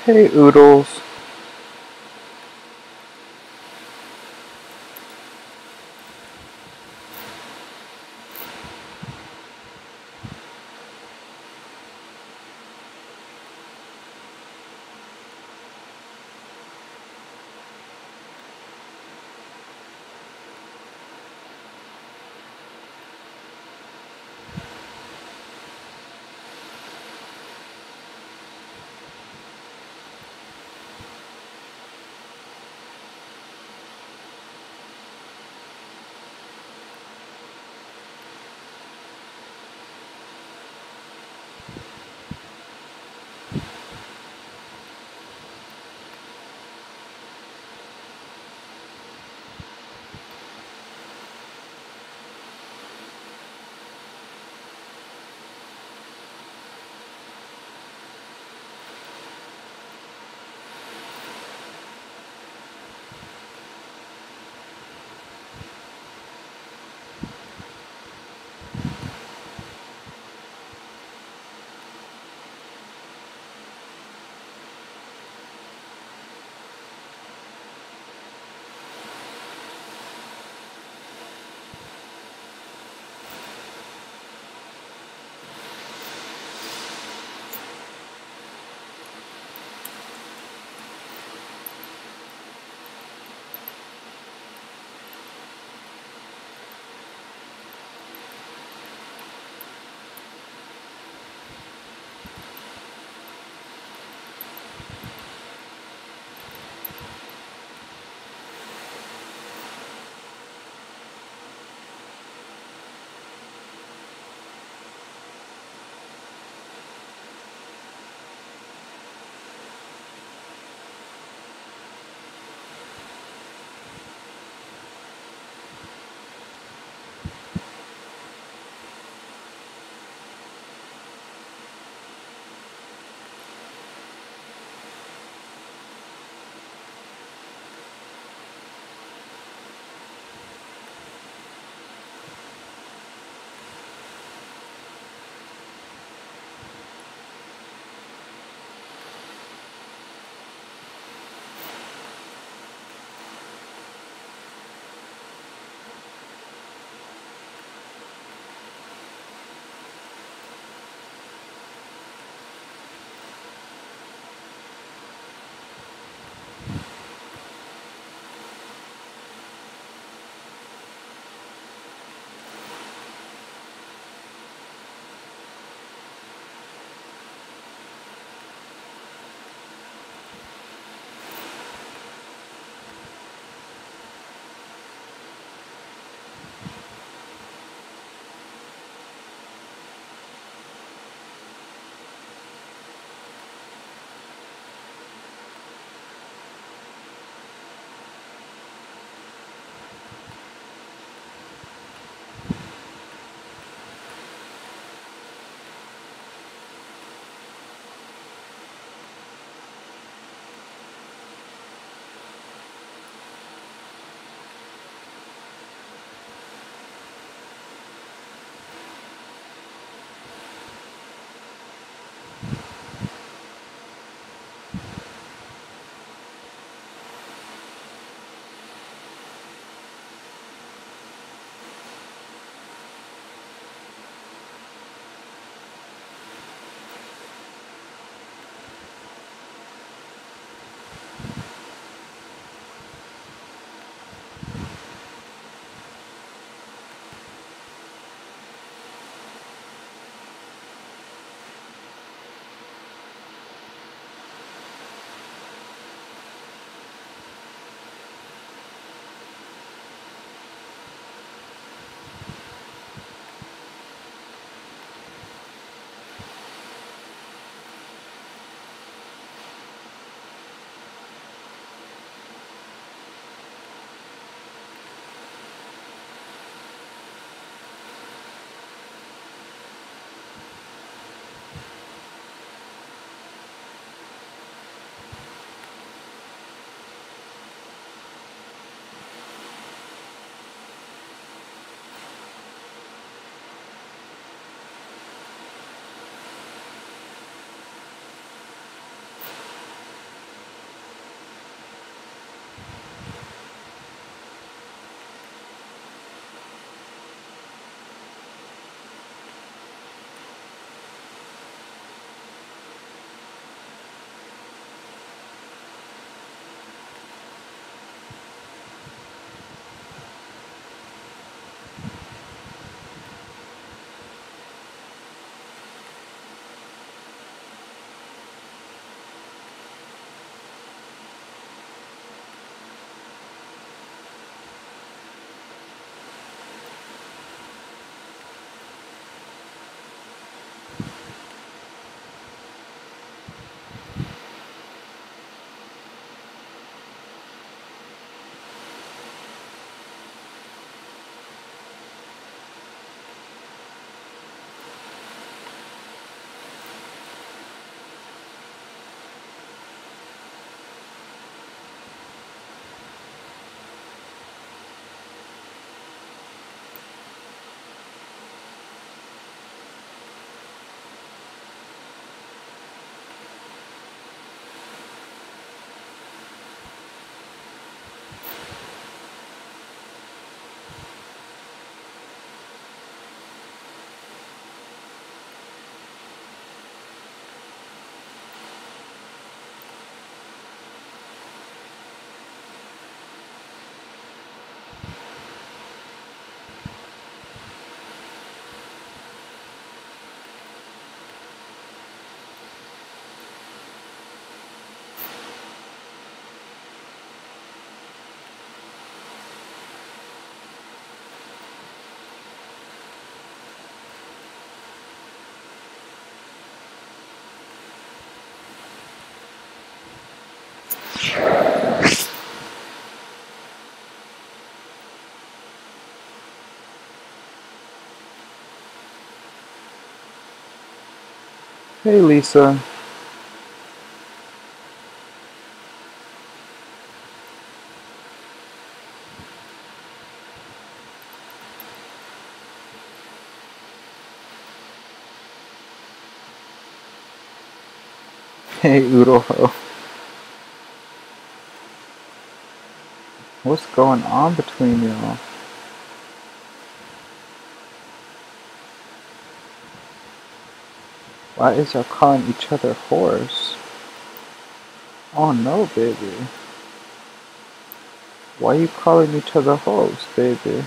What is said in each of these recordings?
Hey, Oodles. Hey, Lisa. Hey, Udoho. What's going on between y'all? Why is y'all calling each other whores? Oh no, baby. Why you calling each other hoes, baby?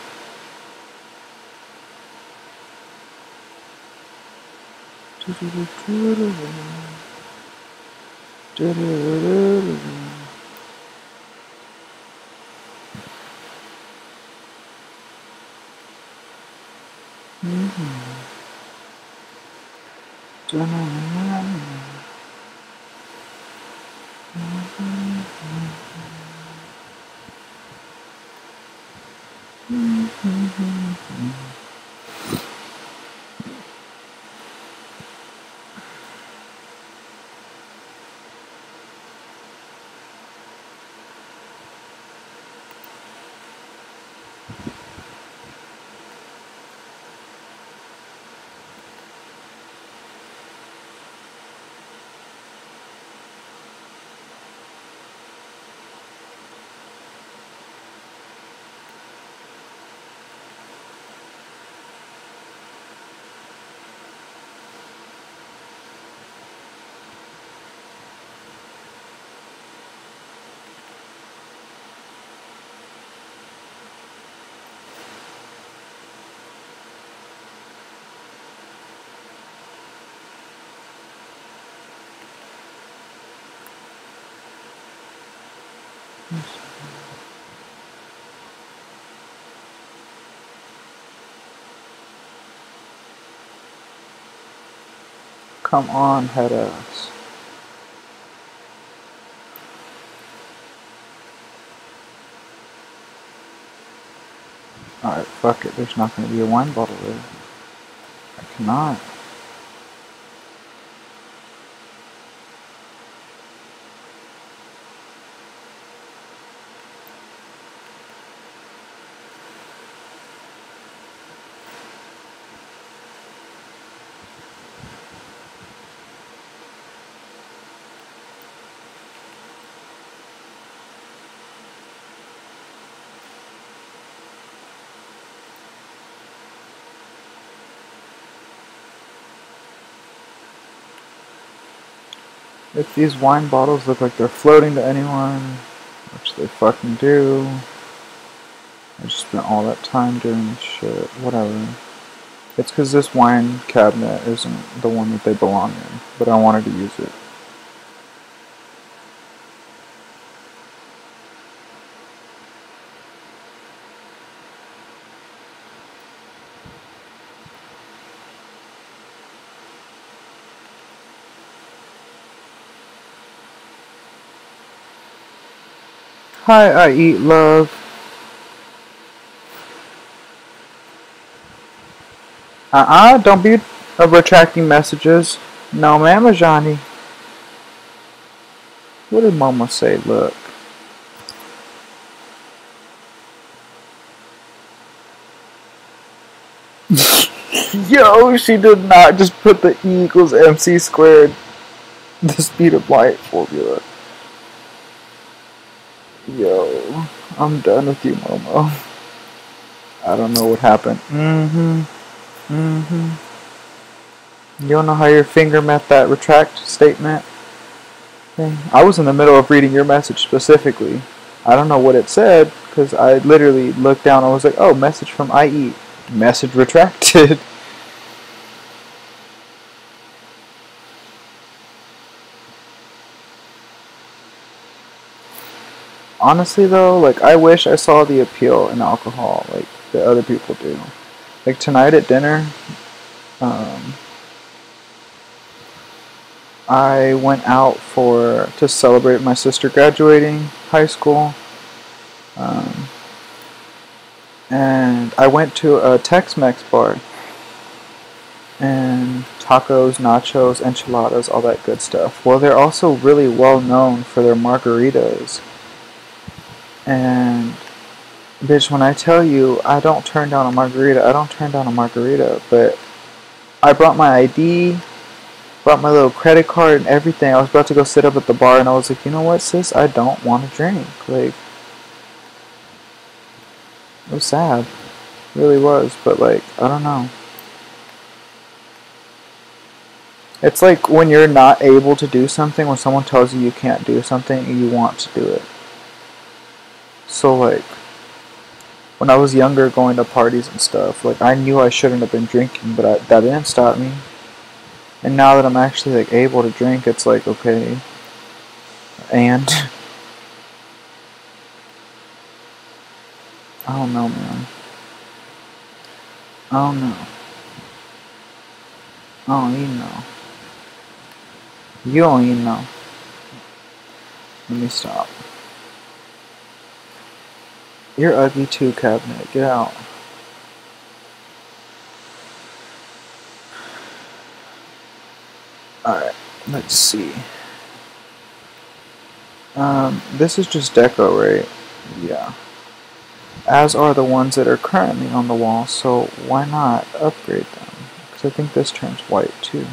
Come on, head ass. Alright, fuck it. There's not gonna be a wine bottle there. I cannot. If these wine bottles look like they're floating to anyone, which they fucking do, I just spent all that time doing this shit, whatever. It's because this wine cabinet isn't the one that they belong in, but I wanted to use it. Hi, I eat love. Don't be retracting messages. No, Mama Johnny. What did Mama say? Look. Yo, she did not just put the E equals MC squared, the speed of light formula. Yo, I'm done with you, Momo. I don't know what happened. You don't know how your finger met that retract statement thing? I was in the middle of reading your message specifically. I don't know what it said, because I literally looked down and was like, oh, message from IE. Message retracted. Honestly though, like, I wish I saw the appeal in alcohol like the other people do. Like tonight at dinner, I went out to celebrate my sister graduating high school. Um, and I went to a Tex-Mex bar. And tacos, nachos, enchiladas, all that good stuff. Well, they're also really well known for their margaritas. And bitch, when I tell you I don't turn down a margarita, I don't turn down a margarita. But I brought my ID, brought my little credit card and everything. I was about to go sit up at the bar and I was like, you know what, sis? I don't want to drink. Like, it was sad. It really was. But like, I don't know. It's like when you're not able to do something, when someone tells you you can't do something, you want to do it. So like, when I was younger going to parties and stuff, like I knew I shouldn't have been drinking, but that didn't stop me. And now that I'm actually like able to drink, it's like, okay, and I don't know, man. I don't know. I don't even know. You don't even know. Let me stop. You're ugly too, cabinet. Get out. Alright, let's see. This is just deco, right? Yeah. As are the ones that are currently on the wall, so why not upgrade them? Because I think this turns white too.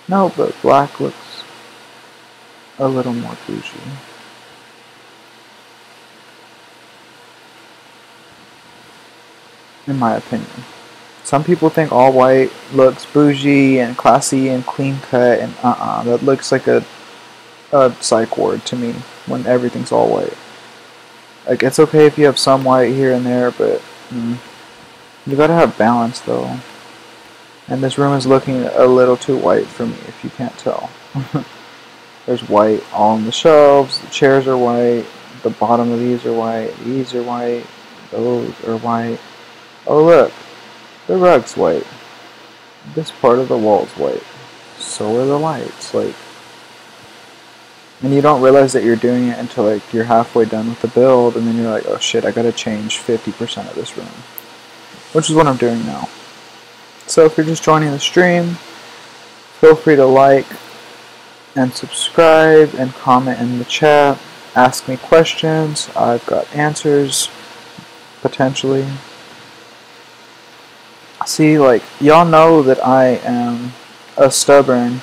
No, but black looks a little more bougie. In my opinion. Some people think all white looks bougie and classy and clean cut, and that looks like a psych ward to me when everything's all white. Like, it's okay if you have some white here and there, but you gotta have balance though. And this room is looking a little too white for me, if you can't tell. There's white all on the shelves, the chairs are white, the bottom of these are white, these are white, those are white. Oh look, the rug's white. This part of the wall's white. So are the lights, like. And you don't realize that you're doing it until like you're halfway done with the build, and then you're like, oh shit, I gotta change 50% of this room. Which is what I'm doing now. So if you're just joining the stream, feel free to like and subscribe and comment in the chat. Ask me questions. I've got answers, potentially. See, like, y'all know that I am a stubborn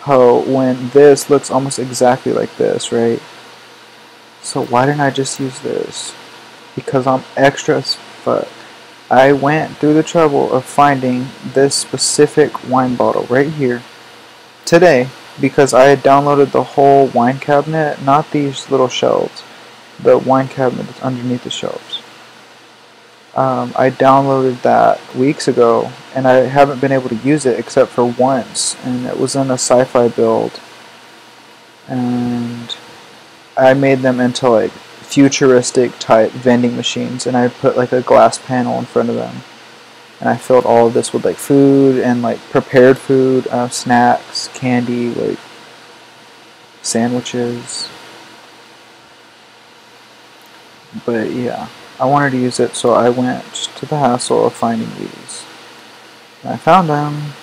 hoe when this looks almost exactly like this, right? So why didn't I just use this? Because I'm extra as fuck. I went through the trouble of finding this specific wine bottle right here today because I had downloaded the whole wine cabinet, not these little shelves, the wine cabinet that's underneath the shelves. I downloaded that weeks ago and I haven't been able to use it except for once, and it was in a sci-fi build, and I made them into like futuristic type vending machines, and I put like a glass panel in front of them, and I filled all of this with like food and like prepared food, snacks, candy, like sandwiches. But yeah, I wanted to use it, so I went to the hassle of finding these. And I found them.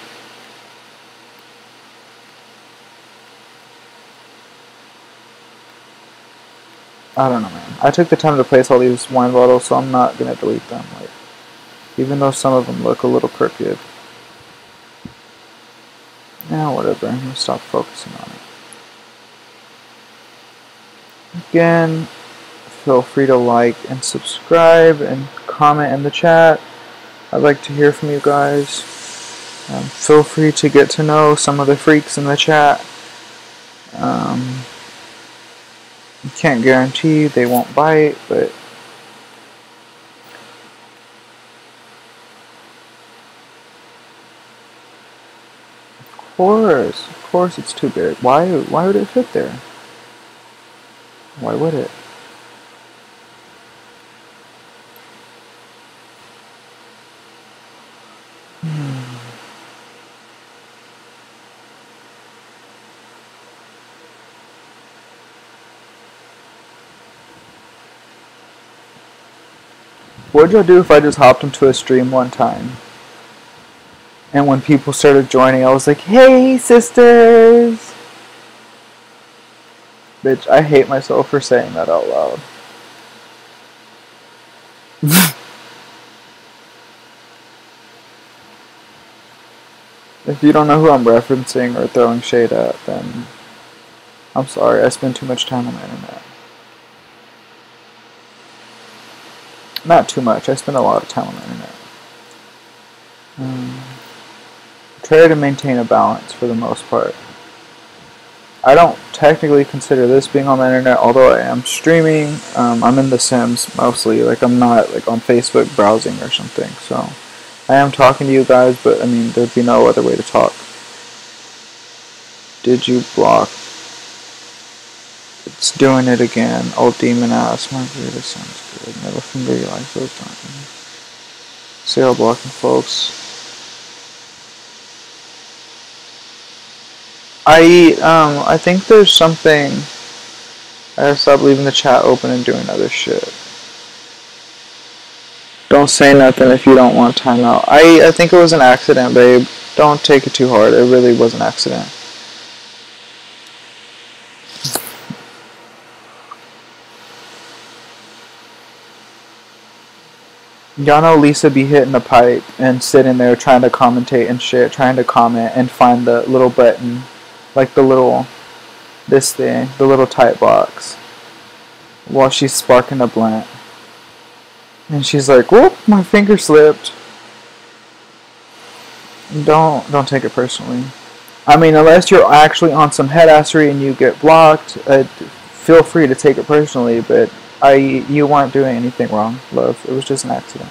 I don't know, man. I took the time to place all these wine bottles, so I'm not gonna delete them. Like, even though some of them look a little crooked. Yeah, whatever. I'm gonna stop focusing on it. Again, feel free to like and subscribe and comment in the chat. I'd like to hear from you guys. Feel free to get to know some of the freaks in the chat. You can't guarantee they won't bite, but of course it's too big. Why would it fit there? Why would it? What'd y'all do if I just hopped into a stream one time? And when people started joining, I was like, hey, sisters! Bitch, I hate myself for saying that out loud. If you don't know who I'm referencing or throwing shade at, then I'm sorry, I spend too much time on the internet. Not too much, I spend a lot of time on the internet. Try to maintain a balance for the most part. I don't technically consider this being on the internet, although I am streaming. I'm in The Sims mostly. Like, I'm not like on Facebook browsing or something. So I am talking to you guys, but I mean, there'd be no other way to talk. Did you block? It's doing it again. Old demon ass. Margarita sounds good. Middle finger, you like those, don't you? Serial blocking, folks. I think there's something. I gotta stop leaving the chat open and doing other shit. Don't say nothing if you don't want timeout. I think it was an accident, babe. Don't take it too hard. It really was an accident. Y'all know Lisa be hitting the pipe and sitting there trying to commentate and shit, trying to comment and find the little button. Like the little, this thing, the little type box. While she's sparking a blunt. And she's like, whoop, my finger slipped. Don't take it personally. I mean, unless you're actually on some headassery and you get blocked, feel free to take it personally, but you weren't doing anything wrong, love. It was just an accident.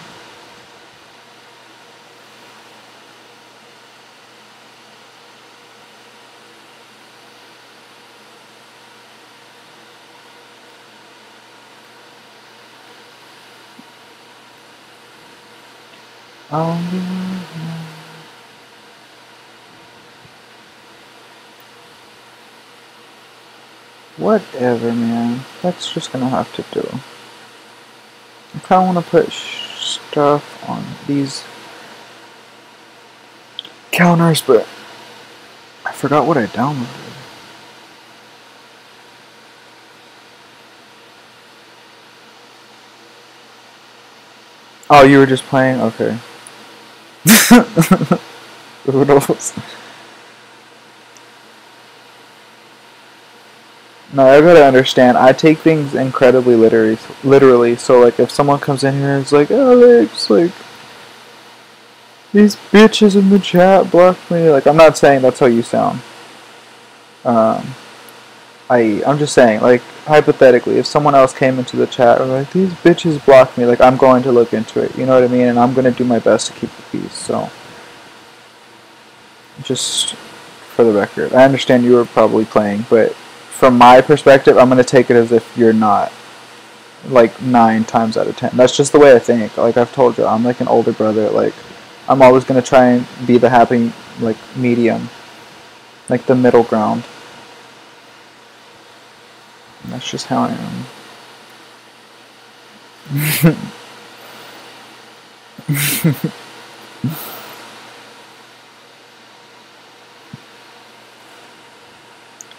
Whatever, man. That's just gonna have to do. I kinda wanna put stuff on these counters, but I forgot what I downloaded. Oh, you were just playing? Okay. Who knows? No, I gotta understand. I take things incredibly literally. So, like, if someone comes in here and is like, Alex, like, these bitches in the chat blocked me. Like, I'm not saying that's how you sound. I'm just saying, like, hypothetically, if someone else came into the chat and like, these bitches blocked me, like, I'm going to look into it. You know what I mean? And I'm gonna do my best to keep the peace. So, just for the record, I understand you were probably playing, but from my perspective, I'm going to take it as if you're not, like, 9 times out of 10. That's just the way I think. Like, I've told you, I'm like an older brother. Like, I'm always going to try and be the happy, like, medium. Like, the middle ground. And that's just how I am.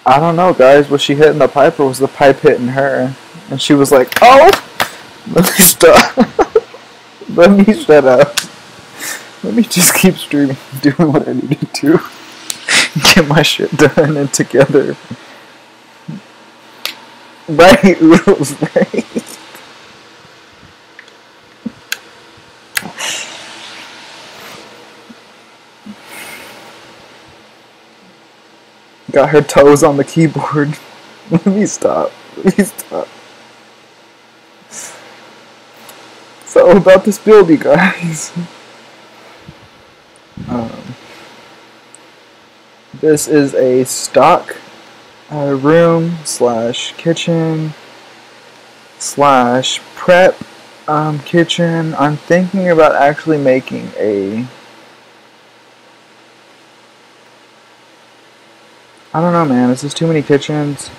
I don't know, guys. Was she hitting the pipe or was the pipe hitting her? And she was like, oh! Let me stop. Let me shut up. Let me just keep streaming, doing what I need to do. Get my shit done and together. Right, Oodles, right? Got her toes on the keyboard. Let me stop. Let me stop. So about this build, you guys. This is a stock room slash kitchen slash prep kitchen. I'm thinking about actually making a, I don't know, man. This is too many kitchens.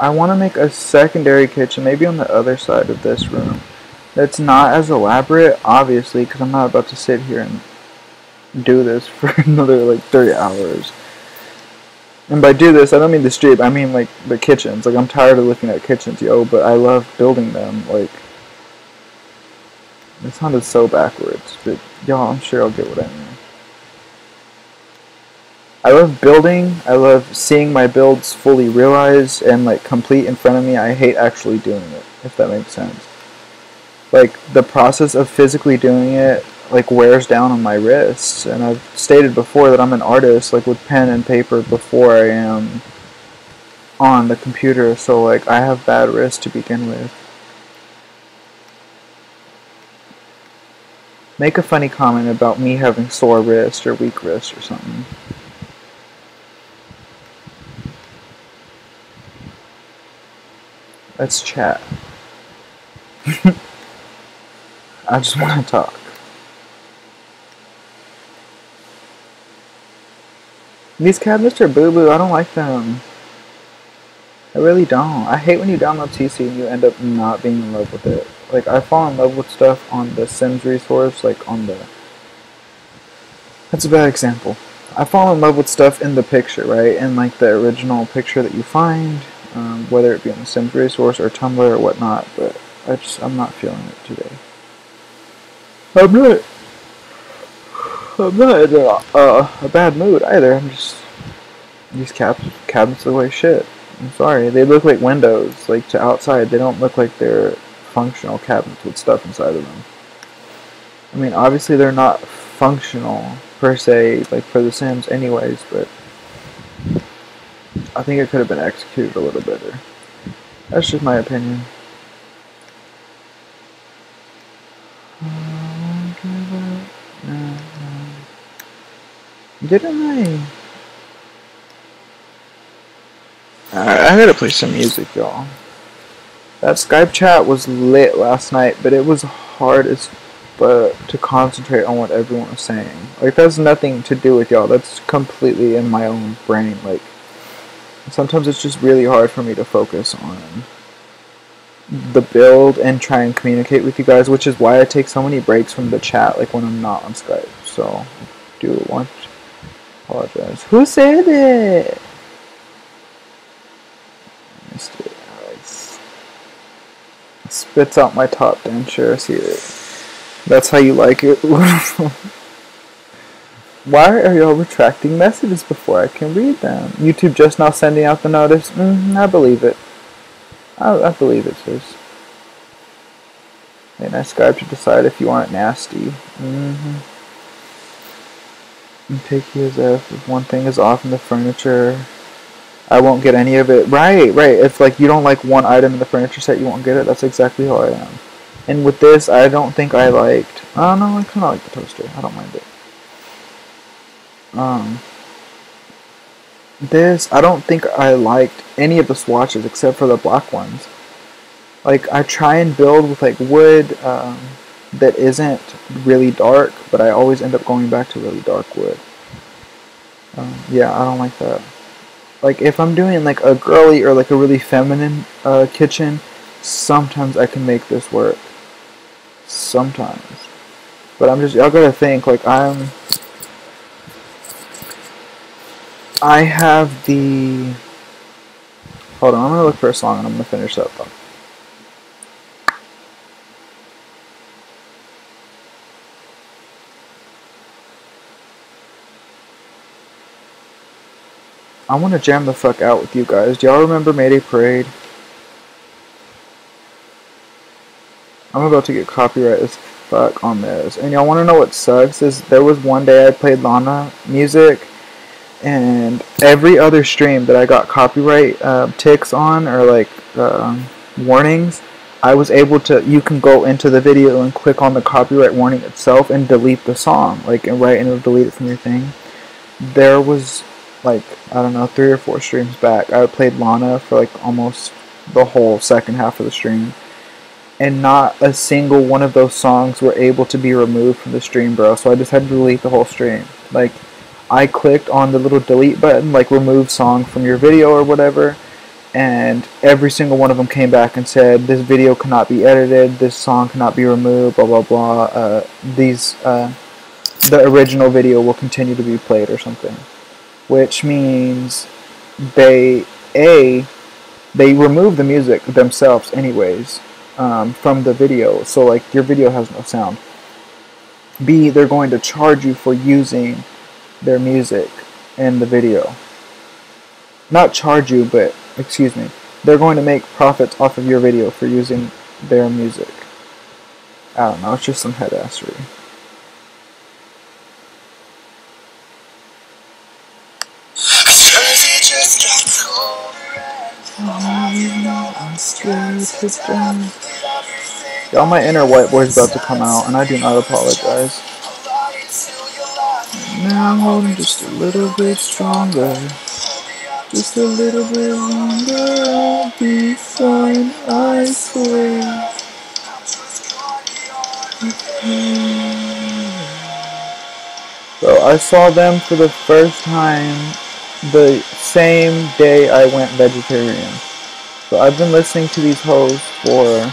I want to make a secondary kitchen, maybe on the other side of this room. It's not as elaborate, obviously, because I'm not about to sit here and do this for another like 30 hours. And by do this, I don't mean the street, I mean like the kitchens. Like, I'm tired of looking at kitchens, yo, but I love building them. Like, it sounded so backwards, but y'all, I'm sure I'll get what I mean. I love building. I love seeing my builds fully realized and like complete in front of me. I hate actually doing it, if that makes sense. Like, the process of physically doing it like wears down on my wrists, and I've stated before that I'm an artist like with pen and paper before I am on the computer, so like I have bad wrists to begin with. Make a funny comment about me having sore wrist or weak wrist or something. Let's chat. I just want to talk. These cabinets are boo-boo. I don't like them. I really don't. I hate when you download TC and you end up not being in love with it. Like, I fall in love with stuff on the Sims resource, like on the... That's a bad example. I fall in love with stuff in the picture, right? In like the original picture that you find, whether it be on the Sims resource or Tumblr or whatnot, but I'm not feeling it today. I'm not in a bad mood either. I'm just... These cabinets look like shit. I'm sorry. They look like windows, like to outside. They don't look like they're functional cabinets with stuff inside of them. I mean, obviously they're not functional per se, like for the Sims anyways, but I think it could have been executed a little better. That's just my opinion. Didn't I? I gotta play some music, y'all. That Skype chat was lit last night, but it was hard as fuck to concentrate on what everyone was saying. Like, that's nothing to do with y'all. That's completely in my own brain. Like, sometimes it's just really hard for me to focus on the build and try and communicate with you guys, which is why I take so many breaks from the chat, like when I'm not on Skype. So, I do want to apologize. Who said it? Spits out my top denture. See it. That's how you like it. Why are y'all retracting messages before I can read them? YouTube just now sending out the notice. I believe it. I believe it, sis. And I Skype to decide if you want it nasty. And take you as if one thing is off in the furniture, I won't get any of it. Right. If like you don't like one item in the furniture set, you won't get it. That's exactly how I am. And with this, I don't think I liked... Oh no, I kind of like the toaster. I don't mind it. This, I don't think I liked any of the swatches except for the black ones. Like, I try and build with like wood that isn't really dark, but I always end up going back to really dark wood. Yeah, I don't like that. Like, if I'm doing like a girly or like a really feminine kitchen, sometimes I can make this work. Sometimes. But I'm just, y'all gotta think, like, I have the... Hold on, I'm gonna look for a song and I'm gonna finish that though. I want to jam the fuck out with you guys. Do y'all remember Mayday Parade? I'm about to get copyright as fuck on this. And y'all want to know what sucks? Is there was one day I played Lana music, and every other stream that I got copyright ticks on, or like warnings, I was able to, you can go into the video and click on the copyright warning itself and delete the song. Like, and it'll delete it from your thing. There was... like, I don't know, 3 or 4 streams back, I played Lana for like almost the whole second half of the stream, and not a single one of those songs were able to be removed from the stream, bro. So I just had to delete the whole stream. Like, I clicked on the little delete button, like remove song from your video or whatever, and every single one of them came back and said this video cannot be edited, this song cannot be removed, blah blah blah. The original video will continue to be played or something, which means they remove the music themselves anyways from the video, so like your video has no sound. B, they're going to charge you for using their music in the video. Not charge you, but excuse me, they're going to make profits off of your video for using their music. I don't know, it's just some headassery. I'm scared to death. Y'all, my inner white boy's about to come out, and I do not apologize. Now I'm holding just a little bit stronger. Just a little bit longer, I'll be fine, I swear. So I saw them for the first time the same day I went vegetarian. So I've been listening to these hoes for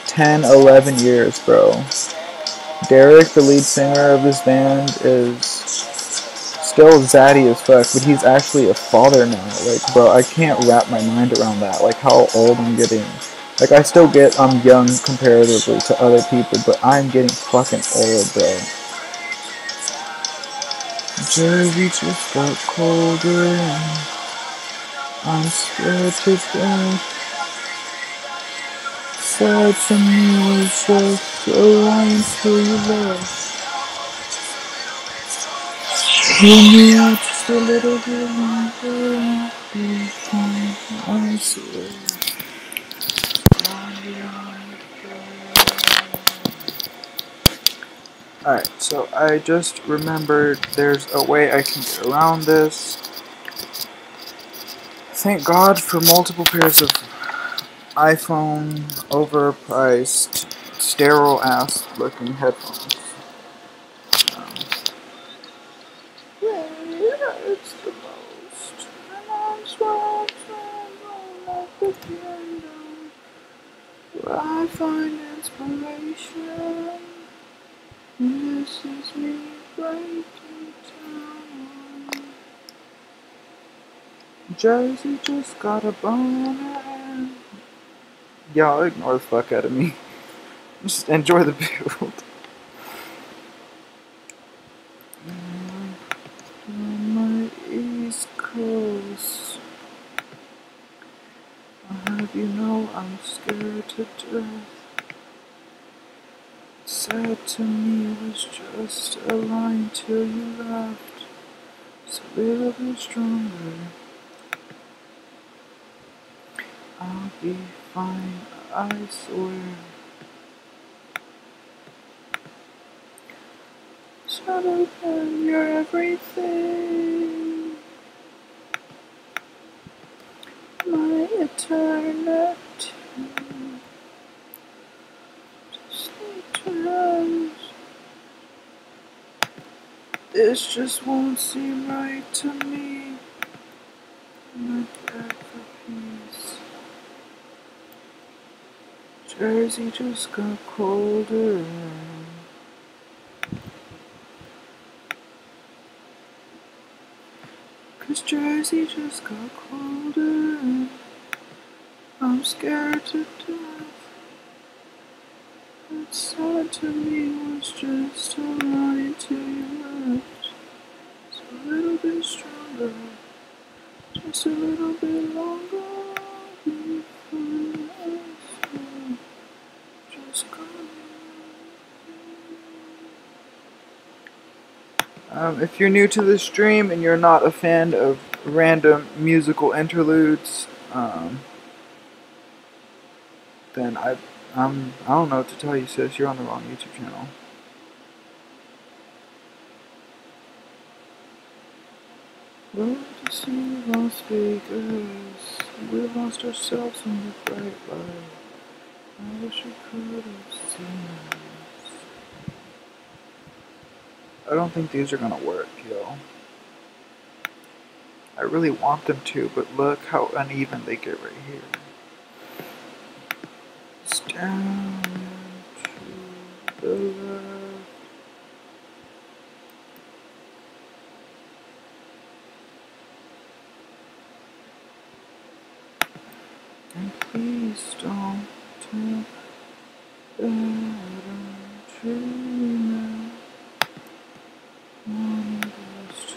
10, 11 years, bro. Derek, the lead singer of this band, is still zaddy as fuck, but he's actually a father now. Like, bro, I can't wrap my mind around that. Like, how old I'm getting. Like, I still get I'm young comparatively to other people, but I'm getting fucking old, bro. Jersey just got colder and I'm scared to death. Said to me was just a line till you left. Pull me out just a little bit longer, I'll be fine, I swear. Alright, so I just remembered there's a way I can get around this. Thank God for multiple pairs of iPhone overpriced, sterile ass looking headphones. Yeah, it's the most. And I'm swallowed like the piano, where I find inspiration. And this is me breaking down. Jersey just got a boner. Y'all ignore the fuck out of me. Just enjoy the build. On my East Coast, I'll have you know I'm scared to death. Said to me it was just a line till you left. It's a little bit stronger. I'll be fine, I swear. Shut up and you're everything. My eternity. Just turns. This just won't seem right to me. My beg for peace. Jersey just got colder. Cause Jersey just got colder. I'm scared to death. That said to me was just a line till you left. It's a little bit stronger. Just a little bit longer. Before I swear. Just go. If you're new to the stream and you're not a fan of random musical interludes, then I don't know what to tell you, sis. You're on the wrong YouTube channel. Well, to see Las Vegas, we lost ourselves in the bright light. I wish we could have seen us. I don't think these are gonna work, yo. I really want them to, but look how uneven they get right here. It's down to the left. And please don't tell that I'm dreaming. One goes to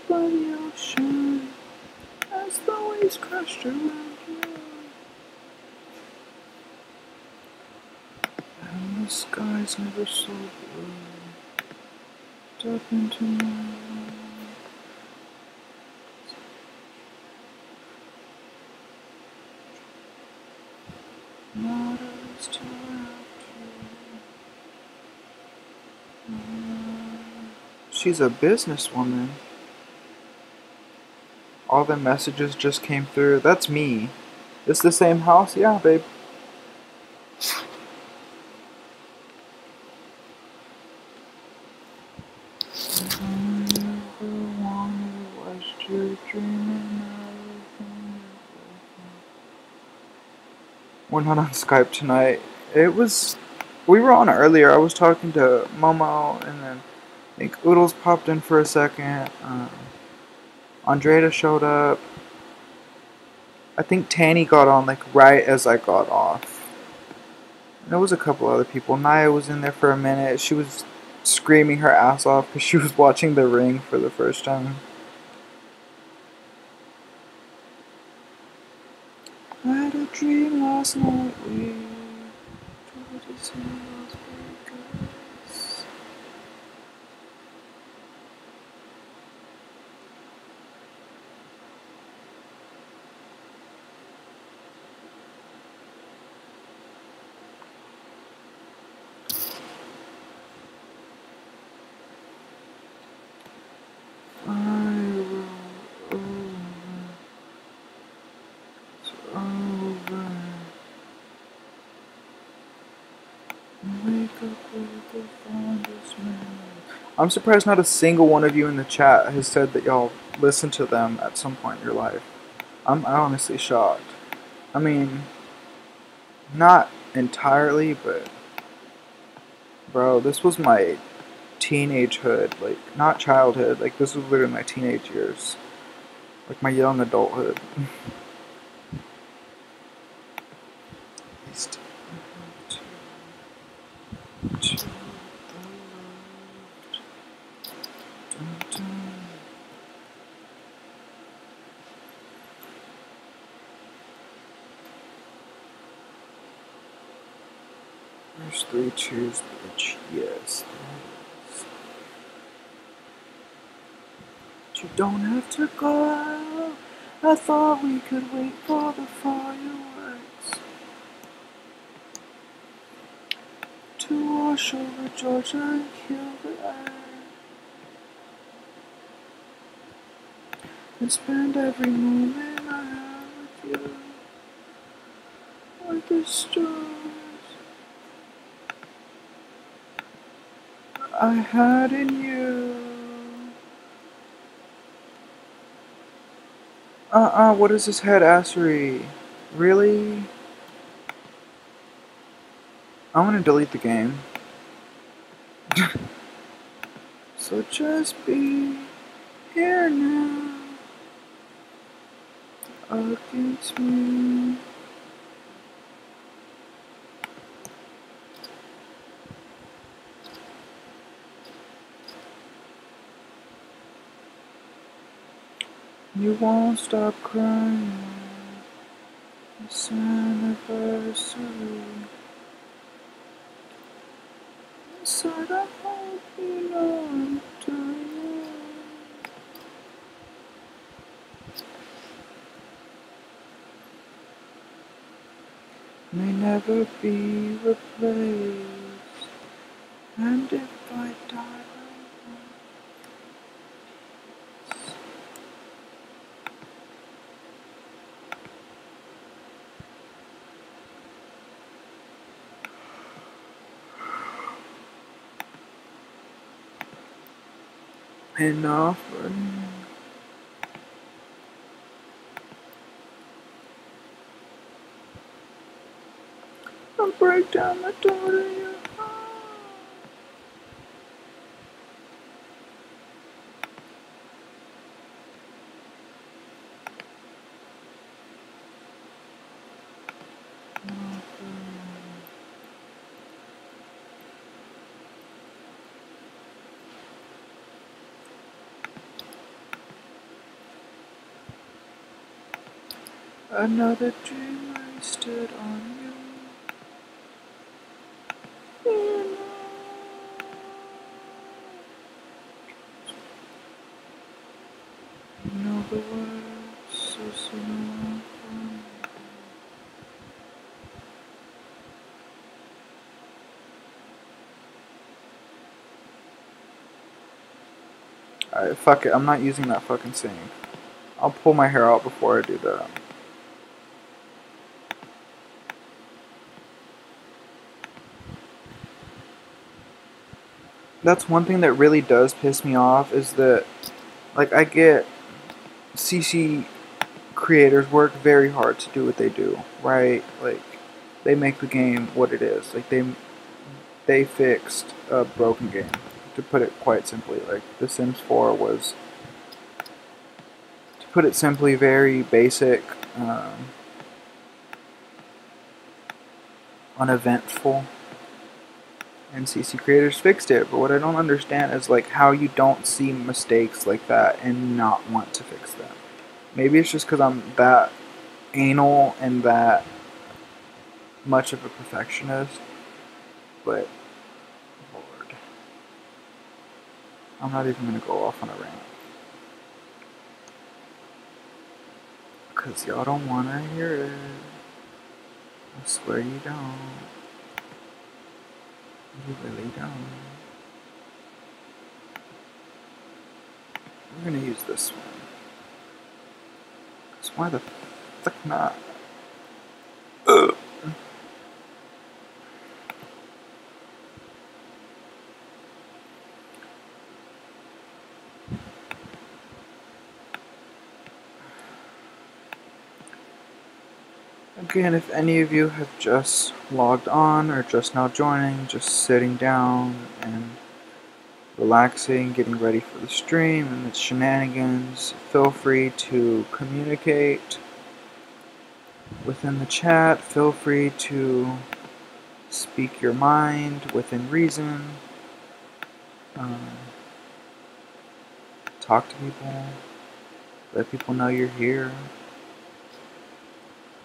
by the ocean as the waves crashed around you, and the sky's never so blue. Step into my life. Matters to She's a businesswoman. All the messages just came through. That's me. It's the same house? Yeah, babe. We're not on Skype tonight. We were on earlier. I was talking to Momo, and then I think Oodles popped in for a second. Andrea showed up. I think Tanny got on like right as I got off. There was a couple other people. Naya was in there for a minute. She was screaming her ass off because she was watching The Ring for the first time. I had a dream last night. We traveled to see Las Vegas. I'm surprised not a single one of you in the chat has said that y'all listened to them at some point in your life. I'm honestly shocked. I mean, not entirely, but bro, this was my teenagehood, like not childhood, like this was literally my teenage years, like my young adulthood. There's 3 cheers, bitch. Yes. But you don't have to go. I thought we could wait for the fireworks to wash over Georgia and kill the air. And spend every moment I have with you, like the stars I had in you. What is this head assery? Really? I'm gonna delete the game. So just be here now against me. You won't stop crying. It's anniversary. Inside I hope you know I'm doing it. May never be replaced. And if I die right now, Enough. I'll break down the door to your heart. Another dream wasted on you. You know the words so soon. Alright, fuck it. I'm not using that fucking sing. I'll pull my hair out before I do that. That's one thing that really does piss me off is that, like, I get CC creators work very hard to do what they do, right? Like, they make the game what it is. Like, they fixed a broken game, to put it quite simply. Like, The Sims 4 was, to put it simply, very basic, uneventful. And CC creators fixed it, but what I don't understand is like how you don't see mistakes like that and not want to fix them. Maybe it's just because I'm that anal and that much of a perfectionist, but Lord, I'm not even gonna go off on a rant because y'all don't want to hear it. I swear you don't. You really don't. We're gonna use this one. Cause why the fuck not? Ugh. Again, if any of you have just logged on or just now joining, just sitting down and relaxing, getting ready for the stream and its shenanigans, feel free to communicate within the chat. Feel free to speak your mind within reason. Talk to people. Let people know you're here.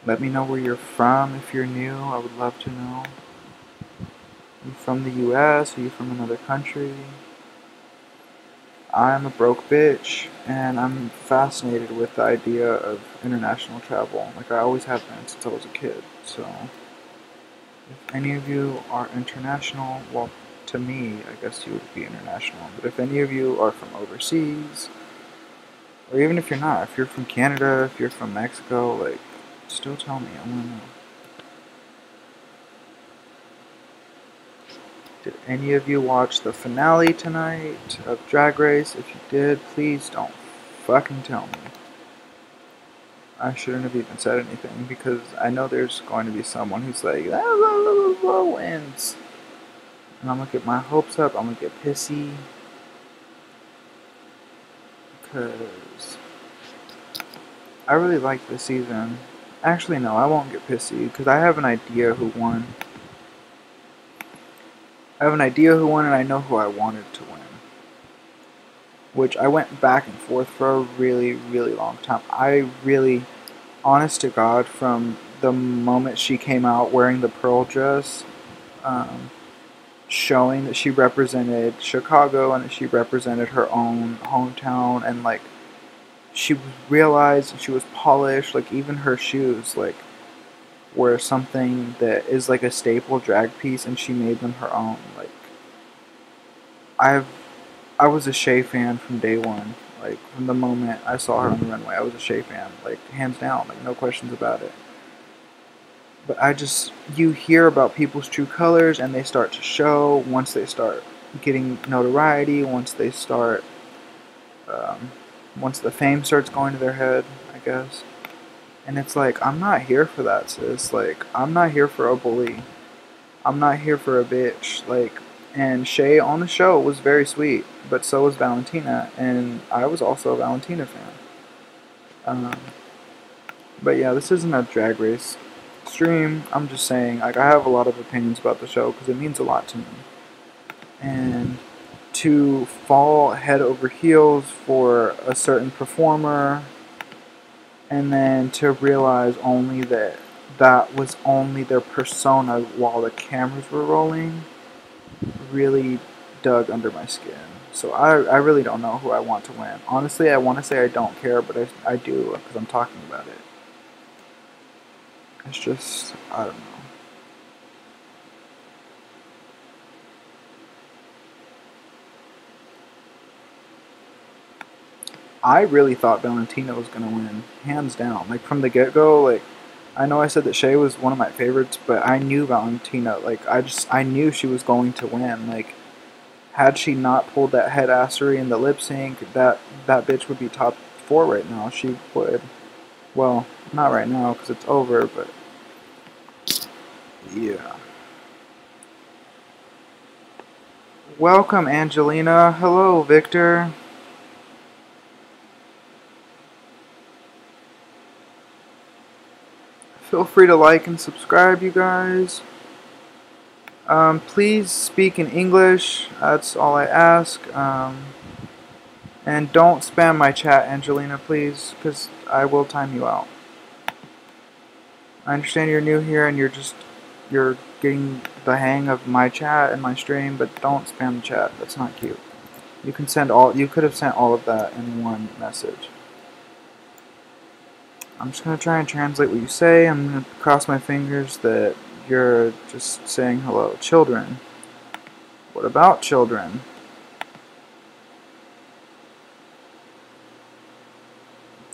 Let me know where you're from if you're new. I would love to know. Are you from the US? Are you from another country? I'm a broke bitch, and I'm fascinated with the idea of international travel. Like, I always have been since I was a kid. So, if any of you are international, well, to me, I guess you would be international. But if any of you are from overseas, or even if you're not, if you're from Canada, if you're from Mexico, like, still tell me. I want to know. Did any of you watch the finale tonight of Drag Race? If you did, please don't fucking tell me. I shouldn't have even said anything because I know there's going to be someone who's like, wins. And I'm gonna get my hopes up, I'm gonna get pissy. Because I really like this season. Actually, no, I won't get pissy because I have an idea who won. I have an idea who won and I know who I wanted to win. Which I went back and forth for a really, really long time. I really, honest to God, from the moment she came out wearing the pearl dress, showing that she represented Chicago and that she represented her own hometown, and like she realized that she was polished, like even her shoes like were something that is like a staple drag piece and she made them her own. Like I was a Shay fan from day one. Like from the moment I saw her on the runway, I was a Shay fan, like hands down, like no questions about it. But you hear about people's true colors and they start to show once they start getting notoriety, once they start once the fame starts going to their head, I guess. And it's like, I'm not here for that, sis. Like, I'm not here for a bully. I'm not here for a bitch. Like, and Shay on the show was very sweet, but so was Valentina, and I was also a Valentina fan. But yeah, this isn't a drag race stream. I'm just saying, like, I have a lot of opinions about the show because it means a lot to me. And to fall head over heels for a certain performer, and then to realize only that that was only their persona while the cameras were rolling, really dug under my skin. So I really don't know who I want to win. Honestly, I want to say I don't care, but I do because I'm talking about it. It's just, I don't know. I really thought Valentina was going to win, hands down. Like, from the get-go, like, I know I said that Shay was one of my favorites, but I knew Valentina. Like, I knew she was going to win. Like, had she not pulled that head assery in the lip sync, that bitch would be top 4 right now. She would. Well, not right now because it's over, but yeah. Welcome, Angelina. Hello, Victor. Feel free to like and subscribe, you guys. Please speak in English. That's all I ask. And don't spam my chat, Angelina, please, because I will time you out. I understand you're new here and you're getting the hang of my chat and my stream, but don't spam the chat. That's not cute. You could have sent all of that in one message. I'm just gonna try and translate what you say. I'm gonna cross my fingers that you're just saying hello. Children. What about children?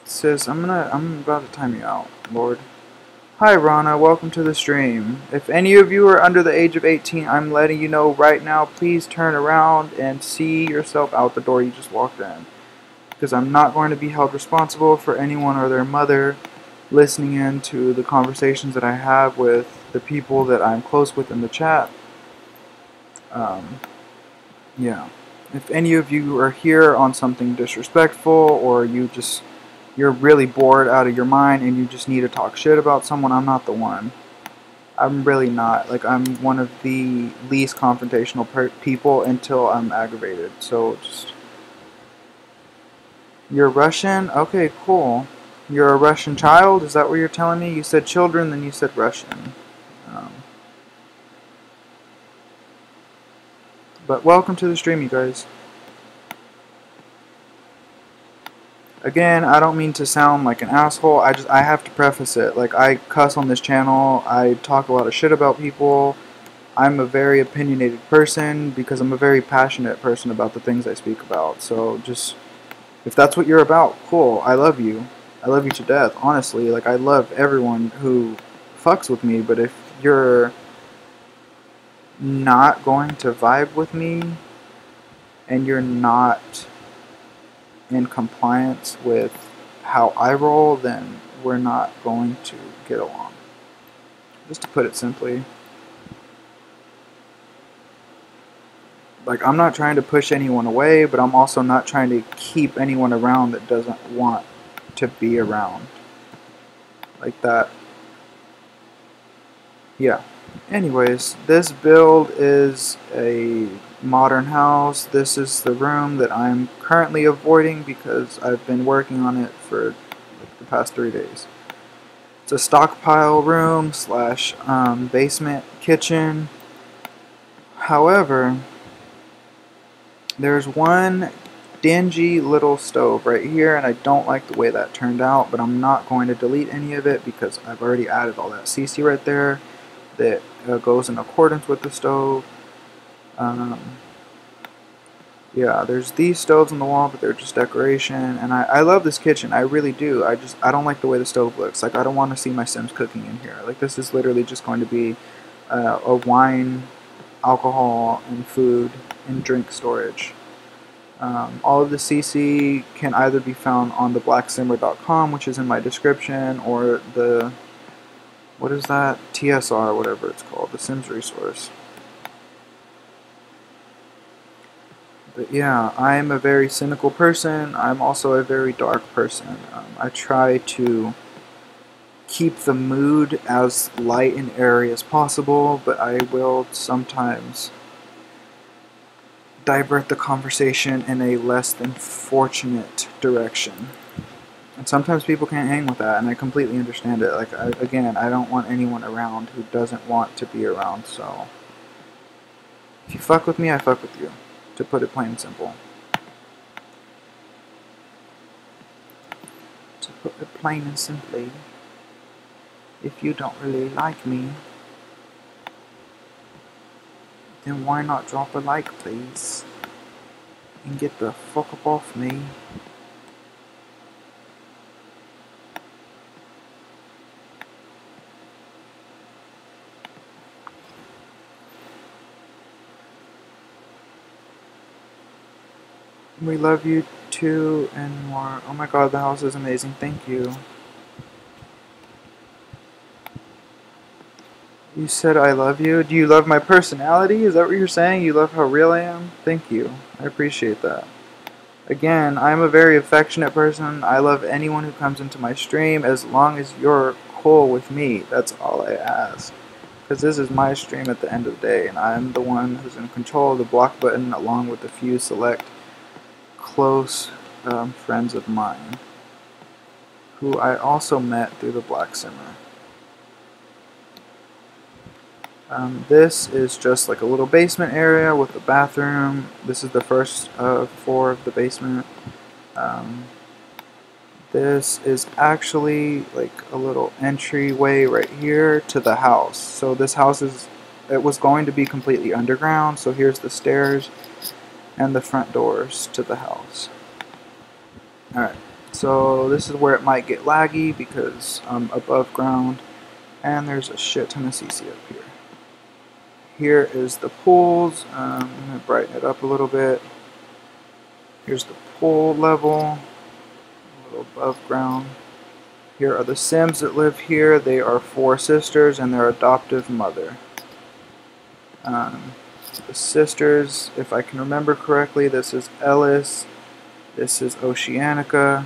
Sis, I'm about to time you out, Lord. Hi Rana, welcome to the stream. If any of you are under the age of 18, I'm letting you know right now, please turn around and see yourself out the door you just walked in. Because I'm not going to be held responsible for anyone or their mother listening in to the conversations that I have with the people that I'm close with in the chat. Yeah. If any of you are here on something disrespectful, or you're really bored out of your mind and you just need to talk shit about someone, I'm not the one. I'm really not. Like, I'm one of the least confrontational people until I'm aggravated. So just... You're Russian? Okay, cool. You're a Russian child? Is that what you're telling me? You said children, then you said Russian. But welcome to the stream, you guys. Again, I don't mean to sound like an asshole. I have to preface it. Like, I cuss on this channel. I talk a lot of shit about people. I'm a very opinionated person because I'm a very passionate person about the things I speak about. So just, if that's what you're about, cool. I love you. I love you to death, honestly. Like, I love everyone who fucks with me, but if you're not going to vibe with me and you're not in compliance with how I roll, then we're not going to get along. Just to put it simply. Like, I'm not trying to push anyone away, but I'm also not trying to keep anyone around that doesn't want to be around. Like that. Yeah. Anyways, this build is a modern house. This is the room that I'm currently avoiding because I've been working on it for like the past 3 days. It's a stockpile room slash basement kitchen. However, there's one dingy little stove right here, and I don't like the way that turned out, but I'm not going to delete any of it because I've already added all that CC right there that goes in accordance with the stove. Yeah, there's these stoves on the wall, but they're just decoration, and I love this kitchen. I really do. I don't like the way the stove looks. Like, I don't want to see my Sims cooking in here. Like, this is literally just going to be a wine, alcohol, and food and drink storage. All of the CC can either be found on the blacksimmer.com, which is in my description, or the, what is that? TSR, whatever it's called, the Sims resource. But yeah, I'm a very cynical person. I'm also a very dark person. I try to keep the mood as light and airy as possible, but I will sometimes divert the conversation in a less than fortunate direction. And sometimes people can't hang with that, and I completely understand it. Like, again, I don't want anyone around who doesn't want to be around, so if you fuck with me, I fuck with you, to put it plain and simple. To put it plain and simply, if you don't really like me, then why not drop a like, please? And get the fuck up off me. We love you too, and more. Oh my god, the house is amazing. Thank you. You said I love you. Do you love my personality? Is that what you're saying? You love how real I am? Thank you. I appreciate that. Again, I'm a very affectionate person. I love anyone who comes into my stream as long as you're cool with me. That's all I ask. Because this is my stream at the end of the day, and I'm the one who's in control of the block button along with a few select close friends of mine who I also met through the Black Simmer. This is just like a little basement area with a bathroom. This is the first floor of the basement. This is actually like a little entryway right here to the house. So this house it was going to be completely underground, so here's the stairs and the front doors to the house. Alright, so this is where it might get laggy because I'm above ground and there's a shit ton of CC up here. Here is the pools. I'm going to brighten it up a little bit. Here's the pool level, a little above ground. Here are the Sims that live here. They are 4 sisters and their adoptive mother. The sisters, if I can remember correctly, this is Ellis, this is Oceanica,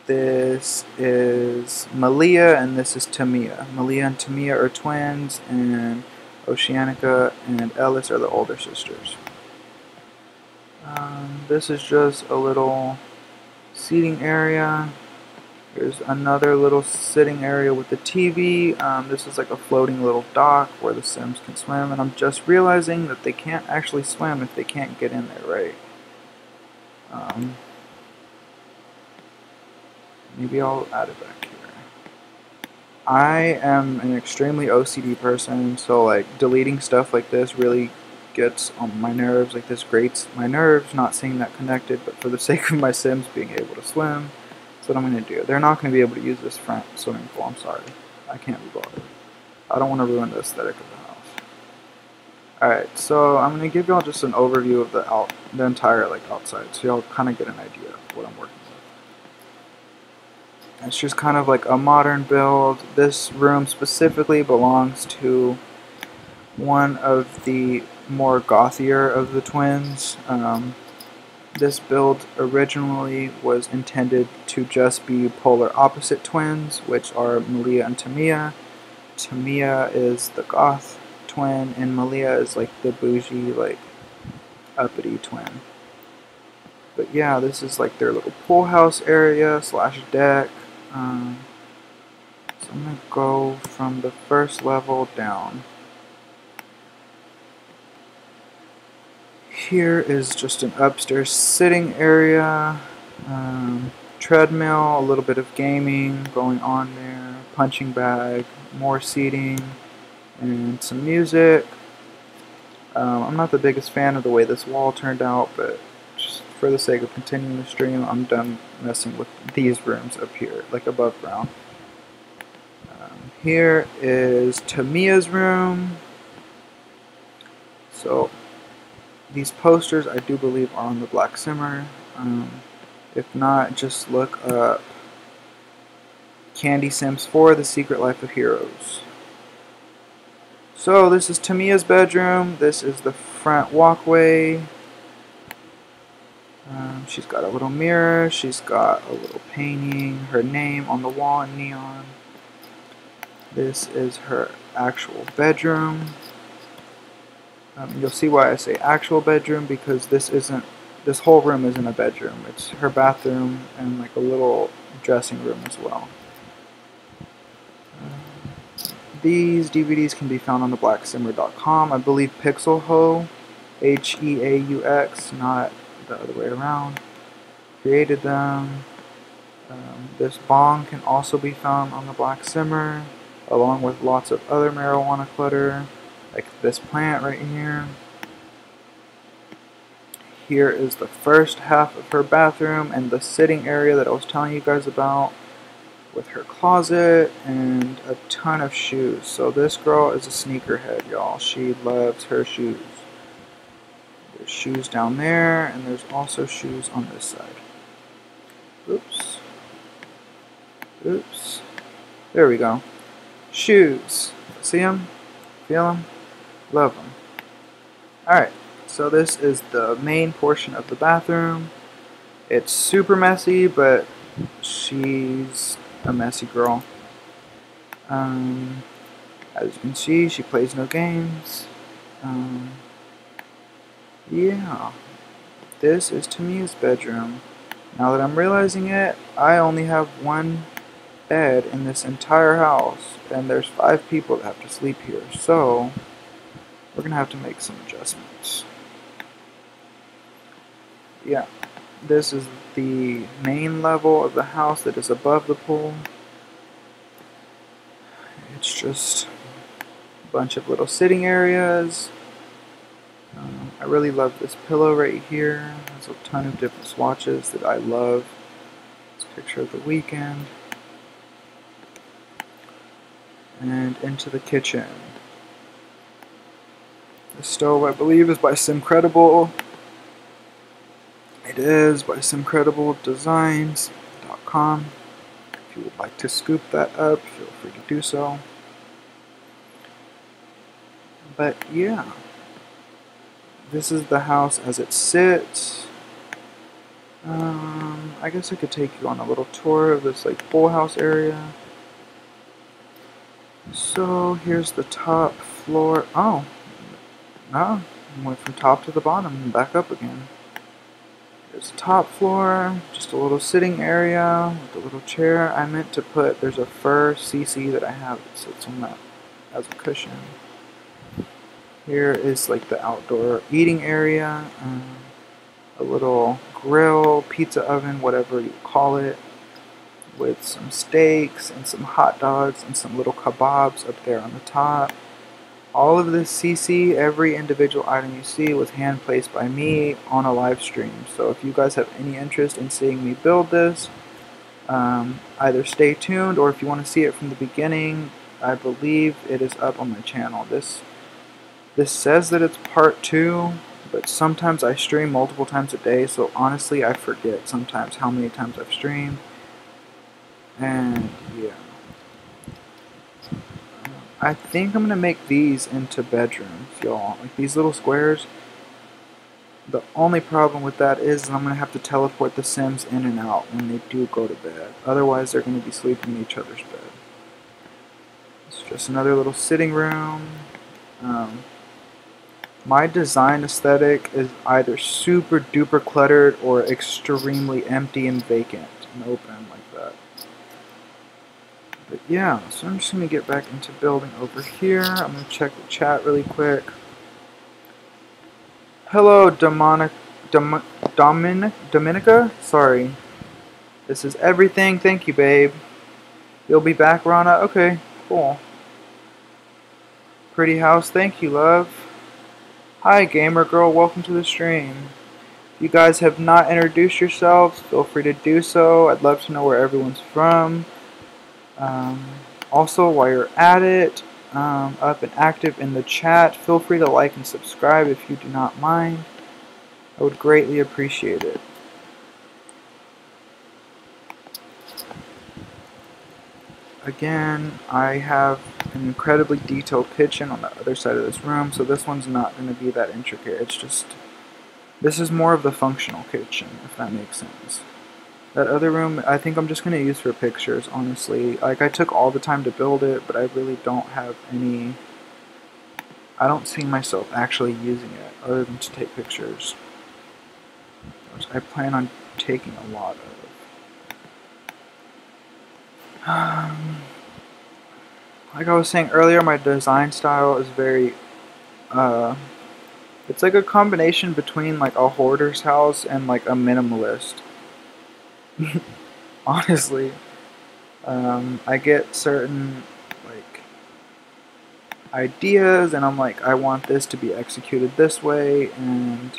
this is Malia, and this is Tamia. Malia and Tamia are twins, and Oceanica and Ellis are the older sisters. This is just a little seating area. There's another little sitting area with the TV. This is like a floating little dock where the Sims can swim, and I'm just realizing that they can't actually swim if they can't get in there, right? Maybe I'll add it back here. I am an extremely OCD person, so like deleting stuff like this really gets on my nerves. Like this grates my nerves, not seeing that connected, but for the sake of my Sims being able to swim, that's what I'm going to do. They're not going to be able to use this front swimming pool, I'm sorry. I can't be bothered. I don't want to ruin the aesthetic of the house. Alright, so I'm going to give y'all just an overview of the entire like outside, so y'all kind of get an idea of what I'm working with. It's just kind of like a modern build. This room specifically belongs to one of the more gothier of the twins. This build originally was intended to just be polar opposite twins, which are Malia and Tamia. Tamia is the goth twin, and Malia is like the bougie, like uppity twin. But yeah, this is like their little pool house area / deck. So I'm going to go from the first level down. Here is just an upstairs sitting area, treadmill, a little bit of gaming going on there, punching bag, more seating, and some music. I'm not the biggest fan of the way this wall turned out, but just for the sake of continuing the stream, I'm done messing with these rooms up here, like above ground. Here is Tamia's room. So These posters I do believe are on the Black Simmer. If not, just look up Candy Sims 4: The Secret Life of Heroes. So this is Tamiya's bedroom. This is the front walkway. She's got a little mirror. She's got a little painting, her name on the wall in neon. This is her actual bedroom. You'll see why I say actual bedroom, because this whole room isn't a bedroom. It's her bathroom and like a little dressing room as well. These DVDs can be found on theblacksimmer.com. I believe Pixelho, Heaux, not the other way around, created them. This bong can also be found on the Black Simmer, along with lots of other marijuana clutter, like this plant right here. Here is the first half of her bathroom and the sitting area that I was telling you guys about, with her closet and a ton of shoes. So this girl is a sneakerhead, y'all. She loves her shoes. There's shoes down there, and there's also shoes on this side. Oops. Oops. There we go. Shoes. See them? Feel them? Love them. Alright, so this is the main portion of the bathroom. It's super messy, but she's a messy girl. As you can see, she plays no games. Yeah, this is Tamiya's bedroom. Now that I'm realizing it, I only have one bed in this entire house, and there's 5 people that have to sleep here, so we're gonna have to make some adjustments. Yeah, this is the main level of the house that is above the pool. It's just a bunch of little sitting areas. I really love this pillow right here. There's a ton of different swatches that I love. It's a picture of the weekend. And into the kitchen. The stove, I believe, is by Simcredible. It is by SimcredibleDesigns.com. If you would like to scoop that up, feel free to do so. But yeah, this is the house as it sits. I guess I could take you on a little tour of this like pool house area. So here's the top floor. Oh, no, went from top to the bottom and back up again. There's the top floor, just a little sitting area with a little chair. I meant to put, there's a fur CC that I have that sits on that as a cushion. Here is like the outdoor eating area, a little grill, pizza oven, whatever you call it, with some steaks and some hot dogs and some little kebabs up there on the top. All of this CC, every individual item you see, was hand placed by me on a live stream. So if you guys have any interest in seeing me build this, either stay tuned, or if you want to see it from the beginning, I believe it is up on my channel. This says that it's part 2, but sometimes I stream multiple times a day, so honestly I forget sometimes how many times I've streamed. And yeah, I think I'm gonna make these into bedrooms, y'all. Like these little squares. The only problem with that is I'm gonna have to teleport the Sims in and out when they do go to bed. Otherwise they're gonna be sleeping in each other's bed. It's just another little sitting room. My design aesthetic is either super duper cluttered or extremely empty and vacant and open like that. But yeah, so I'm just going to get back into building over here. I'm going to check the chat really quick. Hello, Dominica? Sorry. This is everything. Thank you, babe. You'll be back, Rana? Okay, cool. Pretty house. Thank you, love. Hi, gamer girl. Welcome to the stream. If you guys have not introduced yourselves, feel free to do so. I'd love to know where everyone's from. Also, while you're at it, up and active in the chat, feel free to like and subscribe if you do not mind. I would greatly appreciate it. Again, I have an incredibly detailed kitchen on the other side of this room, so this one's not going to be that intricate. It's just, this is more of the functional kitchen, if that makes sense. That other room, I think I'm just going to use for pictures, honestly. Like, I took all the time to build it, but I really don't have any... I don't see myself actually using it, other than to take pictures. Which I plan on taking a lot of. Like I was saying earlier, my design style is very... it's like a combination between, like, a hoarder's house and, like, a minimalist. Honestly. I get certain, like, ideas, and I'm like, I want this to be executed this way, and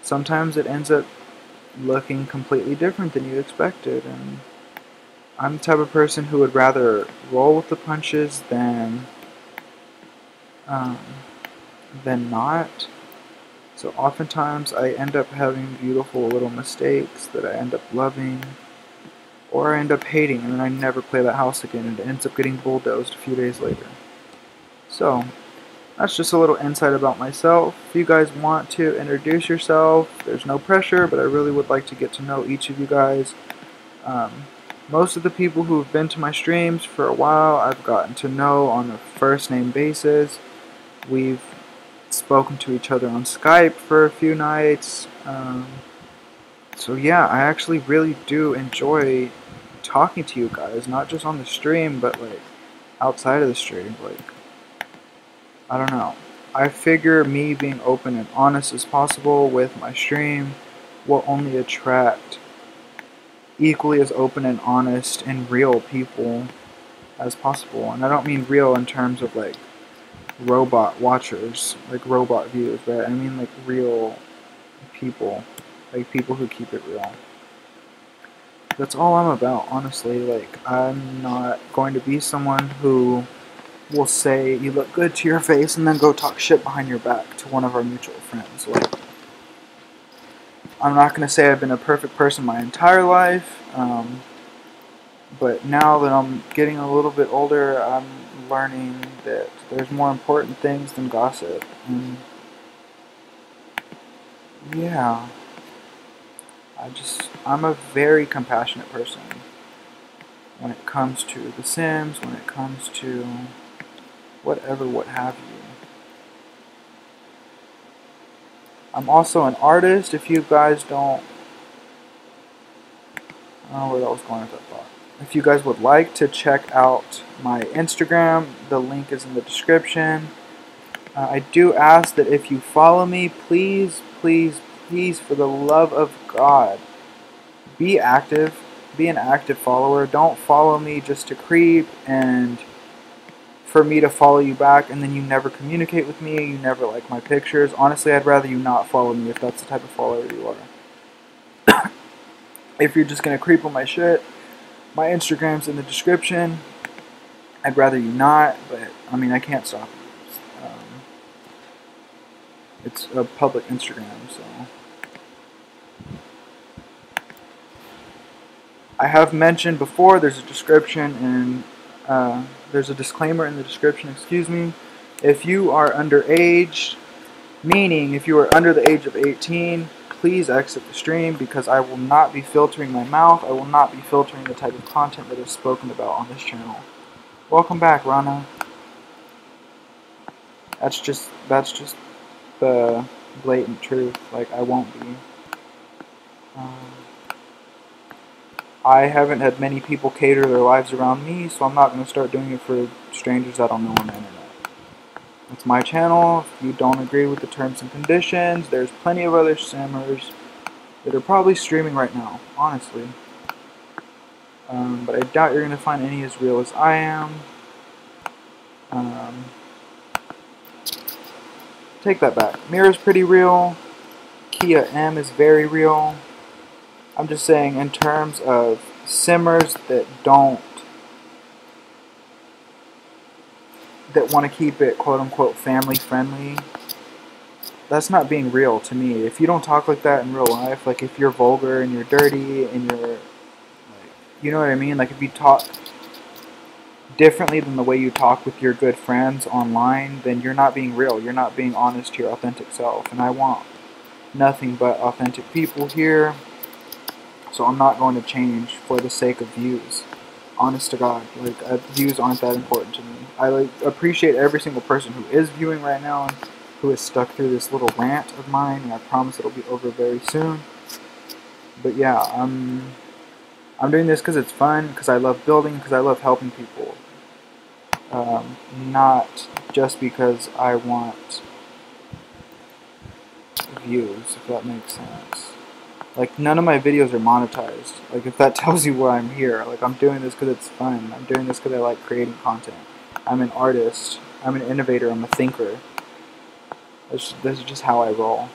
sometimes it ends up looking completely different than you expected, and I'm the type of person who would rather roll with the punches than not. So oftentimes I end up having beautiful little mistakes that I end up loving, or I end up hating, and then I never play that house again, and it ends up getting bulldozed a few days later. So, that's just a little insight about myself. If you guys want to introduce yourself, there's no pressure, but I really would like to get to know each of you guys. Most of the people who have been to my streams for a while, I've gotten to know on a first name basis. We've spoken to each other on Skype for a few nights. So yeah, I actually really do enjoy talking to you guys, not just on the stream, but like outside of the stream. Like, I don't know. I figure me being open and honest as possible with my stream will only attract equally as open and honest and real people as possible. And I don't mean real in terms of like robot watchers, like robot views, but I mean like real people, like people who keep it real. That's all I'm about, honestly. Like, I'm not going to be someone who will say you look good to your face and then go talk shit behind your back to one of our mutual friends. Like, I'm not going to say I've been a perfect person my entire life, but now that I'm getting a little bit older, I'm learning that there's more important things than gossip. And yeah, I'm a very compassionate person when it comes to The Sims, when it comes to whatever, what have you. I'm also an artist. If you guys don't... I don't know where I was going with that thought. If you guys would like to check out my Instagram, the link is in the description. I do ask that if you follow me, please, please, please, for the love of God, be active. Be an active follower. Don't follow me just to creep and for me to follow you back and then you never communicate with me, you never like my pictures. Honestly, I'd rather you not follow me if that's the type of follower you are. If you're just going to creep on my shit, my Instagram's in the description. I'd rather you not, but I mean, I can't stop you. It's a public Instagram, so... I have mentioned before, there's a description and there's a disclaimer in the description, excuse me. If you are underage, meaning if you are under the age of 18, please exit the stream because I will not be filtering my mouth. I will not be filtering the type of content that is spoken about on this channel. Welcome back, Rana. That's just the blatant truth. Like, I won't be. I haven't had many people cater their lives around me, so I'm not going to start doing it for strangers I don't know on the internet. It's my channel. If you don't agree with the terms and conditions, there's plenty of other simmers that are probably streaming right now, honestly. But I doubt you're going to find any as real as I am. Take that back. Mira's pretty real. Kia M is very real. I'm just saying in terms of simmers that want to keep it quote-unquote family friendly, that's not being real to me. If you don't talk like that in real life, like if you're vulgar and you're dirty and you're, like, you know what I mean? Like if you talk differently than the way you talk with your good friends online, then you're not being real. You're not being honest to your authentic self. And I want nothing but authentic people here. So I'm not going to change for the sake of views. Honest to God, like views aren't that important to me. I like appreciate every single person who is viewing right now and who is stuck through this little rant of mine, and I promise it'll be over very soon. But yeah, I'm doing this because it's fun, because I love building, because I love helping people. Not just because I want views, if that makes sense. Like, none of my videos are monetized. Like, if that tells you why I'm here. Like, I'm doing this because it's fun. I'm doing this because I like creating content. I'm an artist. I'm an innovator. I'm a thinker. This is just how I roll.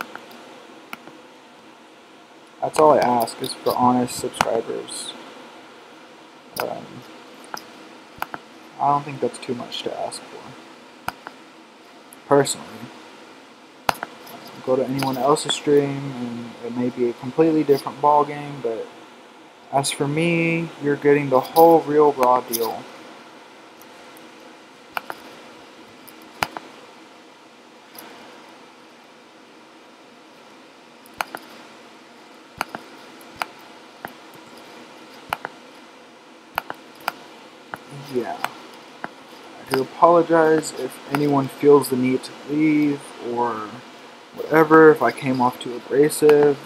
That's all I ask, is for honest subscribers. I don't think that's too much to ask for. Personally. Go to anyone else's stream, and it may be a completely different ball game, but as for me, you're getting the whole real raw deal. Yeah. I do apologize if anyone feels the need to leave or whatever, if I came off too abrasive.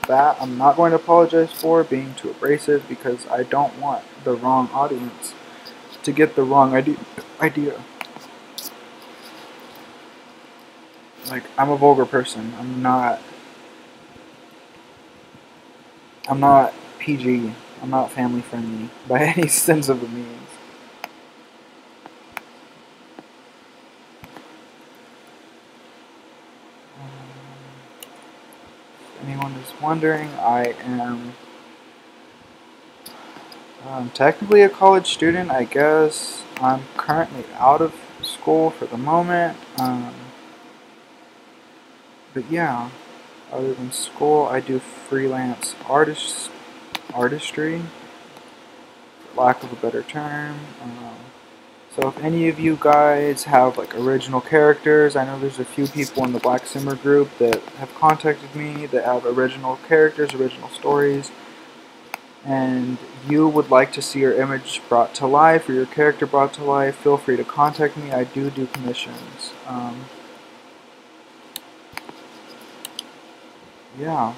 That I'm not going to apologize for, being too abrasive, because I don't want the wrong audience to get the wrong idea. Like, I'm a vulgar person. I'm not PG. I'm not family friendly by any sense of the means. If anyone is wondering, I am technically a college student, I guess. I'm currently out of school for the moment. But yeah, other than school, I do freelance artistry, for lack of a better term. So if any of you guys have like original characters, I know there's a few people in the Black Simmer group that have contacted me that have original characters, original stories, and you would like to see your image brought to life or your character brought to life, feel free to contact me. I do commissions. Yeah.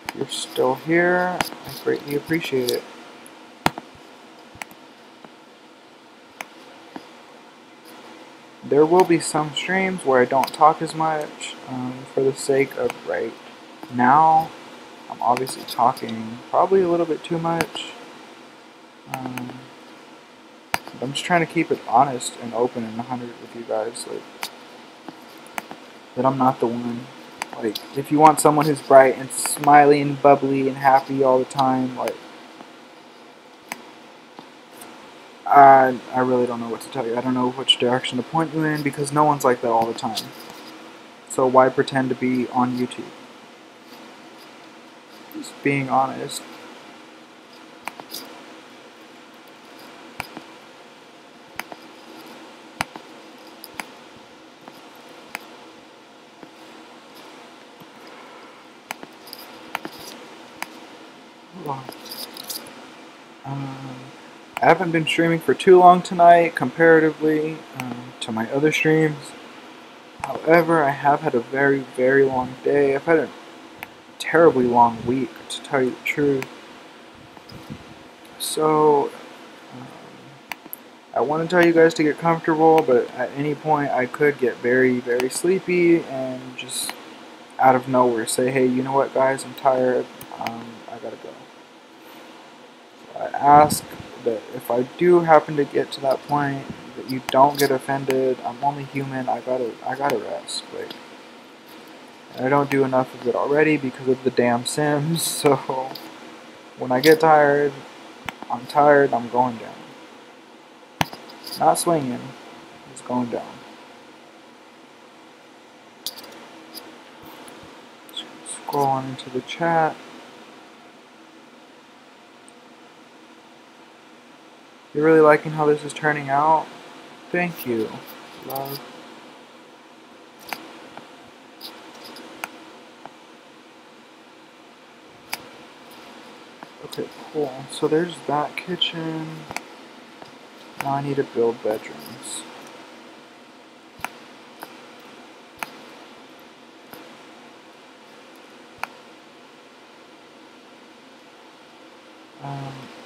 If you're still here, I greatly appreciate it. There will be some streams where I don't talk as much, for the sake of right now. I'm obviously talking probably a little bit too much. I'm just trying to keep it honest and open and 100 with you guys. Like, that I'm not the one. Like, if you want someone who's bright and smiley and bubbly and happy all the time, like, I really don't know what to tell you. I don't know which direction to point you in, because no one's like that all the time. So why pretend to be on YouTube? Just being honest. I haven't been streaming for too long tonight, comparatively to my other streams. However, I have had a very, very long day. I've had a terribly long week, to tell you the truth. So, I want to tell you guys to get comfortable, but at any point I could get very, very sleepy and just out of nowhere say, hey, you know what, guys, I'm tired, I gotta go. So I ask that if I do happen to get to that point, that you don't get offended. I'm only human. I gotta rest. Like, I don't do enough of it already because of the damn Sims. So when I get tired, I'm tired. I'm going down. Not swinging. Just going down. scroll on into the chat. You're really liking how this is turning out? Thank you, love. Okay, cool. So there's that kitchen. Now I need to build bedrooms.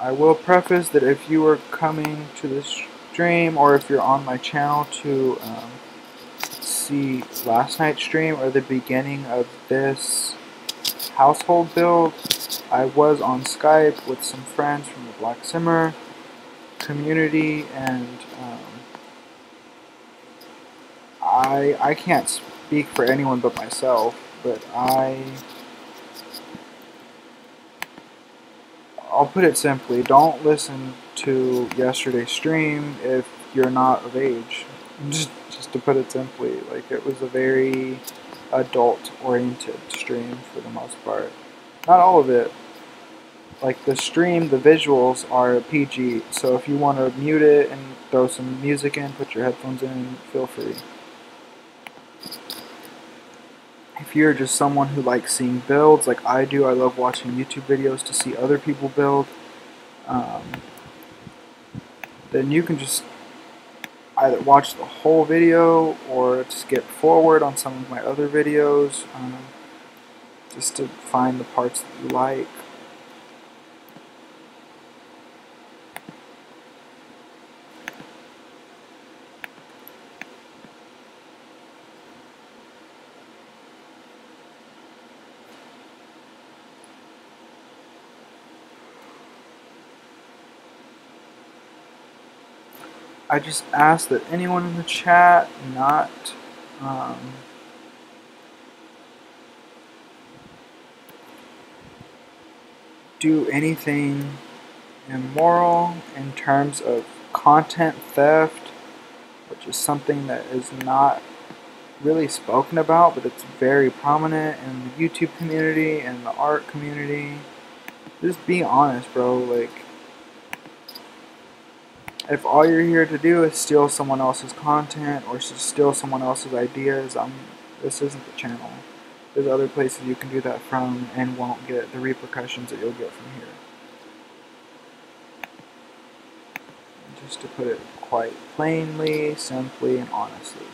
I will preface that if you are coming to this stream or if you're on my channel to see last night's stream or the beginning of this household build, I was on Skype with some friends from the Black Simmer community, and I can't speak for anyone but myself, but I'll put it simply, don't listen to yesterday's stream if you're not of age. Just to put it simply, like, it was a very adult-oriented stream for the most part. Not all of it. Like, the stream, the visuals are PG, so if you want to mute it and throw some music in, put your headphones in, feel free. If you're just someone who likes seeing builds, like I do, I love watching YouTube videos to see other people build, then you can just either watch the whole video or skip forward on some of my other videos, just to find the parts that you like. I just ask that anyone in the chat not do anything immoral in terms of content theft, which is something that is not really spoken about, but it's very prominent in the YouTube community and the art community. Just be honest, bro. Like, if all you're here to do is steal someone else's content or steal someone else's ideas, this isn't the channel. There's other places you can do that from and won't get the repercussions that you'll get from here. Just to put it quite plainly, simply, and honestly.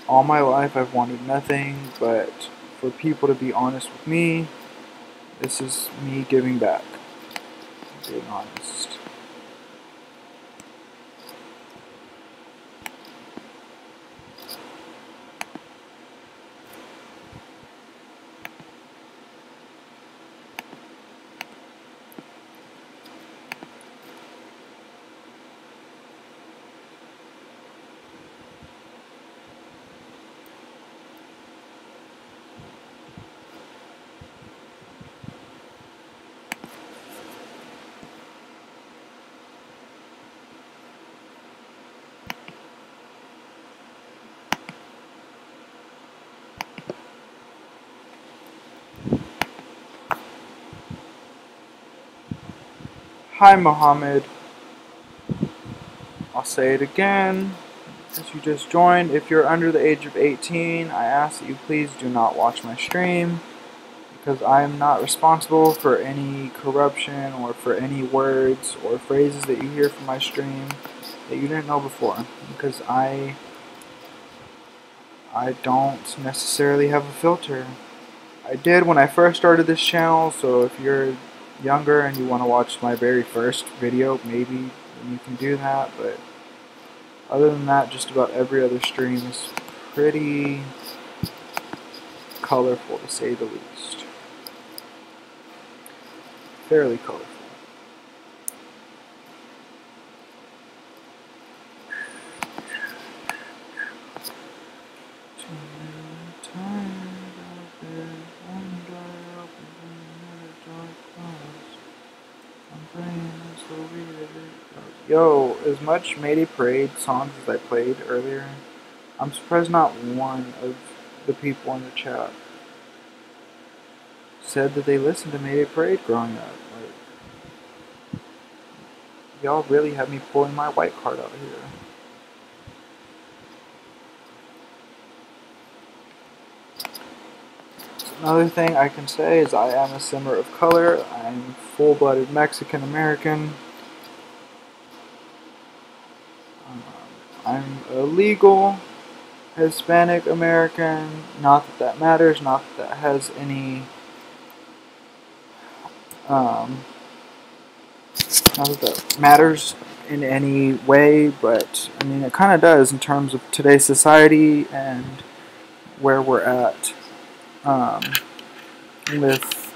All my life I've wanted nothing but for people to be honest with me. This is me giving back. Being honest. Hi, Mohammed. I'll say it again. As you just joined, if you're under the age of 18, I ask that you please do not watch my stream, because I am not responsible for any corruption or for any words or phrases that you hear from my stream that you didn't know before, because I don't necessarily have a filter. I did when I first started this channel, so if you're younger and you want to watch my very first video, maybe you can do that, but other than that, just about every other stream is pretty colorful, to say the least. Fairly colorful. Yo, as much Mayday Parade songs as I played earlier, I'm surprised not one of the people in the chat said that they listened to Mayday Parade growing up. Like, y'all really have me pulling my white card out here. Another thing I can say is I am a simmer of color. I'm full-blooded Mexican American. I'm a legal Hispanic American. Not that that matters. Not that that has any. Not that that matters in any way, but I mean it kind of does in terms of today's society and where we're at with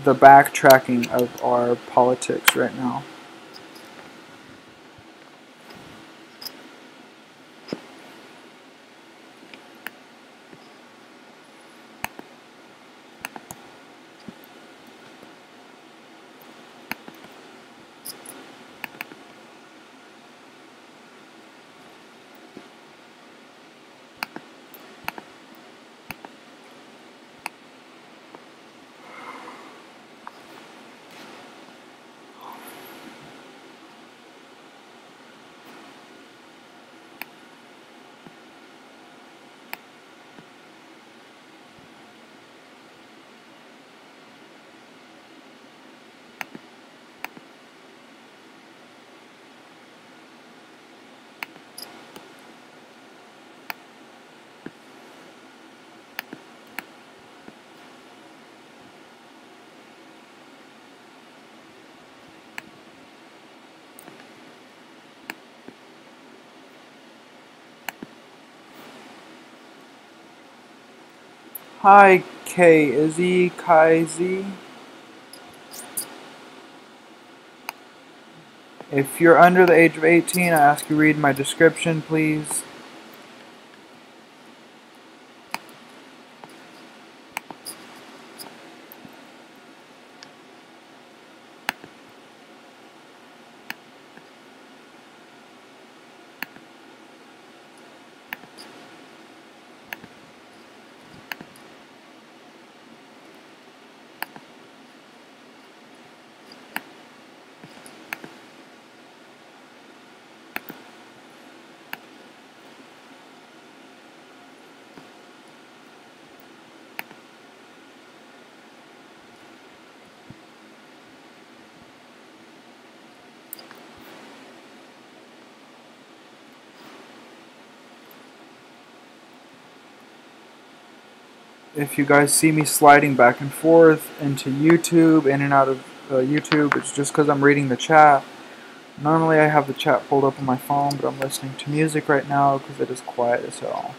the backtracking of our politics right now. Hi, K Izzy, Kai Z. If you're under the age of 18, I ask you read my description, please. If you guys see me sliding back and forth into YouTube, in and out of YouTube, it's just because I'm reading the chat. Normally I have the chat pulled up on my phone, but I'm listening to music right now because it is quiet as hell.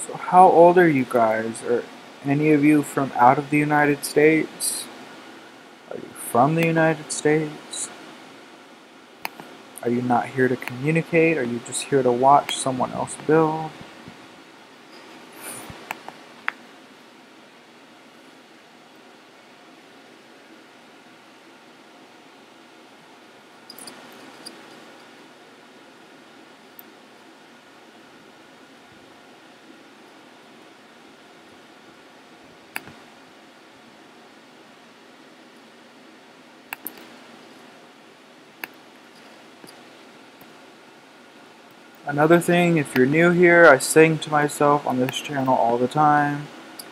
So how old are you guys? Are any of you from out of the United States? Are you from the United States? Are you not here to communicate? Are you just here to watch someone else build? Another thing, if you're new here, I sing to myself on this channel all the time.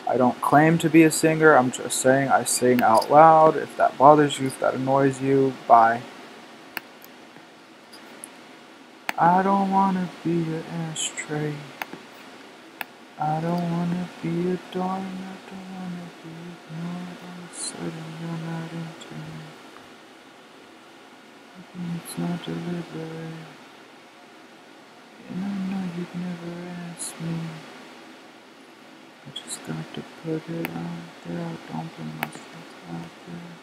I don't claim to be a singer, I'm just saying I sing out loud. If that bothers you, if that annoys you, bye. I don't wanna be an ashtray. I don't wanna be a darling, I don't wanna be ignored. All of a sudden you're not into me. It's not deliberate. And I know you'd never ask me. I just got to put it out there. I don't put myself out there.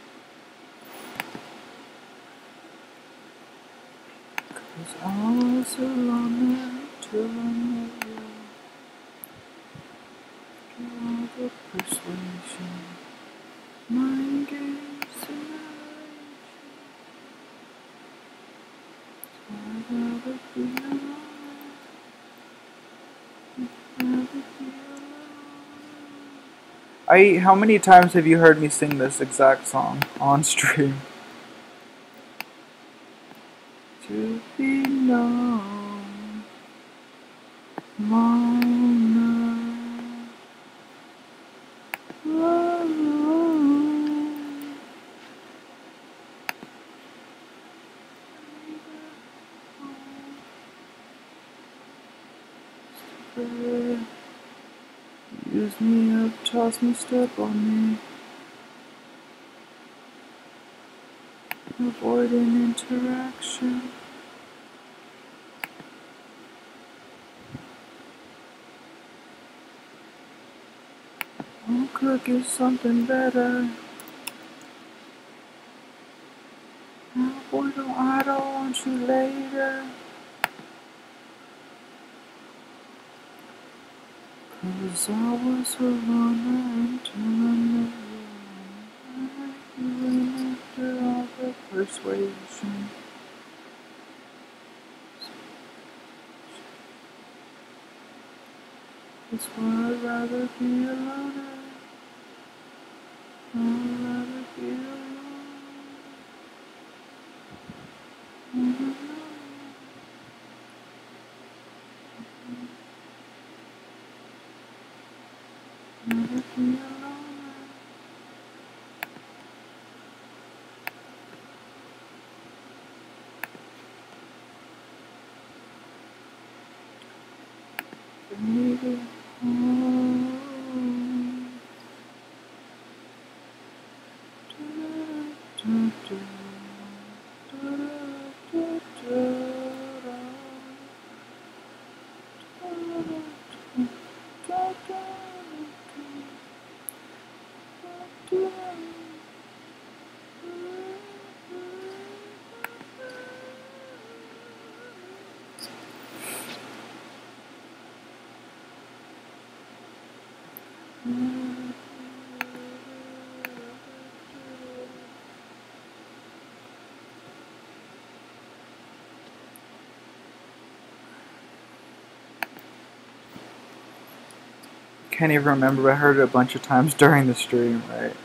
'Cause I was alone until I met you. Through all the persuasion, mind games and I'd rather be alone. How many times have you heard me sing this exact song on stream? To be known, mine, use me up, toss me, step on me. Avoid an interaction. I'll cook you something better. Oh, boy, I don't want you later. 'Cause I was a runner until I met you. And after all the persuasion. That's why I'd rather be alone. I'd rather be alone. I'd rather be alone. Baby, can't even remember, but I heard it a bunch of times during the stream, right?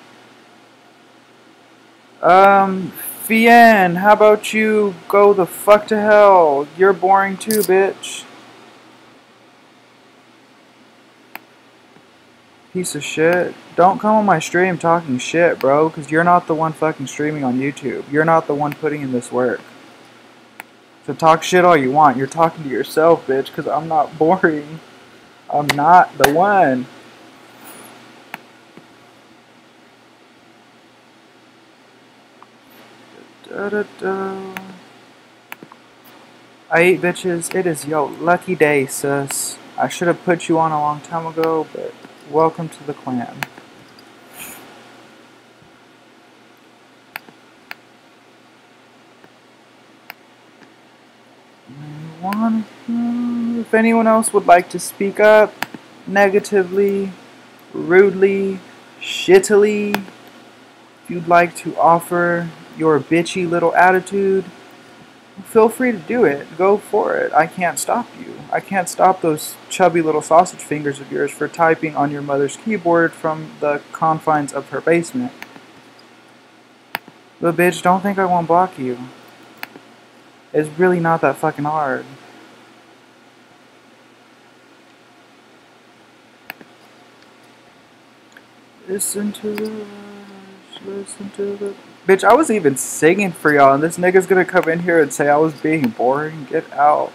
Fien, how about you go the fuck to hell? You're boring too, bitch. Piece of shit. Don't come on my stream talking shit, bro, because you're not the one fucking streaming on YouTube. You're not the one putting in this work. So talk shit all you want. You're talking to yourself, bitch, because I'm not boring. I'm not the one. Da, da, da. I eat bitches. It is yo lucky day, sis. I should have put you on a long time ago, but welcome to the clan. If anyone else would like to speak up negatively, rudely, shittily, if you'd like to offer your bitchy little attitude, feel free to do it. Go for it. I can't stop you. I can't stop those chubby little sausage fingers of yours for typing on your mother's keyboard from the confines of her basement. But bitch, don't think I won't block you. It's really not that fucking hard. Listen to the rush, listen to the... Bitch, I was even singing for y'all, and this nigga's gonna come in here and say I was being boring? Get out.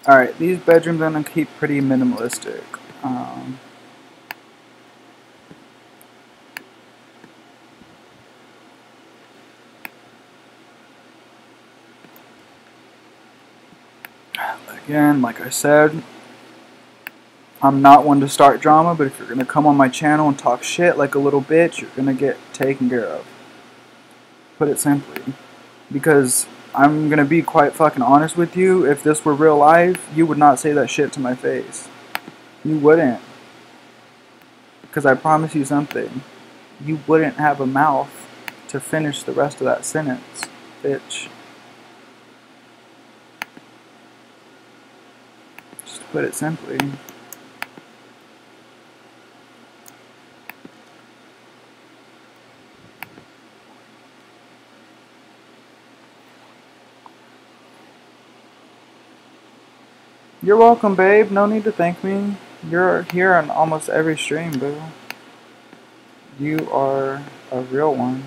Alright, these bedrooms I'm going to keep pretty minimalistic. Again, like I said, I'm not one to start drama, but if you're going to come on my channel and talk shit like a little bitch, you're going to get taken care of. Put it simply. Because I'm going to be quite fucking honest with you, if this were real life, you would not say that shit to my face. You wouldn't. Because I promise you something. You wouldn't have a mouth to finish the rest of that sentence, bitch. Just to put it simply. You're welcome, babe. No need to thank me. You're here on almost every stream, boo. You are a real one.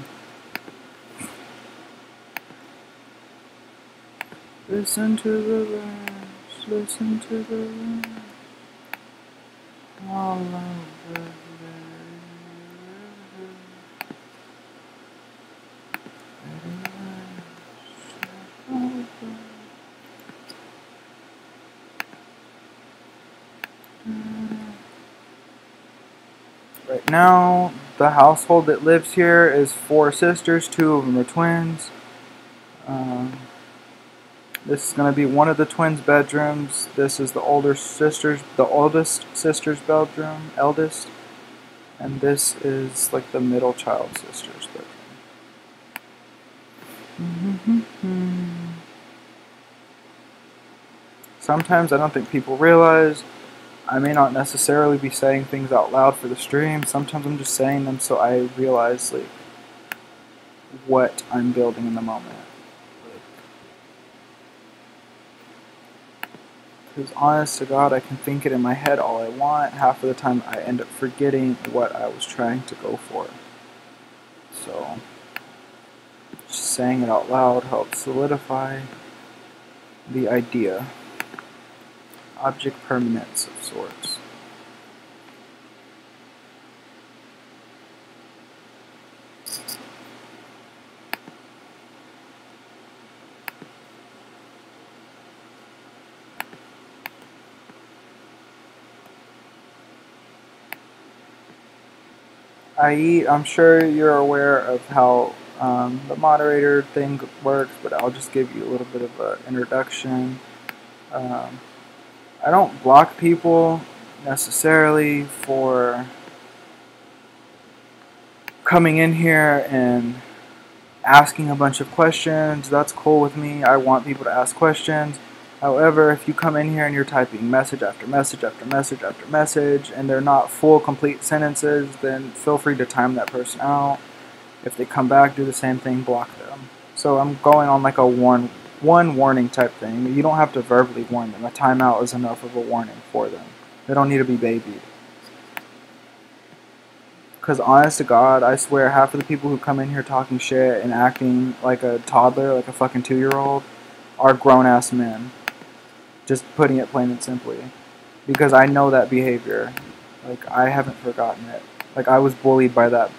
Listen to the words, listen to the words. All over Right now, the household that lives here is 4 sisters. 2 of them are twins. This is going to be one of the twins' bedrooms. This is the oldest sister's bedroom, eldest. And this is like the middle child sister's bedroom. Sometimes I don't think people realize I may not necessarily be saying things out loud for the stream. Sometimes I'm just saying them so I realize like what I'm building in the moment. Because honest to God, I can think it in my head all I want. Half of the time I end up forgetting what I was trying to go for. So, just saying it out loud helps solidify the idea. Object permanence of sorts. I'm sure you're aware of how the moderator thing works, but I'll just give you a little bit of an introduction. I don't block people necessarily for coming in here and asking a bunch of questions. That's cool with me. I want people to ask questions. However, if you come in here and you're typing message after message after message after message and they're not full, complete sentences, then feel free to time that person out. If they come back, do the same thing, block them. So I'm going on like a one warning type thing. You don't have to verbally warn them. A timeout is enough of a warning for them. They don't need to be babied. Because honest to God, I swear half of the people who come in here talking shit and acting like a toddler, like a fucking 2-year-old, are grown-ass men. Just putting it plain and simply. Because I know that behavior. Like, I haven't forgotten it. Like, I was bullied by that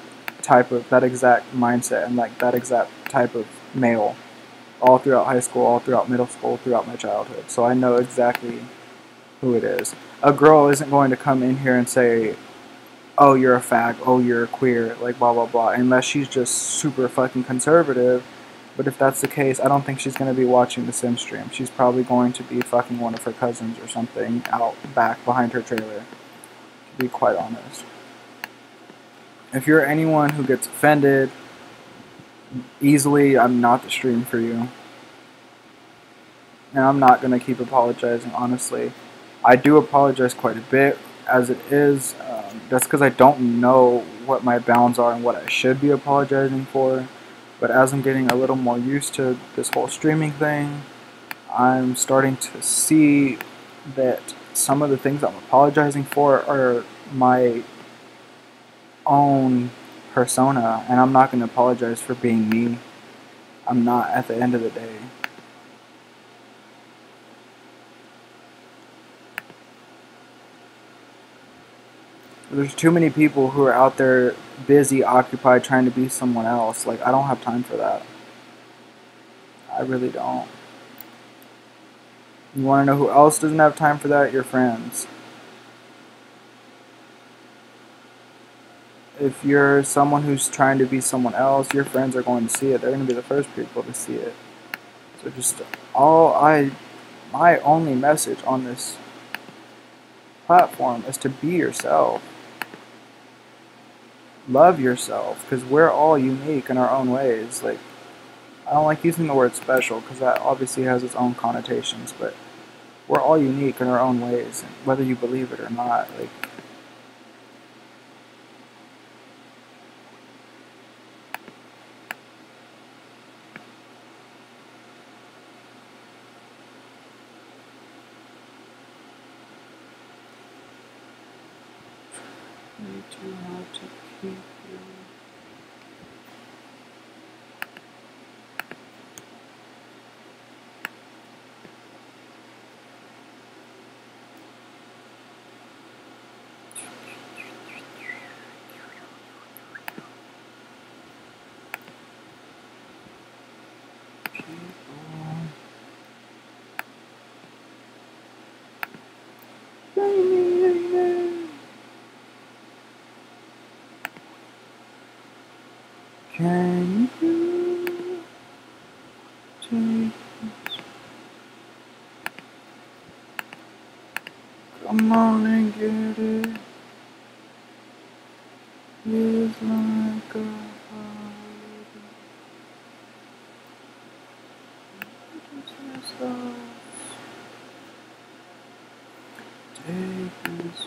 exact mindset and like that exact type of male all throughout high school, all throughout middle school, throughout my childhood. So I know exactly who it is. A girl isn't going to come in here and say, oh, you're a fag, oh, you're queer, like blah blah blah, unless she's just super fucking conservative. But if that's the case, I don't think she's going to be watching the sim stream. She's probably going to be fucking one of her cousins or something out back behind her trailer, to be quite honest. If you're anyone who gets offended easily, I'm not the stream for you. And I'm not going to keep apologizing, honestly. I do apologize quite a bit as it is. That's because I don't know what my bounds are and what I should be apologizing for. But as I'm getting a little more used to this whole streaming thing, I'm starting to see that some of the things I'm apologizing for are my own persona, and I'm not going to apologize for being me. I'm not at the end of the day. There's too many people who are out there busy, occupied, trying to be someone else. Like, I don't have time for that. I really don't. You want to know who else doesn't have time for that? Your friends. If you're someone who's trying to be someone else, your friends are going to see it. They're going to be the first people to see it. So just my only message on this platform is to be yourself. Love yourself, because we're all unique in our own ways. Like, I don't like using the word special because that obviously has its own connotations, but we're all unique in our own ways, whether you believe it or not. Like, way too hard to keep you. Can you take this? Come on and get it. It's like a holiday. Take this.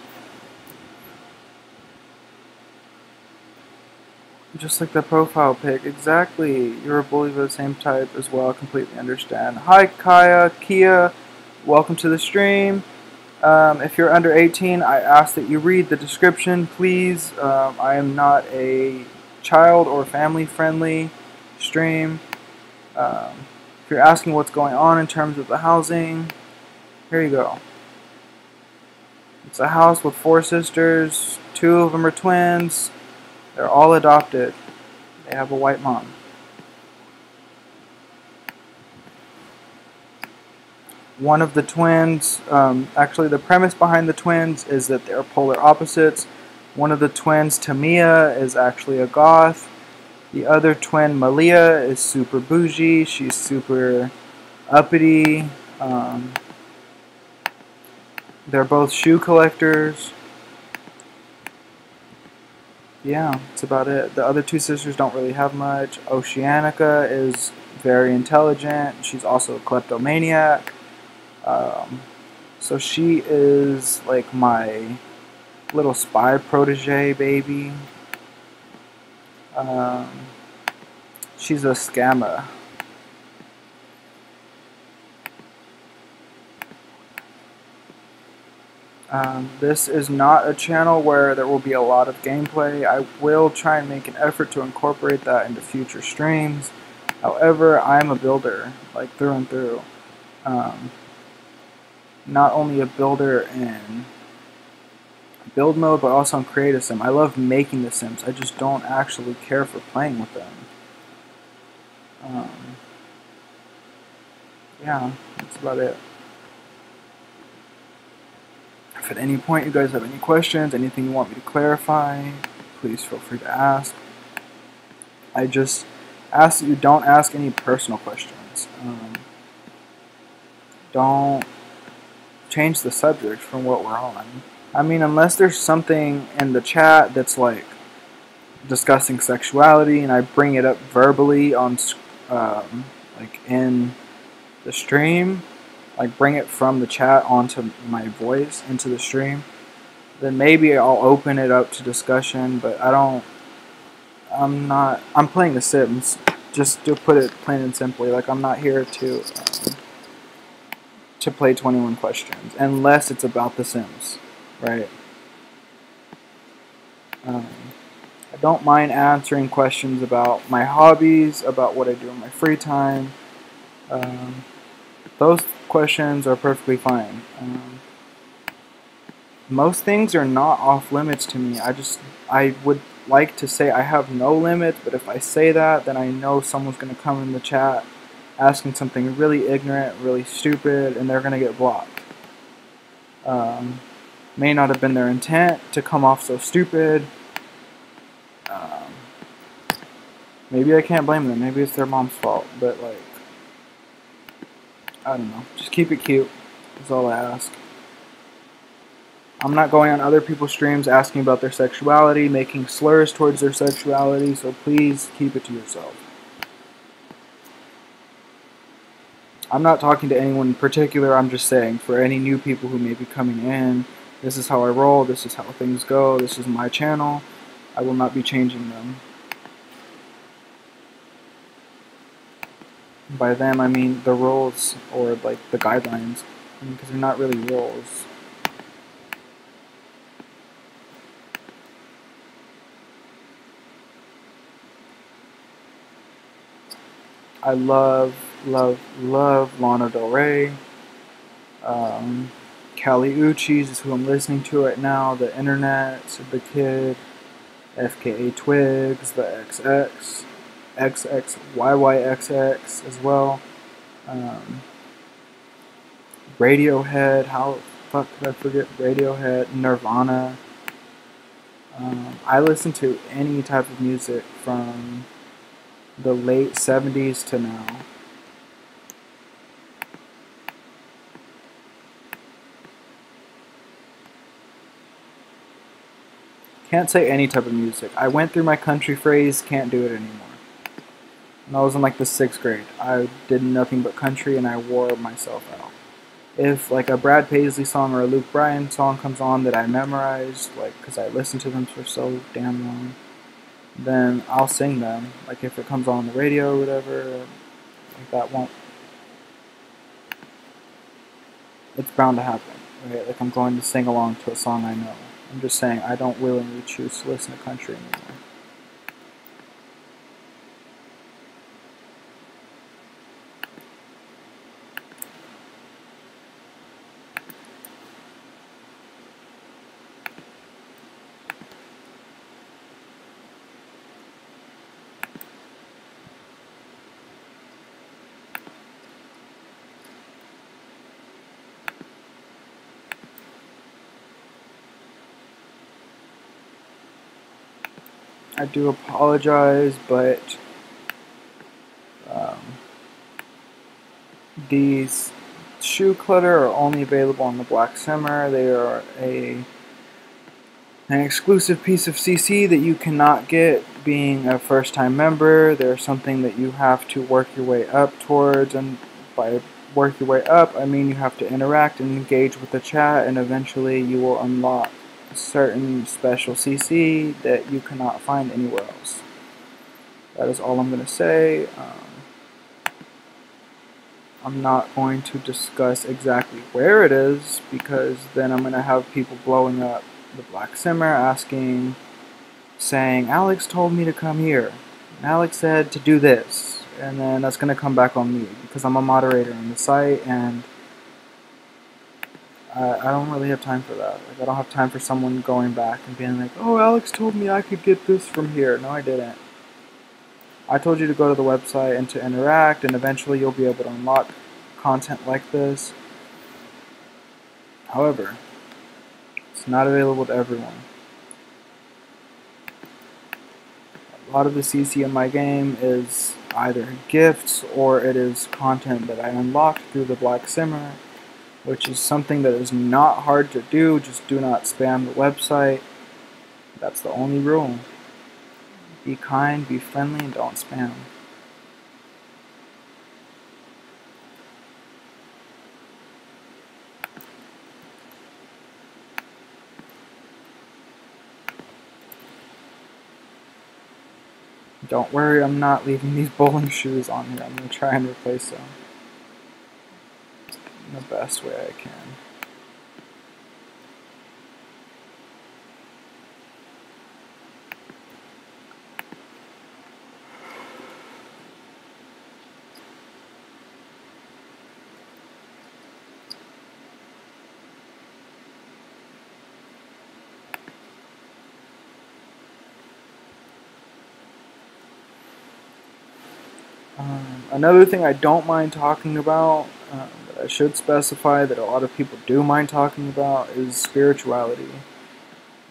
Just like the profile pic, exactly. You're a bully of the same type as well. I completely understand. Hi, Kia. Welcome to the stream. If you're under 18, I ask that you read the description, please. I am not a child or family-friendly stream. If you're asking what's going on in terms of the housing, here you go. It's a house with 4 sisters. 2 of them are twins. They're all adopted. They have a white mom. One of the twins, actually the premise behind the twins is that they're polar opposites. One of the twins, Tamia, is actually a goth. The other twin, Malia, is super bougie. She's super uppity. They're both shoe collectors. Yeah, that's about it. The other 2 sisters don't really have much. Oceanica is very intelligent. She's also a kleptomaniac. So she is like my little spy protege baby. She's a scammer. This is not a channel where there will be a lot of gameplay. I will try and make an effort to incorporate that into future streams. However, I'm a builder, like through and through. Not only a builder in build mode, but also in creative sim. I love making the sims. I just don't actually care for playing with them. Yeah, that's about it. If at any point you guys have any questions, anything you want me to clarify, please feel free to ask. I just ask that you don't ask any personal questions. Don't change the subject from what we're on. I mean, unless there's something in the chat that's like discussing sexuality and I bring it up verbally on like in the stream, like bring it from the chat onto my voice into the stream, then maybe I'll open it up to discussion, but I'm playing The Sims, just to put it plain and simply. Like, I'm not here to play 21 questions, unless it's about The Sims, right? I don't mind answering questions about my hobbies, about what I do in my free time. Those questions are perfectly fine. most things are not off limits to me. I would like to say I have no limits, but if I say that, then I know someone's going to come in the chat asking something really ignorant, really stupid, and they're going to get blocked. May not have been their intent to come off so stupid. Maybe I can't blame them. Maybe it's their mom's fault. But, like, I don't know. Just keep it cute. That's all I ask. I'm not going on other people's streams asking about their sexuality, making slurs towards their sexuality, so please keep it to yourself. I'm not talking to anyone in particular, I'm just saying, for any new people who may be coming in, this is how I roll, this is how things go, this is my channel, I will not be changing them. By them, I mean the rules, or like the guidelines, because they're not really rules. I love Lana Del Rey. Kali Uchis is who I'm listening to right now. The Internet, the Kid, FKA Twigs, the XX, XXYYXX as well. Radiohead. How the fuck could I forget Radiohead? Nirvana. I listen to any type of music from the late 70s to now. Can't say any type of music. I went through my country phase, can't do it anymore. And I was in like the 6th grade. I did nothing but country and I wore myself out. If like a Brad Paisley song or a Luke Bryan song comes on that I memorized, like because I listened to them for so damn long, then I'll sing them. Like if it comes on the radio or whatever, like that won't. It's bound to happen, right? Like I'm going to sing along to a song I know. I'm just saying I don't willingly choose to listen to country anymore. I do apologize, but these shoe clutter are only available on the Black Simmer. They are an exclusive piece of CC that you cannot get being a first-time member. They're something that you have to work your way up towards, and by work your way up, I mean you have to interact and engage with the chat, and eventually you will unlock certain special CC that you cannot find anywhere else. That is all I'm going to say. I'm not going to discuss exactly where it is, because then I'm going to have people blowing up the Black Simmer asking, saying, Alex told me to come here, and Alex said to do this, and then that's going to come back on me, because I'm a moderator on the site, and I don't really have time for that. Like, I don't have time for someone going back and being like, oh, Alex told me I could get this from here. No, I didn't. I told you to go to the website and to interact, and eventually you'll be able to unlock content like this. However, it's not available to everyone. A lot of the CC in my game is either gifts or it is content that I unlocked through the Black Simmer, which is something that is not hard to do. Just do not spam the website. That's the only rule. Be kind, be friendly, and don't spam. Don't worry, I'm not leaving these bowling shoes on here. I'm going to try and replace them in the best way I can. Another thing I don't mind talking about, that I should specify that a lot of people do mind talking about, is spirituality.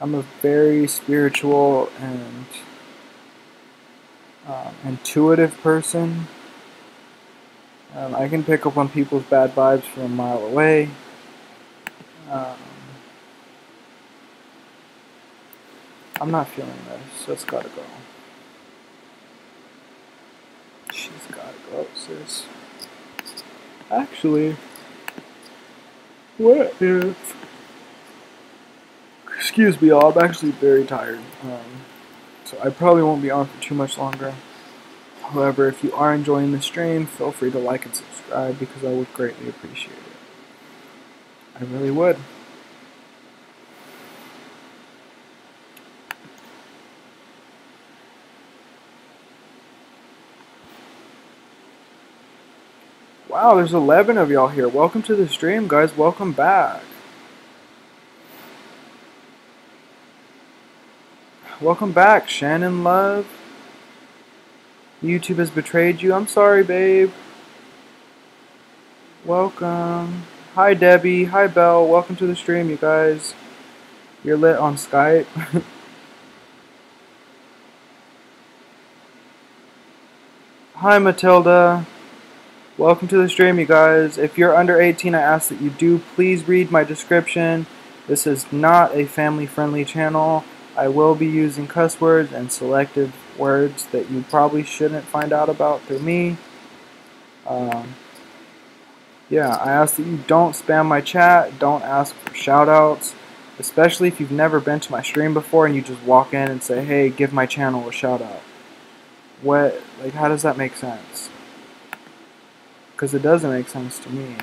I'm a very spiritual and intuitive person. I can pick up on people's bad vibes from a mile away. I'm not feeling this, so it's gotta go. She's gotta go, sis. Actually, what if... Excuse me, y'all, I'm actually very tired. So I probably won't be on for too much longer. However, if you are enjoying the stream, feel free to like and subscribe because I would greatly appreciate it. I really would. Wow, there's 11 of y'all here. Welcome to the stream, guys. Welcome back. Welcome back, Shannon Love. YouTube has betrayed you. I'm sorry, babe. Welcome. Hi, Debbie. Hi, Belle. Welcome to the stream, you guys. You're lit on Skype. Hi, Matilda. Welcome to the stream, you guys. If you're under 18, I ask that you do please read my description. This is not a family-friendly channel. I will be using cuss words and selective words that you probably shouldn't find out about through me. Yeah, I ask that you don't spam my chat, don't ask for shoutouts, especially if you've never been to my stream before and you just walk in and say, hey, give my channel a shoutout. What, like, how does that make sense? Because it doesn't make sense to me.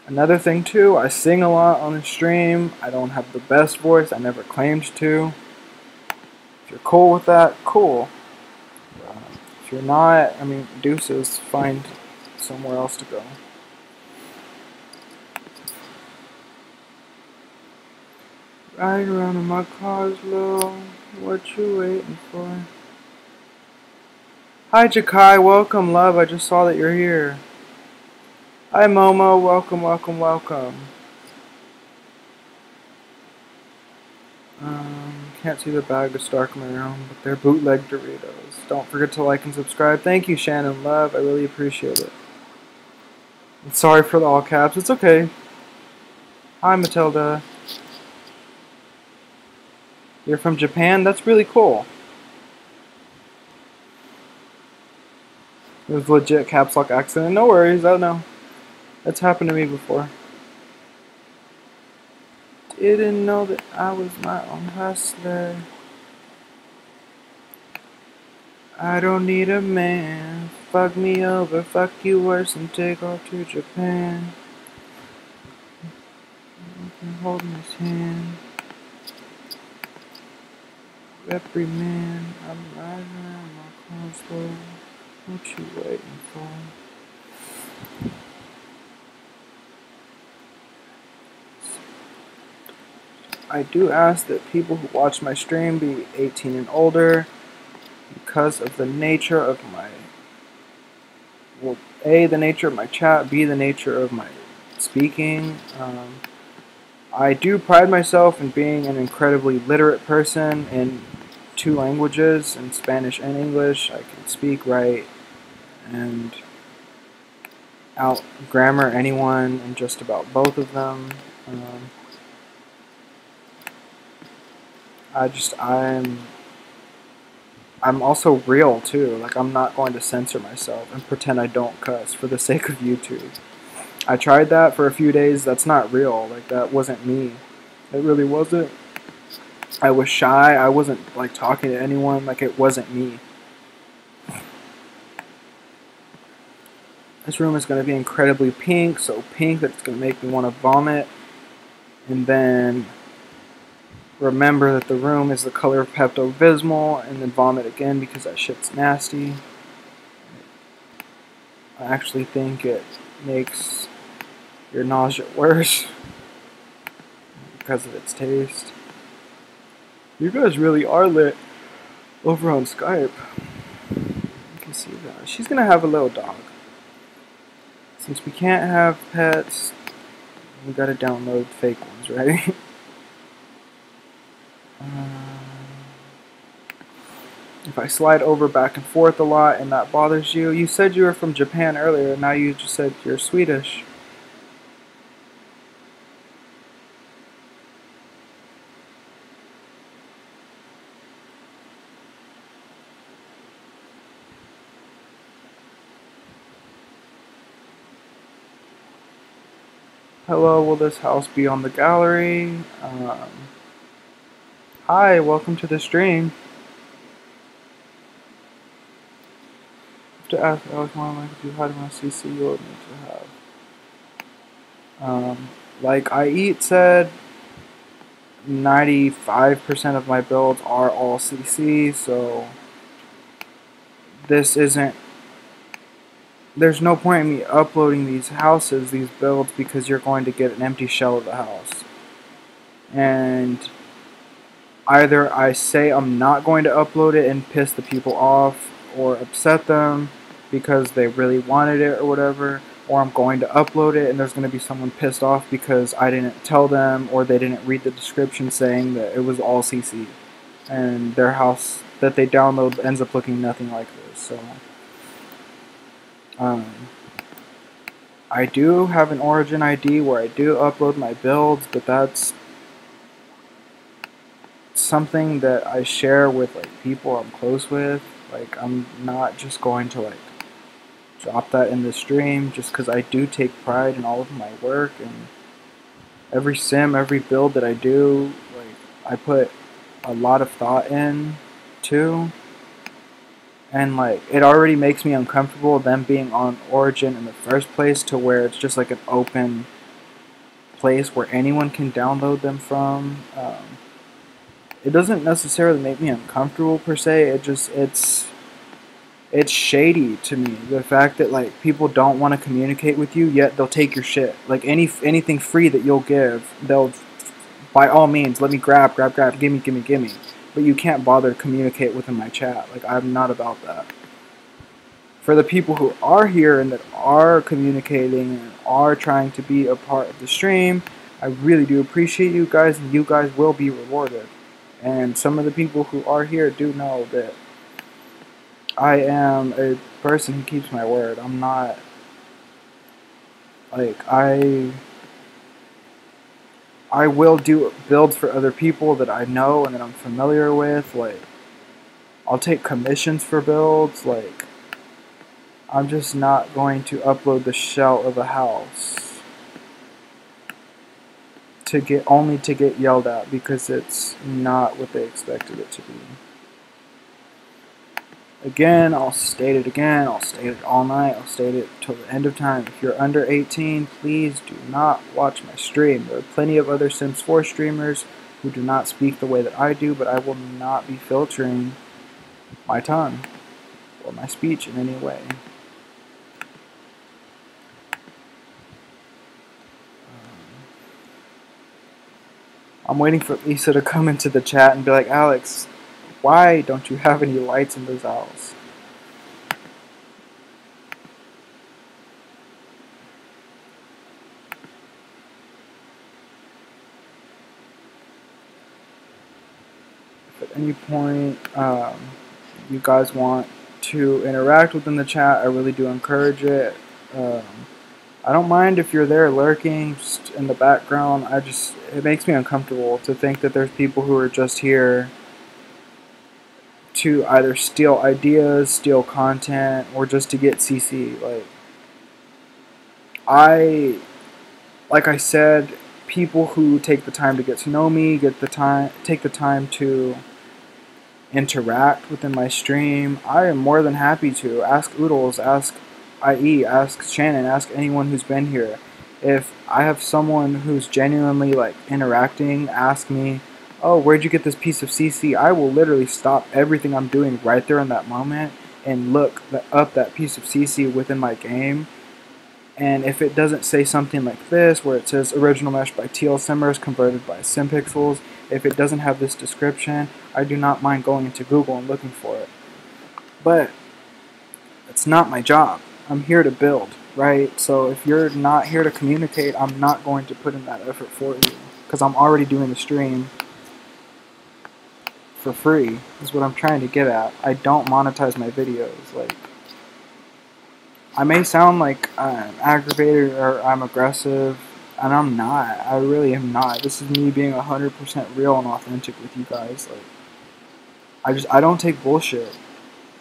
Another thing too, I sing a lot on the stream. I don't have the best voice, I never claimed to. If you're cool with that, cool. If you're not, I mean, deuces, find somewhere else to go. Ride around in my car's low, what you waiting for? Hi Jakai, welcome love, I just saw that you're here. Hi Momo, welcome, welcome, welcome. Can't see the bag of Stark Maroon, but they're bootleg Doritos. Don't forget to like and subscribe. Thank you, Shannon Love. I really appreciate it. And sorry for the all caps. It's okay. Hi, Matilda. You're from Japan? That's really cool. It was legit caps lock accident. No worries. I don't know. That's happened to me before. Didn't know that I was my own hustler. I don't need a man. Fuck me over, fuck you worse, and take off to Japan. Holding his hand. Reprimand. I'm riding around my car's low. What you waiting for? I do ask that people who watch my stream be 18 and older because of the nature of my, well, A, the nature of my chat, B, the nature of my speaking. I do pride myself in being an incredibly literate person in 2 languages, in Spanish and English. I can speak, write, and out-grammar anyone in just about both of them. I'm also real too. Like, I'm not going to censor myself and pretend I don't cuss for the sake of YouTube. I tried that for a few days. That's not real. Like, that wasn't me. It really wasn't. I was shy. I wasn't like talking to anyone. Like, it wasn't me. This room is going to be incredibly pink, so pink that it's going to make me want to vomit. And then remember that the room is the color of Pepto-Bismol, and then vomit again because that shit's nasty. I actually think it makes your nausea worse because of its taste. You guys really are lit. over on Skype. You can see that. She's gonna have a little dog. Since we can't have pets, we gotta download fake ones, right? If I slide over back and forth a lot and that bothers you, you said you were from Japan earlier, now you just said you're Swedish. Hello, will this house be on the gallery? Hi, welcome to the stream. To ask Alex more like if you had my CC, you would need to have. Like I said, 95% of my builds are all CC, so this isn't. There's no point in me uploading these houses, these builds, because you're going to get an empty shell of the house. And either I say I'm not going to upload it and piss the people off or upset them because they really wanted it or whatever, or I'm going to upload it and there's going to be someone pissed off because I didn't tell them or they didn't read the description saying that it was all CC and their house that they download ends up looking nothing like this. So I do have an origin ID where I do upload my builds, but that's something that I share with like people I'm close with. Like I'm not just going to like drop that in the stream just because I do take pride in all of my work and every sim, every build that I do, like I put a lot of thought in too. And like it already makes me uncomfortable them being on Origin in the first place to where it's just like an open place where anyone can download them from. It doesn't necessarily make me uncomfortable per se. It's shady to me, the fact that like people don't want to communicate with you yet they'll take your shit. Like anything free that you'll give, they'll by all means let me grab, gimme. But you can't bother to communicate within my chat. Like I'm not about that. For the people who are here and that are communicating and are trying to be a part of the stream, I really do appreciate you guys and you guys will be rewarded. And some of the people who are here do know that I am a person who keeps my word. I'm not, like, I will do builds for other people that I know and that I'm familiar with. Like, I'll take commissions for builds. Like, I'm just not going to upload the shell of a house only to get yelled at because it's not what they expected it to be. Again, I'll state it again, I'll state it all night, I'll state it till the end of time. If you're under 18, please do not watch my stream. There are plenty of other Sims 4 streamers who do not speak the way that I do, but I will not be filtering my tongue or my speech in any way. I'm waiting for Lisa to come into the chat and be like, Alex, why don't you have any lights in this house? If at any point you guys want to interact within the chat, I really do encourage it. I don't mind if you're there lurking just in the background. It makes me uncomfortable to think that there's people who are just here to either steal ideas, steal content, or just to get CC. Like I said, people who take the time to get to know me, take the time to interact within my stream, I am more than happy to. Ask Oodles, ask IE, ask Shannon, ask anyone who's been here. If I have someone who's genuinely like interacting, ask me, oh, where'd you get this piece of CC? I will literally stop everything I'm doing right there in that moment and look up that piece of CC within my game. And if it doesn't say something like this, where it says original mesh by TL Simmers converted by SimPixels, if it doesn't have this description, I do not mind going into Google and looking for it. But it's not my job. I'm here to build, right? So if you're not here to communicate, I'm not going to put in that effort for you, because I'm already doing the stream for free, is what I'm trying to get at. I don't monetize my videos. Like, I may sound like I'm aggravated or I'm aggressive, and I'm not. I really am not. This is me being 100% real and authentic with you guys. Like, I don't take bullshit,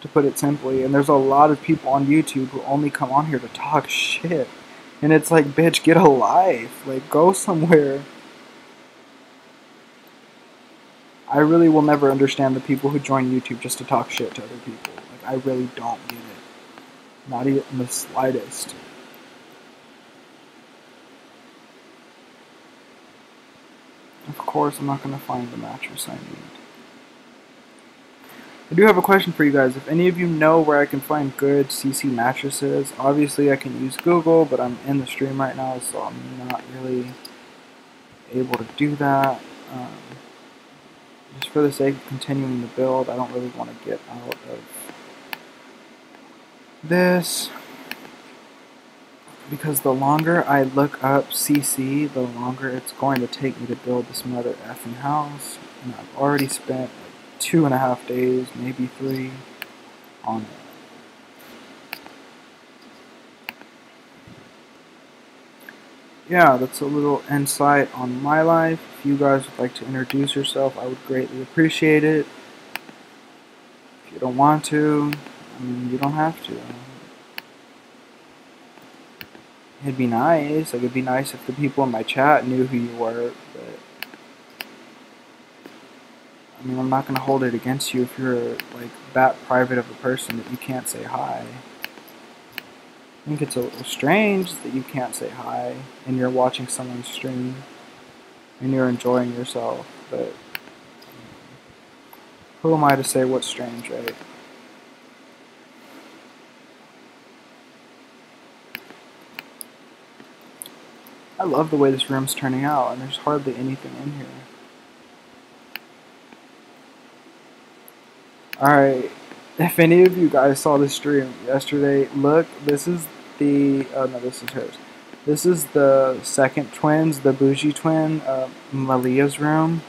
to put it simply. And there's a lot of people on YouTube who only come on here to talk shit. And it's like, bitch, get a life. Like, go somewhere. I really will never understand the people who join YouTube just to talk shit to other people. Like, I really don't get it. Not even the slightest. Of course, I'm not going to find the mattress I need. I do have a question for you guys. If any of you know where I can find good CC mattresses, obviously I can use Google, but I'm in the stream right now, so I'm not really able to do that. Just for the sake of continuing the build, I don't really want to get out of this, because the longer I look up CC, the longer it's going to take me to build this mother effing house, and I've already spent like 2.5 days, maybe 3, on it. Yeah, that's a little insight on my life. If you guys would like to introduce yourself, I would greatly appreciate it. If you don't want to, I mean, you don't have to. It'd be nice. Like, it'd be nice if the people in my chat knew who you were, but I mean, I'm not gonna hold it against you if you're like that private of a person that you can't say hi. I think it's a little strange that you can't say hi and you're watching someone's stream and you're enjoying yourself, but who am I to say what's strange, right? I love the way this room's turning out, and there's hardly anything in here. Alright, if any of you guys saw the stream yesterday, look, this is the, oh no, this is hers. This is the second twins, the bougie twin, Malia's room,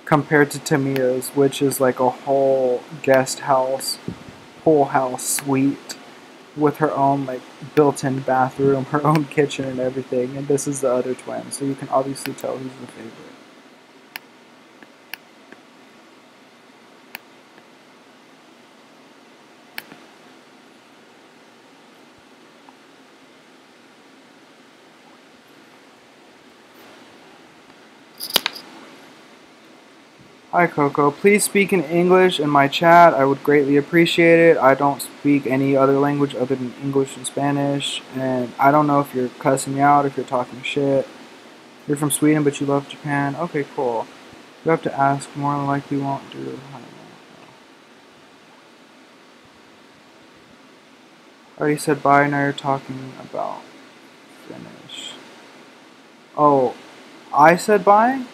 compared to Tamia's, which is like a whole guest house, whole house suite, with her own like built-in bathroom, her own kitchen and everything, and this is the other twin, so you can obviously tell who's the favorite. Hi Coco, please speak in English in my chat, I would greatly appreciate it. I don't speak any other language other than English and Spanish, and I don't know if you're cussing me out, if you're talking shit. You're from Sweden but you love Japan, okay cool. You have to ask, more than likely won't do. I already said bye, now you're talking about finish. Oh, I said bye?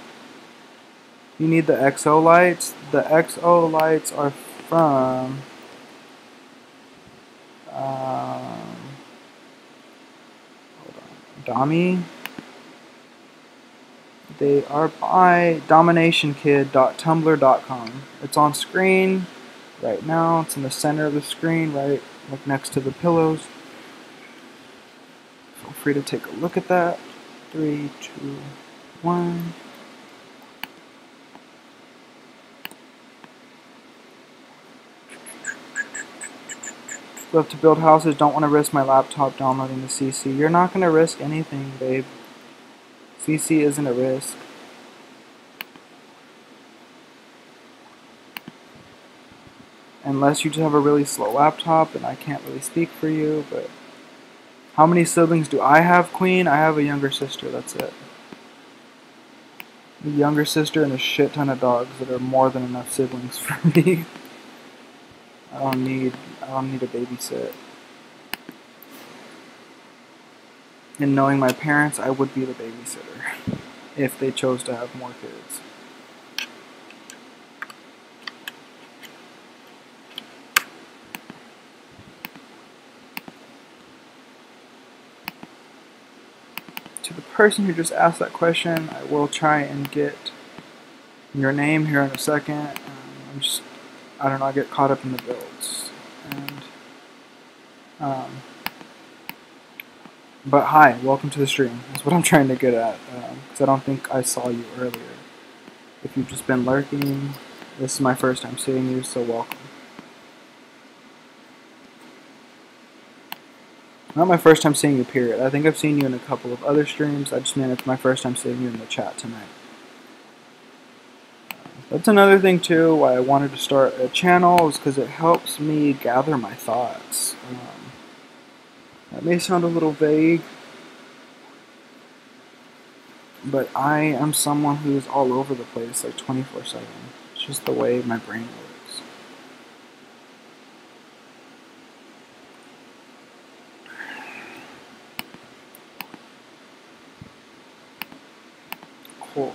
You need the XO lights. The XO lights are from Dami. They are by dominationkid.tumblr.com. It's on screen right now. It's in the center of the screen, right like next to the pillows. Feel free to take a look at that. 3, 2, 1. Love to build houses, don't want to risk my laptop downloading the CC. You're not going to risk anything, babe. CC isn't a risk. Unless you just have a really slow laptop, and I can't really speak for you, but how many siblings do I have, Queen? I have a younger sister, that's it. A younger sister and a shit ton of dogs that are more than enough siblings for me. I don't need a babysit. And knowing my parents, I would be the babysitter if they chose to have more kids. to the person who just asked that question, I will try and get your name here in a second. I don't know, I get caught up in the builds. But hi, welcome to the stream. That's what I'm trying to get at, because I don't think I saw you earlier. If you've just been lurking, this is my first time seeing you, so welcome. Not my first time seeing you, period. I think I've seen you in a couple of other streams. I just mean it's my first time seeing you in the chat tonight. That's another thing, too, why I wanted to start a channel, is because it helps me gather my thoughts. That may sound a little vague, but I am someone who is all over the place, like 24/7. It's just the way my brain works. Cool.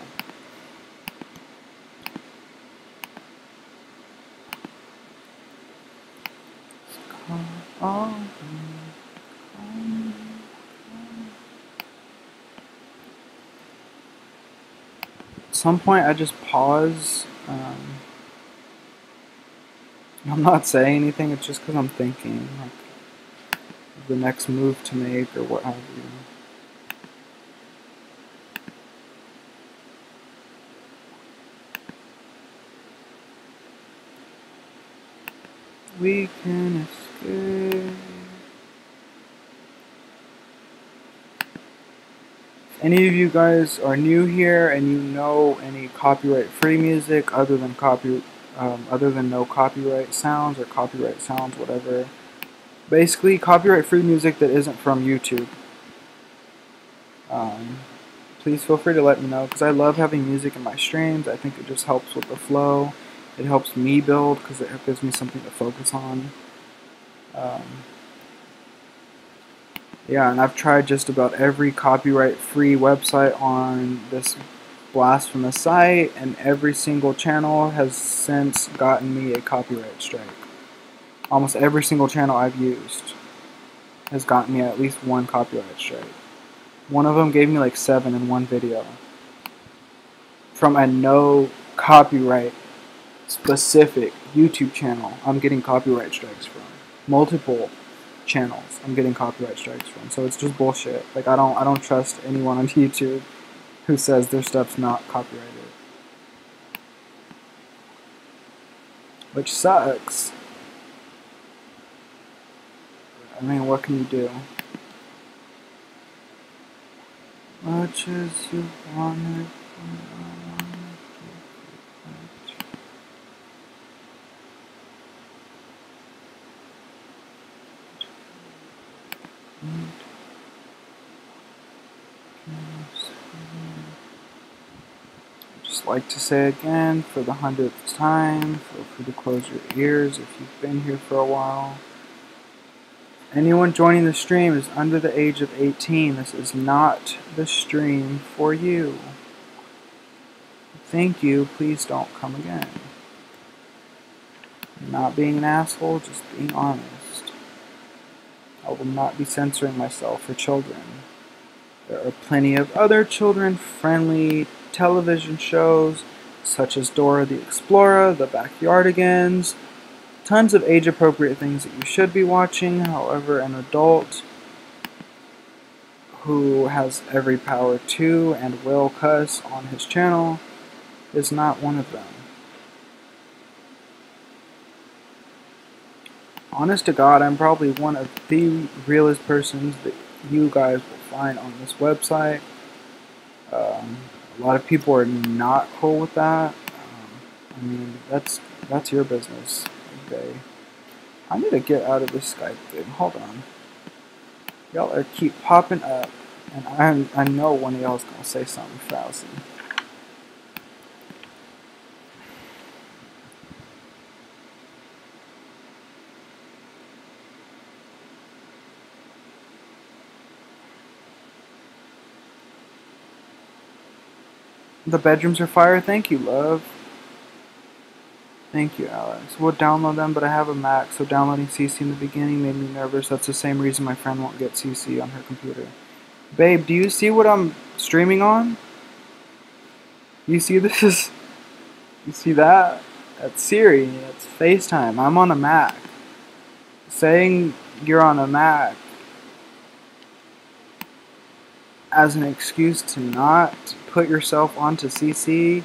At some point I just pause. I'm not saying anything, it's just because I'm thinking like the next move to make or what have you. We can escape. If any of you guys are new here and you know any copyright-free music other than no copyright sounds or copyright sounds, whatever. Basically, copyright-free music that isn't from YouTube. Please feel free to let me know, because I love having music in my streams. I think it just helps with the flow. It helps me build, because it gives me something to focus on. Yeah, and I've tried just about every copyright-free website on this blasphemous site, and every single channel has since gotten me a copyright strike. Almost every single channel I've used has gotten me at least one copyright strike. One of them gave me like 7 in one video. From a no copyright specific YouTube channel, I'm getting copyright strikes from. Multiple channels I'm getting copyright strikes from. So it's just bullshit. Like I don't trust anyone on YouTube who says their stuff's not copyrighted. Which sucks. I mean, what can you do? Much as you want it. Just like to say again, for the 100th time, feel free to close your ears if you've been here for a while. Anyone joining the stream is under the age of 18. This is not the stream for you. Thank you. Please don't come again. I'm not being an asshole, just being honest. I will not be censoring myself for children. There are plenty of other children-friendly television shows, such as Dora the Explorer, The Backyardigans, tons of age-appropriate things that you should be watching. However, an adult who has every power to and will cuss on his channel is not one of them. Honest to God, I'm probably one of the realest persons that you guys will find on this website. A lot of people are not cool with that. I mean, that's your business. Okay. I need to get out of this Skype thing. Hold on. Y'all are keep popping up, and I know one of y'all's gonna say something frowsy. The bedrooms are fire. Thank you, love. Thank you, Alex. We'll download them, but I have a Mac, so downloading CC in the beginning made me nervous. That's the same reason my friend won't get CC on her computer. Babe, do you see what I'm streaming on? You see this? You see that? That's Siri. That's FaceTime. I'm on a Mac. Saying you're on a Mac as an excuse to not put yourself onto CC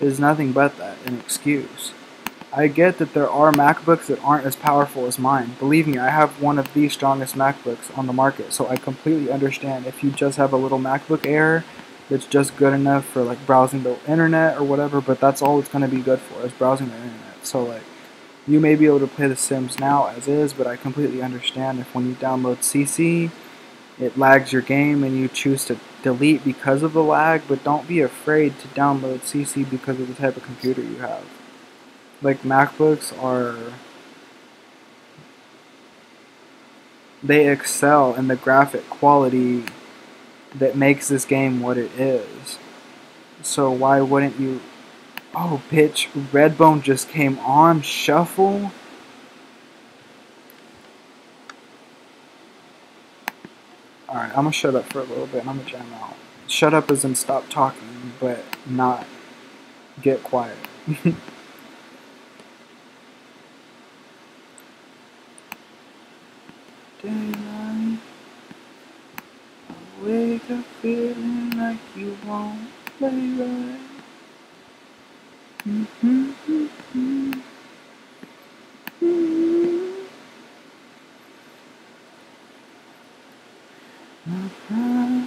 is nothing but that, an excuse. I get that there are MacBooks that aren't as powerful as mine. Believe me, I have one of the strongest MacBooks on the market, so I completely understand if you just have a little MacBook Air that's just good enough for like browsing the internet or whatever, but that's all it's going to be good for, is browsing the internet. So like, you may be able to play The Sims now as is, but I completely understand if when you download CC, it lags your game and you choose to delete because of the lag, but don't be afraid to download CC because of the type of computer you have. Like MacBooks they excel in the graphic quality that makes this game what it is. So why wouldn't you? Oh, bitch, Redbone just came on shuffle. Alright, I'm gonna shut up for a little bit and I'm gonna jam out. Shut up as in stop talking, but not get quiet. Daylight, I wake up feeling like you won't play right. My pride.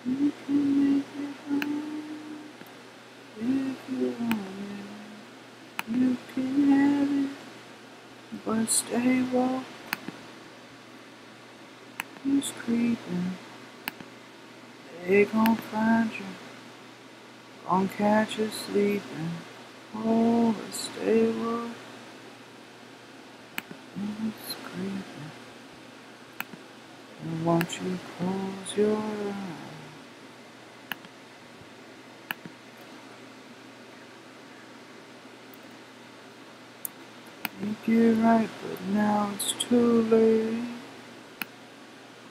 You can make it home if you want it. You can have it, but stay woke. Who's creeping? They gon' find you, gon' catch you sleeping. Oh, but stay woke. Who's creeping? And won't you close your eyes? Make it right, but now it's too late.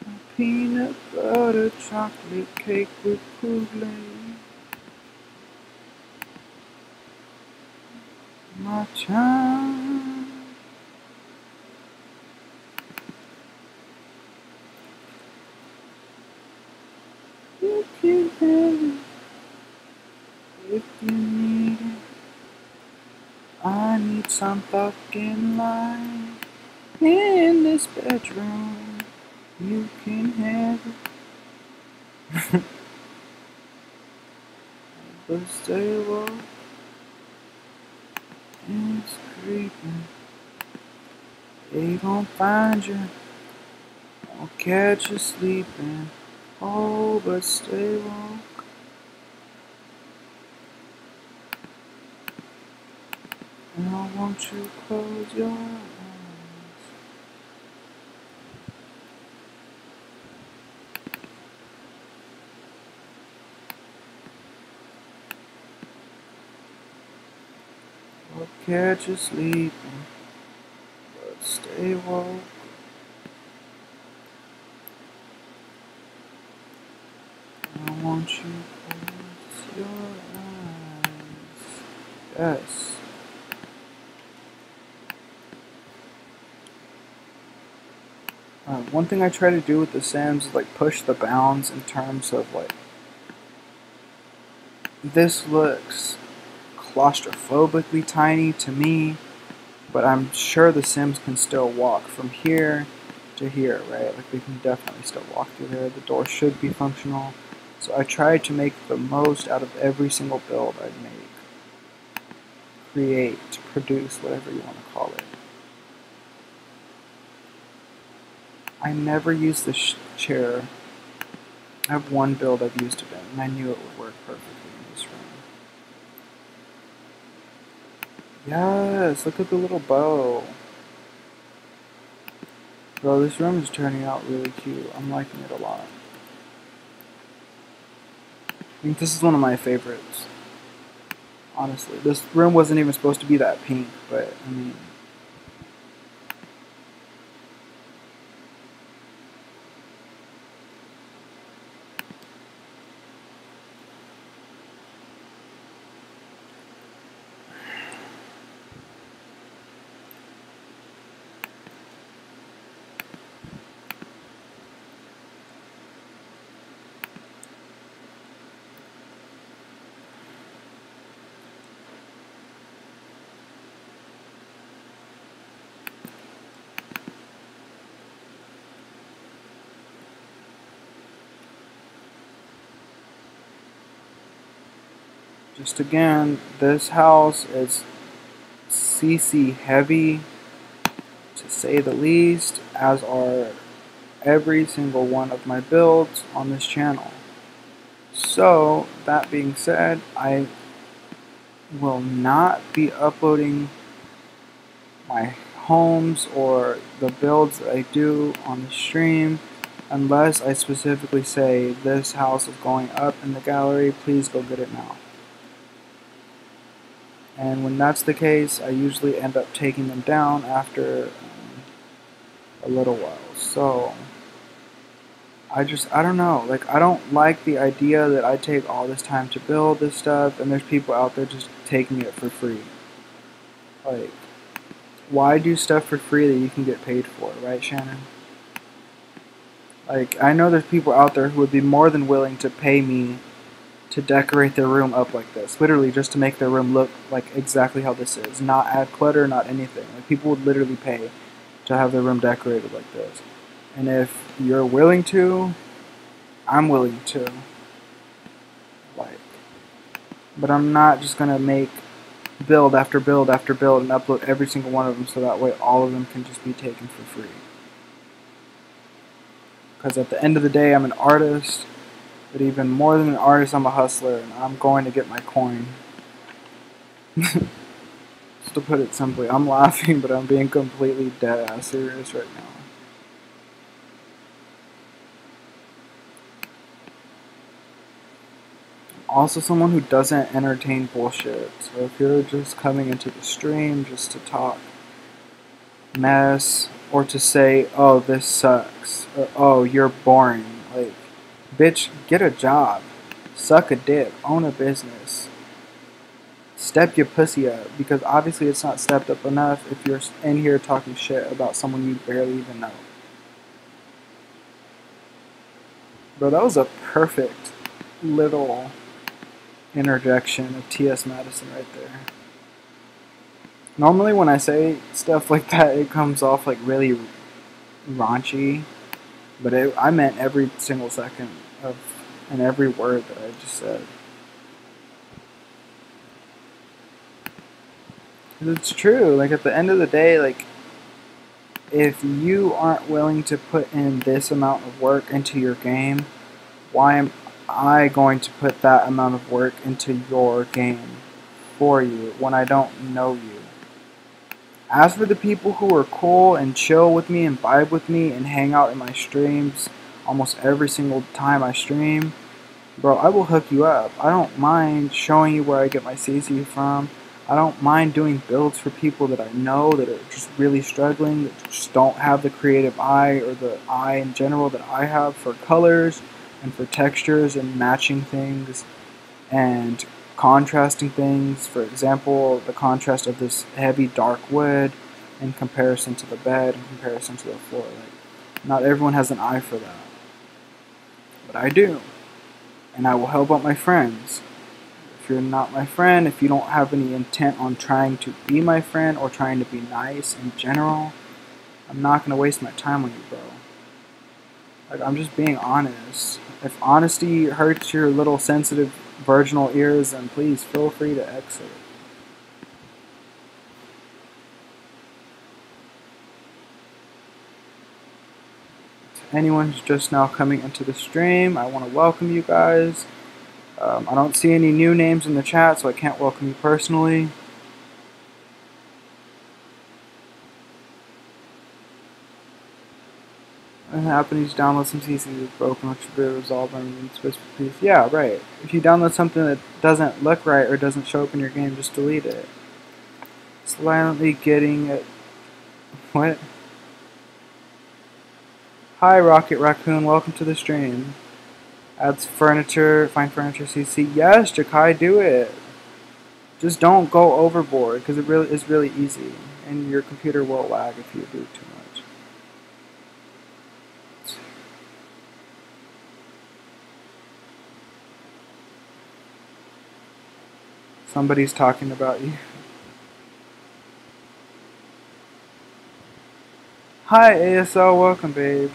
A peanut butter chocolate cake with Kool-Aid. My time. You can have it if you need it. I need some fucking light in this bedroom. You can have it. But stay woke. It's creeping. They gon' find you. Won't catch you sleeping. Oh, but stay woke. Now won't you close your eyes? Won't catch you sleeping, but stay woke. Now won't you close your eyes? Yes. One thing I try to do with The Sims is like push the bounds in terms of like, this looks claustrophobically tiny to me, but I'm sure The Sims can still walk from here to here, right? Like they can definitely still walk through there. The door should be functional. So I tried to make the most out of every single build I'd make. create, produce, whatever you want to call it. I never use this chair. I have one build I've used it in, and I knew it would work perfectly in this room. Yes, look at the little bow. Bro, this room is turning out really cute. I'm liking it a lot. I think this is one of my favorites. Honestly, this room wasn't even supposed to be that pink, but I mean, just again, this house is CC heavy, to say the least, as are every single one of my builds on this channel. So, that being said, I will not be uploading my homes or the builds that I do on the stream unless I specifically say this house is going up in the gallery, please go get it now. And when that's the case, I usually end up taking them down after a little while. So I don't know, like, I don't like the idea that I take all this time to build this stuff and there's people out there just taking it for free. Like, why do stuff for free that you can get paid for, right, Shannon? Like, I know there's people out there who would be more than willing to pay me to decorate their room up like this, literally just to make their room look like exactly how this is, not add clutter, not anything. Like, people would literally pay to have their room decorated like this. And if you're willing to, I'm willing to. Like, but I'm not just gonna make build after build after build and upload every single one of them so that way all of them can just be taken for free. Because at the end of the day, I'm an artist, but even more than an artist, I'm a hustler, and I'm going to get my coin. Just to put it simply, I'm laughing, but I'm being completely dead-ass serious right now. Also someone who doesn't entertain bullshit. So if you're just coming into the stream just to talk mess or to say, oh, this sucks, or oh, you're boring, like, bitch, get a job, suck a dick, own a business, step your pussy up, because obviously it's not stepped up enough if you're in here talking shit about someone you barely even know. Bro, that was a perfect little interjection of T.S. Madison right there. Normally when I say stuff like that, it comes off like really raunchy, but I meant every single second of and every word that I just said. It's true. Like, at the end of the day, like, if you aren't willing to put in this amount of work into your game, why am I going to put that amount of work into your game for you when I don't know you? As for the people who are cool and chill with me and vibe with me and hang out in my streams almost every single time I stream, bro, I will hook you up. I don't mind showing you where I get my CC from. I don't mind doing builds for people that I know that are just really struggling, that just don't have the creative eye or the eye in general that I have for colors and for textures and matching things and contrasting things. For example, the contrast of this heavy dark wood in comparison to the bed, in comparison to the floor. Like, not everyone has an eye for that, but I do, and I will help out my friends. If you're not my friend, if you don't have any intent on trying to be my friend or trying to be nice in general, I'm not going to waste my time on you, bro. Like, I'm just being honest. If honesty hurts your little sensitive virginal ears, then please feel free to exit. anyone who's just now coming into the stream, I want to welcome you guys. I don't see any new names in the chat, so I can't welcome you personally. What happened? You download some CC that's broken, which should be resolved on specific piece. Yeah, right. If you download something that doesn't look right or doesn't show up in your game, just delete it. Silently getting it. What? Hi, Rocket Raccoon. Welcome to the stream. Adds furniture. Find furniture CC. Yes, Jakai, do it. Just don't go overboard because it really is really easy, and your computer will lag if you do too much. Somebody's talking about you. Hi, ASL. Welcome, babe.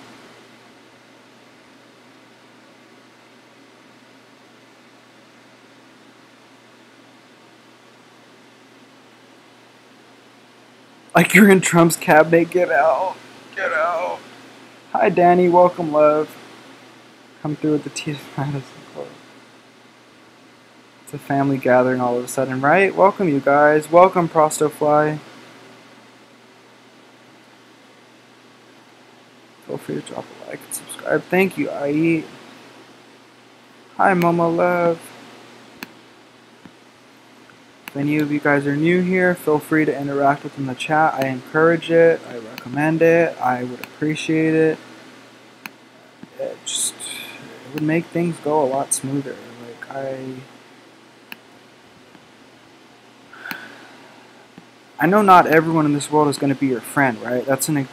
Like you're in Trump's cabinet. Get out. Get out. Hi, Danny. Welcome, love. Come through with the T.S. Madison quote. It's a family gathering all of a sudden, right? Welcome, you guys. Welcome, ProstoFly. Feel free to drop a like and subscribe. Thank you, IE. Hi, Momo Love. If any of you guys are new here, feel free to interact with in the chat. I encourage it. I recommend it. I would appreciate it. It would make things go a lot smoother. Like I know not everyone in this world is going to be your friend, right? That's an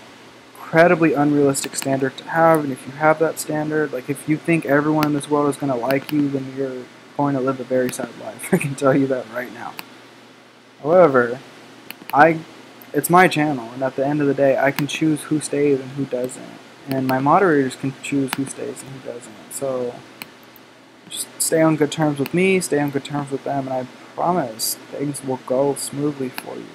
incredibly unrealistic standard to have, and if you have that standard, like if you think everyone in this world is going to like you, then you're going to live a very sad life. I can tell you that right now. However, it's my channel, and at the end of the day, I can choose who stays and who doesn't, and my moderators can choose who stays and who doesn't. So just stay on good terms with me, stay on good terms with them, and I promise things will go smoothly for you.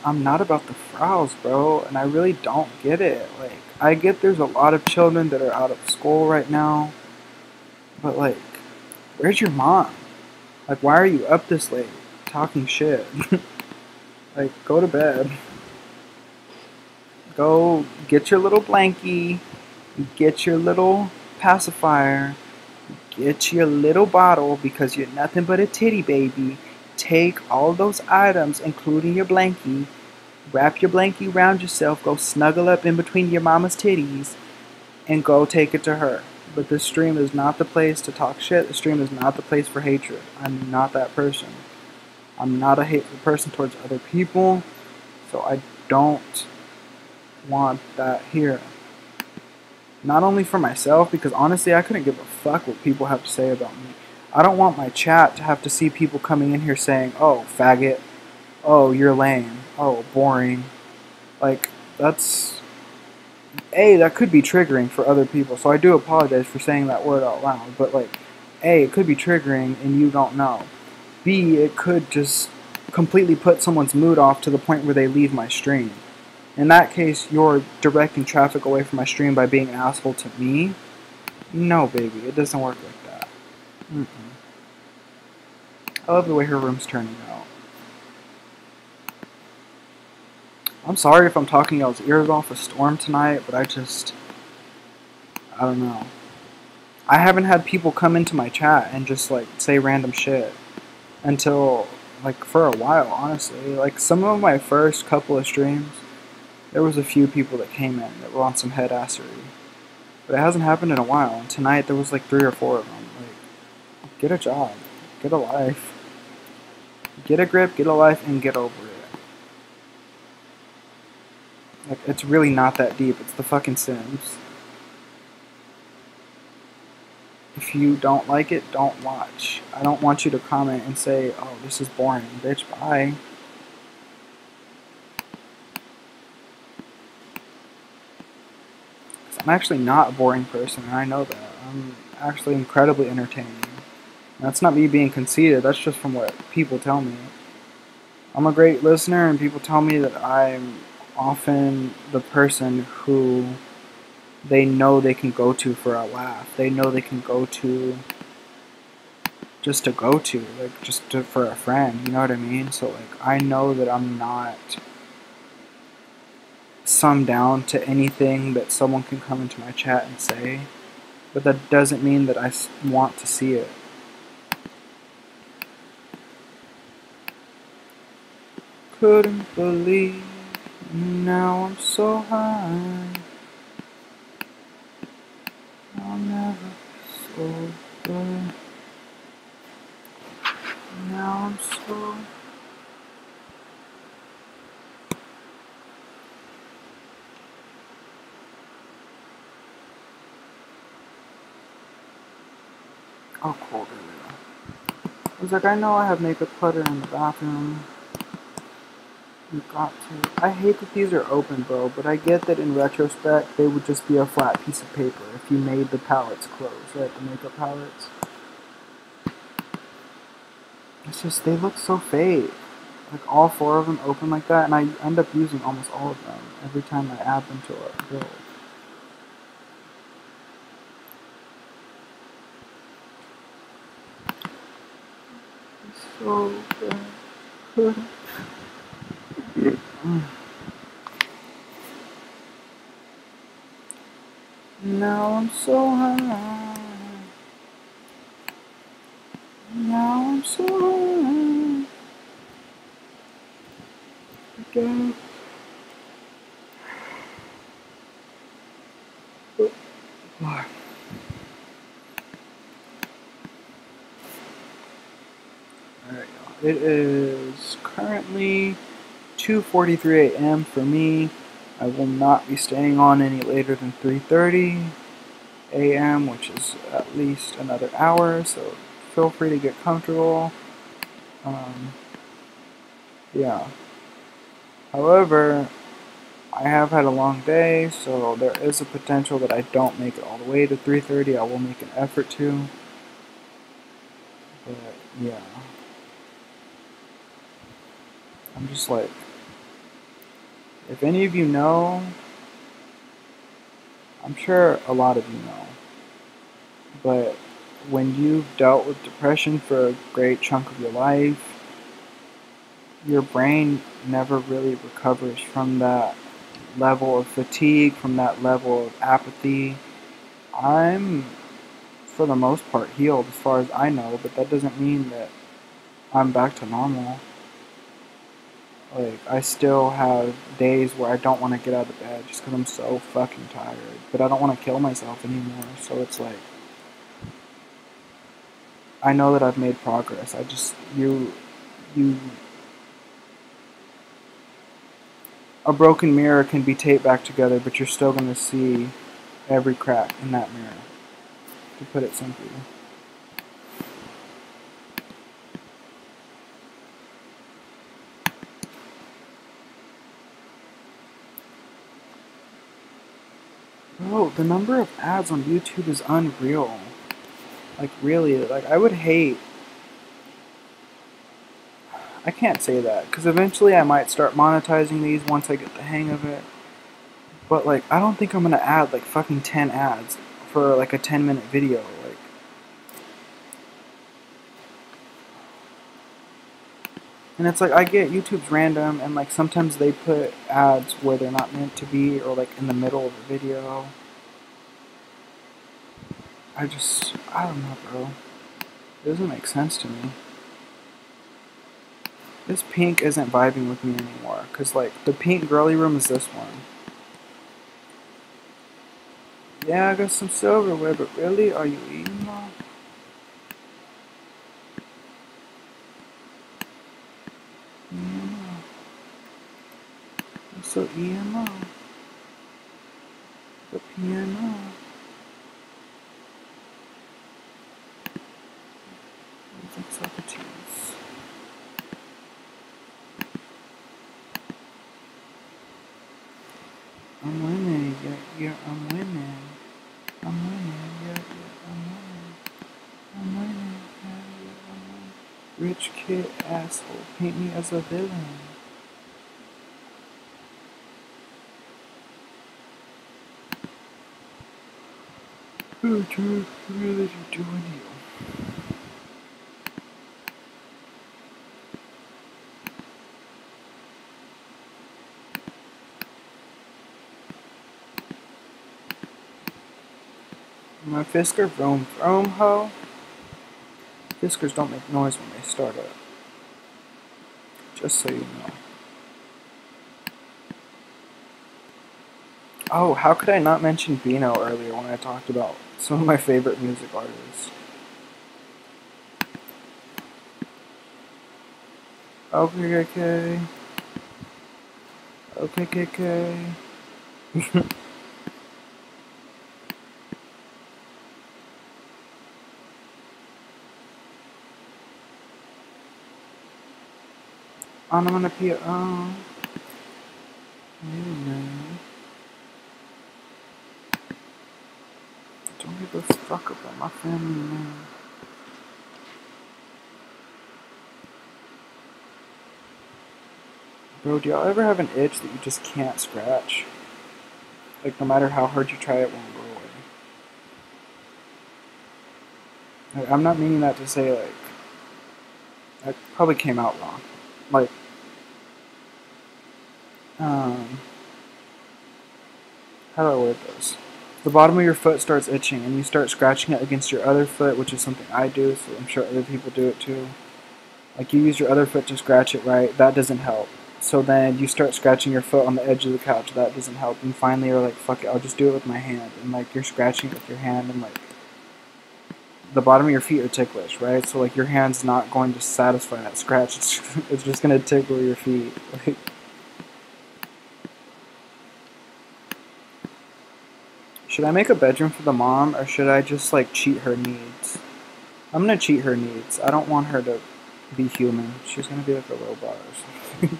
I'm not about the frowns, bro, and I really don't get it. Like, I get there's a lot of children that are out of school right now, but like, where's your mom? Like, why are you up this late talking shit? Like, go to bed. Go get your little blankie, get your little pacifier, get your little bottle because you're nothing but a titty baby. Take all those items, including your blankie, wrap your blankie around yourself, go snuggle up in between your mama's titties, and go take it to her. But this stream is not the place to talk shit. The stream is not the place for hatred. I'm not that person. I'm not a hateful person towards other people, so I don't want that here. Not only for myself, because honestly I couldn't give a fuck what people have to say about me. I don't want my chat to have to see people coming in here saying, oh, faggot, oh, you're lame, oh, boring. Like, that could be triggering for other people, so I do apologize for saying that word out loud, but like, A, it could be triggering and you don't know. B, it could just completely put someone's mood off to the point where they leave my stream. In that case, you're directing traffic away from my stream by being an asshole to me? No, baby, it doesn't work like that. I love the way her room's turning out. I'm sorry if I'm talking y'all's ears off a storm tonight, but I don't know. I haven't had people come into my chat and just like say random shit until like for a while, honestly. Like some of my first couple of streams, there was a few people that came in that were on some headassery. But it hasn't happened in a while, and tonight there was like 3 or 4 of them. Like, get a job, get a life. Get a grip, get a life, and get over it. Like, it's really not that deep. It's the fucking Sims. If you don't like it, don't watch. I don't want you to comment and say, oh, this is boring. Bitch, bye. I'm actually not a boring person, and I know that. I'm actually incredibly entertaining. That's not me being conceited, that's just from what people tell me. I'm a great listener, and people tell me that I'm often the person who they know they can go to for a laugh. They know they can go to just to go to, like just to, for a friend, you know what I mean? So like I know that I'm not summed down to anything that someone can come into my chat and say, but that doesn't mean that I want to see it. Couldn't believe, now I'm so high, I'll never be so good, now I'm so... How cold are they? I was like, I know I have makeup clutter in the bathroom. You got to. I hate that these are open, bro, but I get that in retrospect, they would just be a flat piece of paper if you made the palettes close, right? The makeup palettes. It's just, they look so fake. Like, all 4 of them open like that, and I end up using almost all of them every time I add them to a build. It's so good. Now I'm so high. Now I'm so high. Again. Alright, it is currently 2:43 a.m. for me. I will not be staying on any later than 3:30 a.m., which is at least another hour, so feel free to get comfortable. Yeah. However, I have had a long day, so there is a potential that I don't make it all the way to 3:30. I will make an effort to. But, yeah. I'm just like, if any of you know, I'm sure a lot of you know, but when you've dealt with depression for a great chunk of your life, your brain never really recovers from that level of fatigue, from that level of apathy. I'm, for the most part, healed as far as I know, but that doesn't mean that I'm back to normal. Like, I still have days where I don't want to get out of bed just because I'm so fucking tired. But I don't want to kill myself anymore, so it's like, I know that I've made progress. I just, a broken mirror can be taped back together, but you're still going to see every crack in that mirror, to put it simply. Bro, the number of ads on YouTube is unreal. Like, really, like, I would hate... I can't say that, because eventually I might start monetizing these once I get the hang of it. But, like, I don't think I'm gonna add, like, fucking 10 ads for, like, a 10-minute video. Like, and it's like, I get YouTube's random, and, like, sometimes they put ads where they're not meant to be, or, like, in the middle of the video. I don't know, bro. It doesn't make sense to me. This pink isn't vibing with me anymore, because, like, the pink girly room is this one. Yeah, I got some silverware, but really, are you emo? Emo. I'm so emo. The piano. Music Socrates. I'm winning, yeah, I'm winning. I'm winning, yeah, I'm winning. I'm winning, yeah. Rich kid asshole. Paint me as a villain. Oh, dude, what are you doing here? My Fisker vroom vroom ho. Fiskers don't make noise when they start up. Just so you know. Oh, how could I not mention Beano earlier when I talked about some of my favorite music artists? Okay, okay. Onomatopoeia. Don't give a fuck about my family, man. Bro, do y'all ever have an itch that you just can't scratch? Like, no matter how hard you try, it won't go away. Like, I'm not meaning that to say, like, that probably came out wrong. Like, how do I word this? The bottom of your foot starts itching and you start scratching it against your other foot, which is something I do, so I'm sure other people do it too. Like, you use your other foot to scratch it, right? That doesn't help. So then you start scratching your foot on the edge of the couch. That doesn't help. And finally you're like, fuck it, I'll just do it with my hand. And like, you're scratching it with your hand and like, the bottom of your feet are ticklish, right? So like, your hand's not going to satisfy that scratch. It's just going to tickle your feet. Like, should I make a bedroom for the mom or should I just like cheat her needs? I'm going to cheat her needs. I don't want her to be human. She's going to be like a robot or something.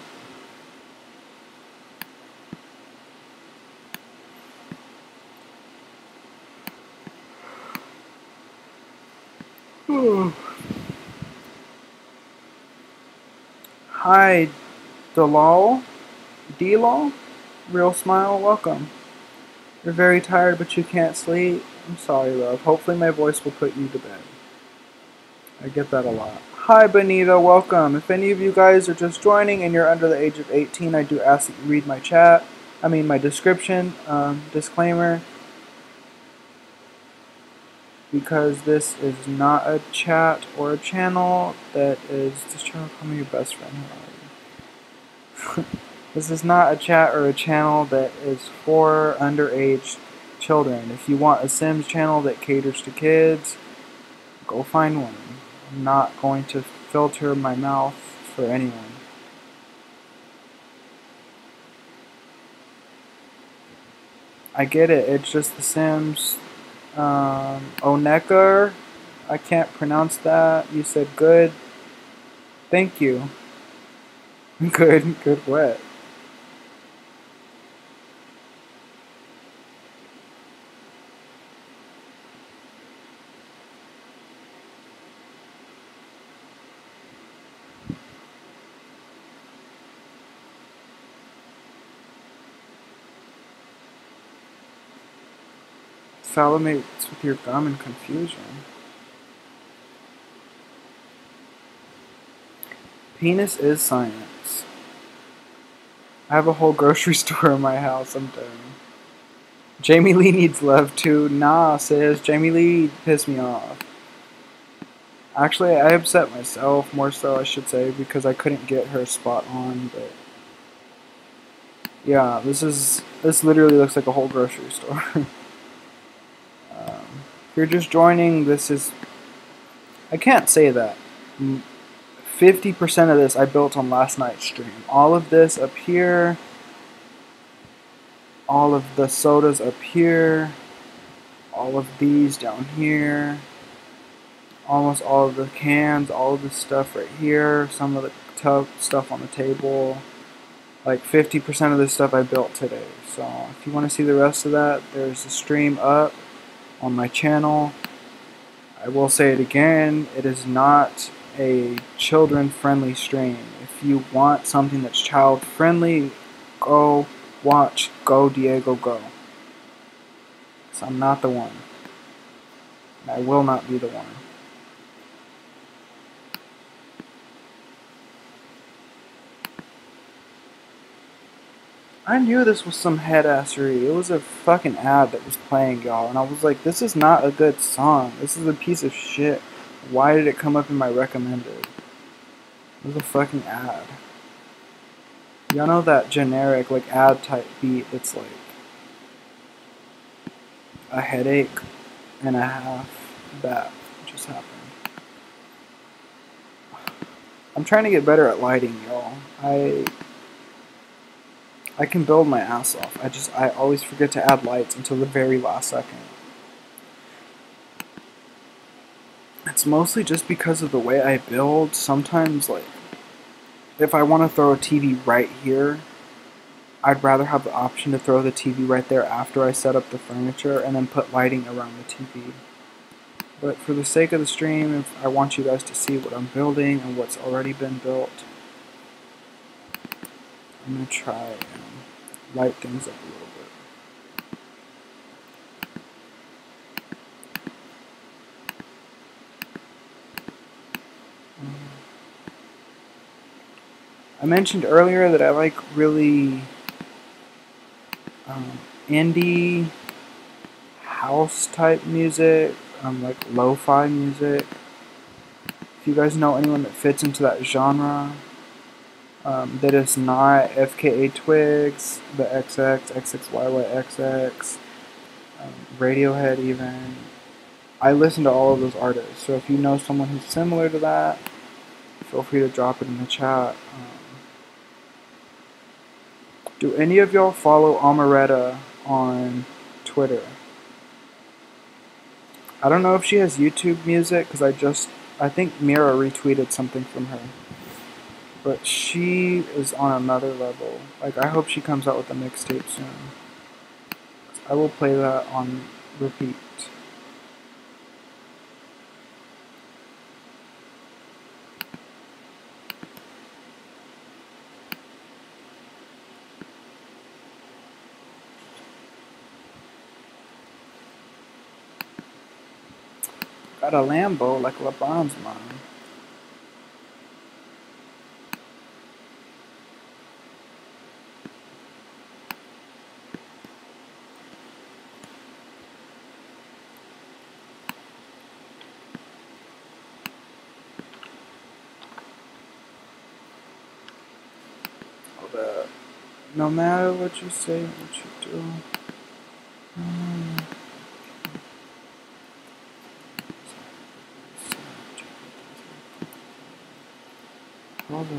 Hi, Delal? D-Law? Real smile, welcome. You're very tired but you can't sleep? I'm sorry, love. Hopefully my voice will put you to bed. I get that a lot. Hi, Benita, welcome. If any of you guys are just joining and you're under the age of 18, I do ask that you read my my description, disclaimer, because this is not a chat or a channel that is, just trying to call me your best friend. This is not a chat or a channel that is for underage children. If you want a Sims channel that caters to kids, go find one. I'm not going to filter my mouth for anyone. I get it, it's just The Sims. Onekar, I can't pronounce that. You said good. Thank you. Good what? Salivates with your gum in confusion. Penis is science. I have a whole grocery store in my house, I'm done. Jamie Lee needs love too. Nah, sis, Jamie Lee pissed me off. Actually, I upset myself, more so I should say, because I couldn't get her spot on, but yeah, this literally looks like a whole grocery store. If you're just joining, this is, I can't say that. 50% of this I built on last night's stream. All of this up here, all of the sodas up here, all of these down here, almost all of the cans, all of this stuff right here, some of the stuff on the table. Like 50% of this stuff I built today. So if you want to see the rest of that, there's a stream up on my channel. I will say it again, it is not a children-friendly stream. If you want something that's child-friendly, go watch Go Diego Go. So I'm not the one. And I will not be the one. I knew this was some headassery. It was a fucking ad that was playing, y'all, and I was like, this is not a good song. This is a piece of shit. Why did it come up in my recommended? It was a fucking ad. Y'all know that generic, like, ad type beat that's like a headache and a half? That just happened. I'm trying to get better at lighting, y'all. I can build my ass off. I always forget to add lights until the very last second. It's mostly just because of the way I build. Sometimes, like, if I want to throw a TV right here, I'd rather have the option to throw the TV right there after I set up the furniture and then put lighting around the TV. But for the sake of the stream, if I want you guys to see what I'm building and what's already been built, I'm going to try and light things up a little bit. I mentioned earlier that I like really indie house type music, like lo-fi music. If you guys know anyone that fits into that genre, that is not FKA Twigs, the XX, XXYYXX, Radiohead even. I listen to all of those artists, so if you know someone who's similar to that, feel free to drop it in the chat. Do any of y'all follow Amaretta on Twitter? I don't know if she has YouTube music, because I think Mira retweeted something from her. But she is on another level. Like, I hope she comes out with a mixtape soon. I will play that on repeat. Got a Lambo like LeBron's mom. No matter what you say, what you do. Hold up.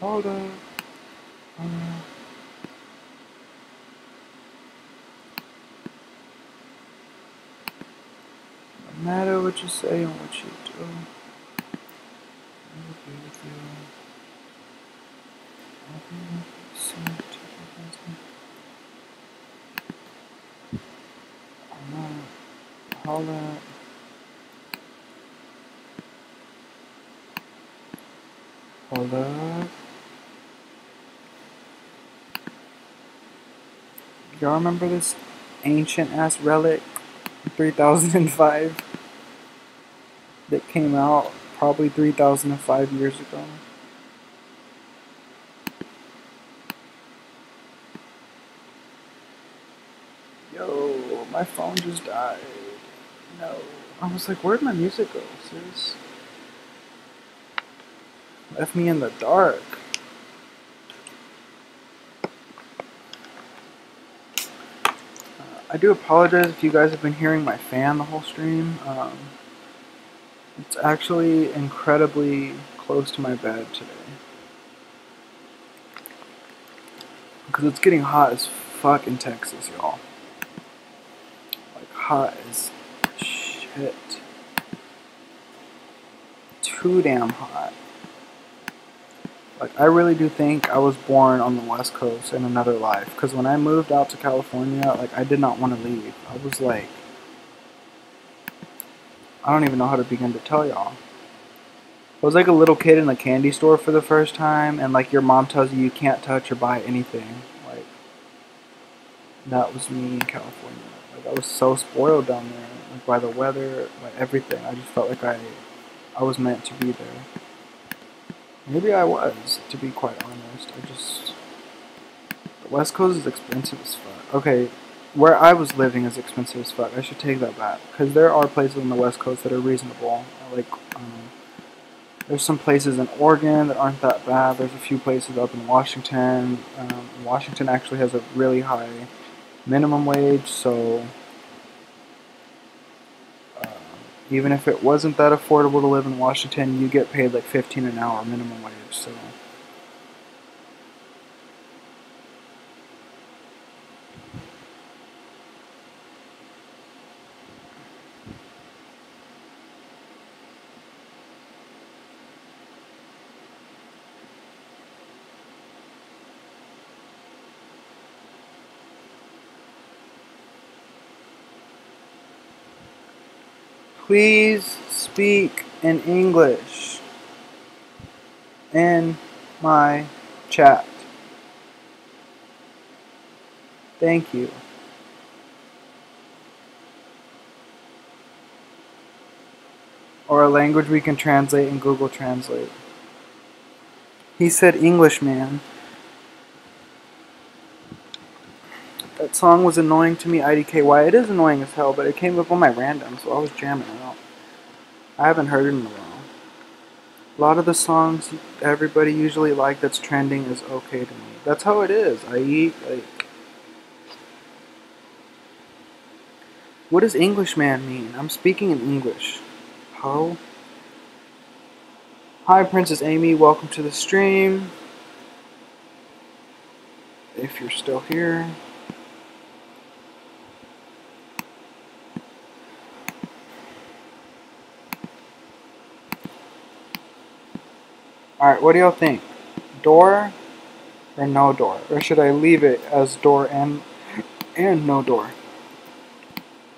Hold up. Hold up. No matter what you say and what you do, I'll be with you. I'll be with you soon. Hold up. Hold up. Y'all remember this ancient ass relic in 3005 that came out probably 3005 years ago? Yo, my phone just died. No. I was like, where'd my music go? Sis? Left me in the dark. I do apologize if you guys have been hearing my fan the whole stream. It's actually incredibly close to my bed today. Because it's getting hot as fuck in Texas, y'all. Like, hot as shit. Too damn hot. Like, I really do think I was born on the West Coast in another life. Because when I moved out to California, like, I did not want to leave. I was like, I don't even know how to begin to tell y'all. I was like a little kid in a candy store for the first time, and like your mom tells you can't touch or buy anything. Like that was me in California. Like I was so spoiled down there, like by the weather, by everything. I just felt like I was meant to be there. Maybe I was, to be quite honest. The West Coast is expensive as fuck. Okay, where I was living is expensive as fuck. I should take that back, because there are places on the West Coast that are reasonable. Like, there's some places in Oregon that aren't that bad. There's a few places up in Washington. Washington actually has a really high minimum wage, so uh, even if it wasn't that affordable to live in Washington, you get paid like 15 an hour minimum wage. So please speak in English in my chat. Thank you. Or a language we can translate in Google Translate. He said English, man. That song was annoying to me, IDKY. It is annoying as hell, but it came up on my random, so I was jamming it out. I haven't heard it in a while. A lot of the songs everybody usually like that's trending is okay to me. That's how it is. What does Englishman mean? I'm speaking in English. How? Hi, Princess Amy. Welcome to the stream. If you're still here. Alright, what do y'all think? Door or no door? Or should I leave it as door and no door?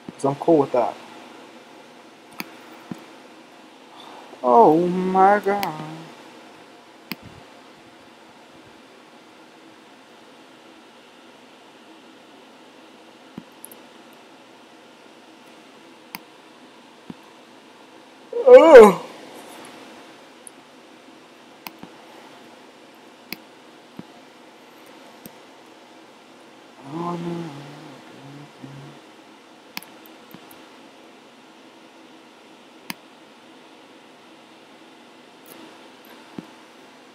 Because I'm cool with that. Oh my god. Oh! Oh no.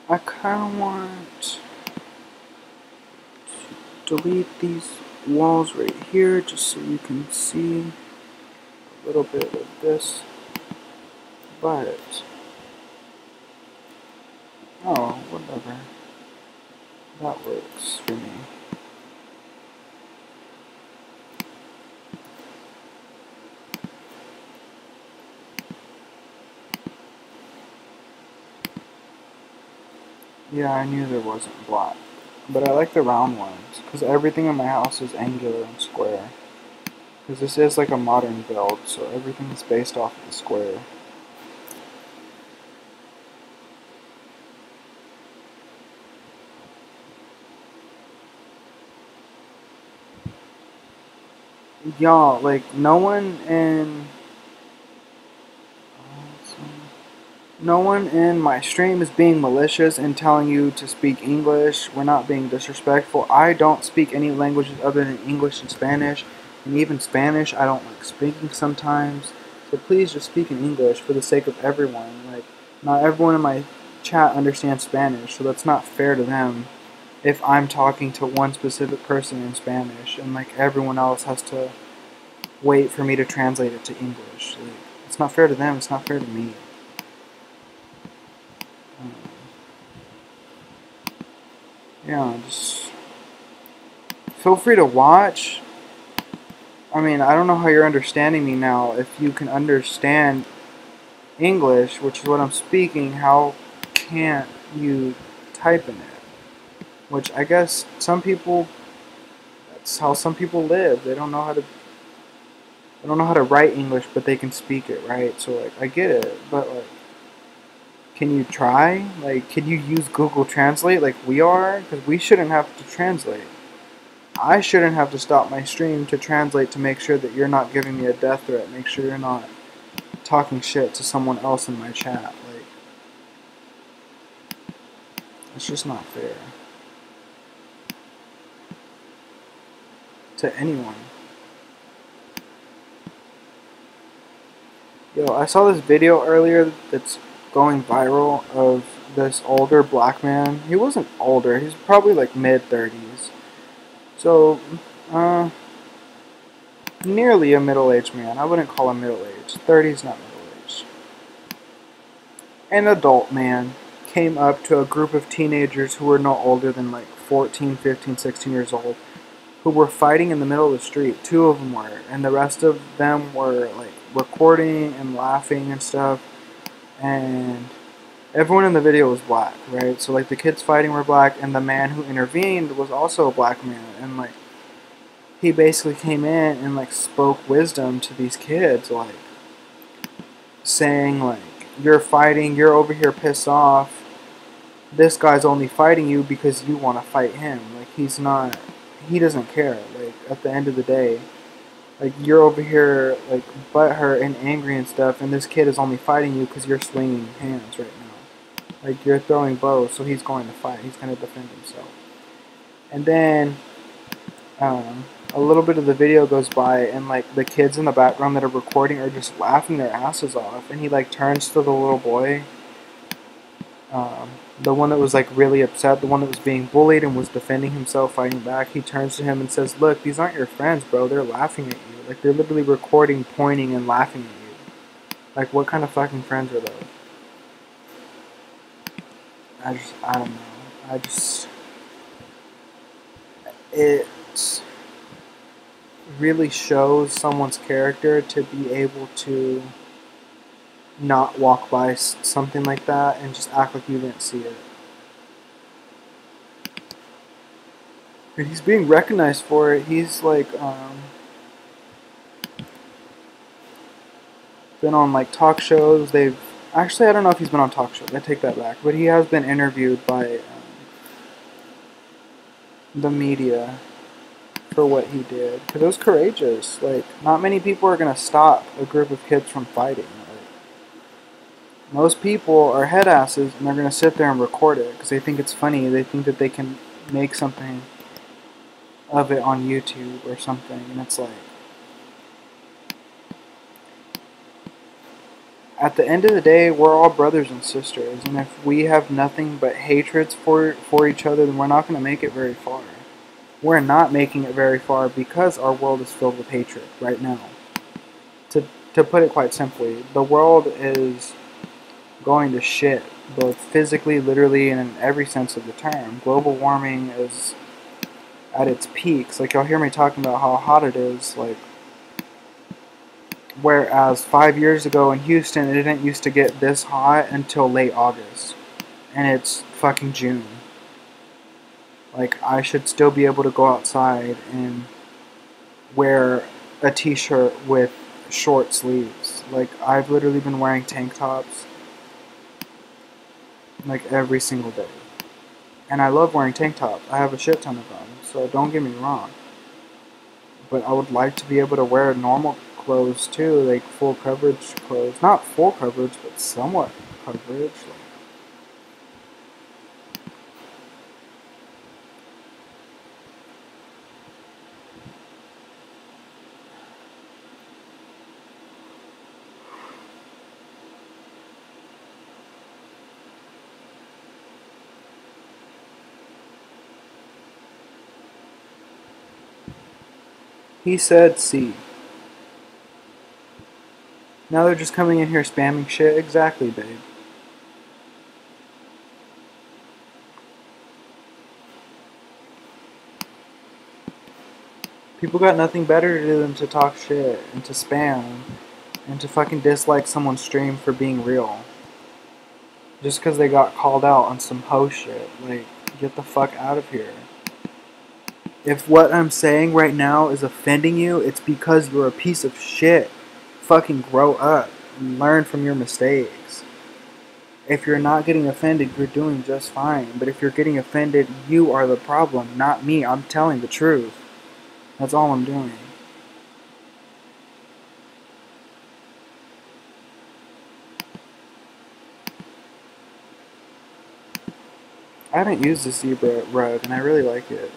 I kind of want to delete these walls right here just so you can see a little bit of this. But, oh, whatever. That works for me. Yeah, I knew there wasn't black. But I like the round ones, because everything in my house is angular and square. Because this is like a modern build, so everything is based off of the square. Y'all, like, no one in my stream is being malicious and telling you to speak English. We're not being disrespectful. I don't speak any languages other than English and Spanish. And even Spanish, I don't like speaking sometimes. So please just speak in English for the sake of everyone. Like, not everyone in my chat understands Spanish, so that's not fair to them if I'm talking to one specific person in Spanish and like everyone else has to wait for me to translate it to English. Like, it's not fair to them, it's not fair to me. Yeah, just feel free to watch. I mean, I don't know how you're understanding me now. If you can understand English, which is what I'm speaking, how can't you type in it? Which I guess some people, that's how some people live. They don't know how to They don't know how to write English, but they can speak it, right? So like, I get it, but like, can you try? Like, can you use Google Translate like we are? Because we shouldn't have to translate. I shouldn't have to stop my stream to translate to make sure that you're not giving me a death threat. Make sure you're not talking shit to someone else in my chat. Like, it's just not fair to anyone. Yo, I saw this video earlier that's going viral of this older black man. He wasn't older, he's probably like mid-30s. So, nearly a middle-aged man. I wouldn't call him middle-aged. 30's not middle-aged. An adult man came up to a group of teenagers who were no older than like 14, 15, 16 years old, who were fighting in the middle of the street. Two of them were, and the rest of them were like recording and laughing and stuff. And everyone in the video was black, right? So like the kids fighting were black, and the man who intervened was also a black man. And like he basically came in and like spoke wisdom to these kids, like saying like, you're fighting, you're over here pissed off. This guy's only fighting you because you want to fight him. Like he's not, he doesn't care. Like at the end of the day, like you're over here like butthurt and angry and stuff, and this kid is only fighting you because you're swinging hands right now. Like you're throwing bows, so he's going to fight. He's going to defend himself. And then a little bit of the video goes by, and like the kids in the background that are recording are just laughing their asses off. And he like turns to the little boy, the one that was like really upset, the one that was being bullied and was defending himself, fighting back. He turns to him and says, "Look, these aren't your friends, bro. They're laughing at you. Like they're literally recording, pointing, and laughing at you. Like what kind of fucking friends are those?" I don't know. It really shows someone's character to be able to not walk by something like that and just act like you didn't see it. And he's being recognized for it. He's like been on like talk shows. They've actually, I don't know if he's been on talk shows. I take that back. But he has been interviewed by the media for what he did. Because it was courageous. Like, not many people are going to stop a group of kids from fighting. Like, most people are head asses and they're going to sit there and record it because they think it's funny. They think that they can make something of it on YouTube or something. And it's like, at the end of the day, we're all brothers and sisters. And if we have nothing but hatreds for each other, then we're not going to make it very far. We're not making it very far because our world is filled with hatred right now. To put it quite simply, the world is going to shit, both physically, literally, and in every sense of the term. Global warming is at its peaks. Like, you'll hear me talking about how hot it is, like, whereas 5 years ago in Houston, it didn't used to get this hot until late August. And it's fucking June. Like, I should still be able to go outside and wear a t-shirt with short sleeves. Like, I've literally been wearing tank tops, like, every single day. And I love wearing tank tops. I have a shit ton of them, so don't get me wrong. But I would like to be able to wear normal clothes, too, like, full coverage clothes. Not full coverage, but somewhat coverage, like, he said C. Now they're just coming in here spamming shit. Exactly, babe. People got nothing better to do than to talk shit and to spam and to fucking dislike someone's stream for being real. Just because they got called out on some ho shit. Like, get the fuck out of here. If what I'm saying right now is offending you, it's because you're a piece of shit. Fucking grow up and learn from your mistakes. If you're not getting offended, you're doing just fine. But if you're getting offended, you are the problem, not me. I'm telling the truth. That's all I'm doing. I haven't used the zebra rug, and I really like it.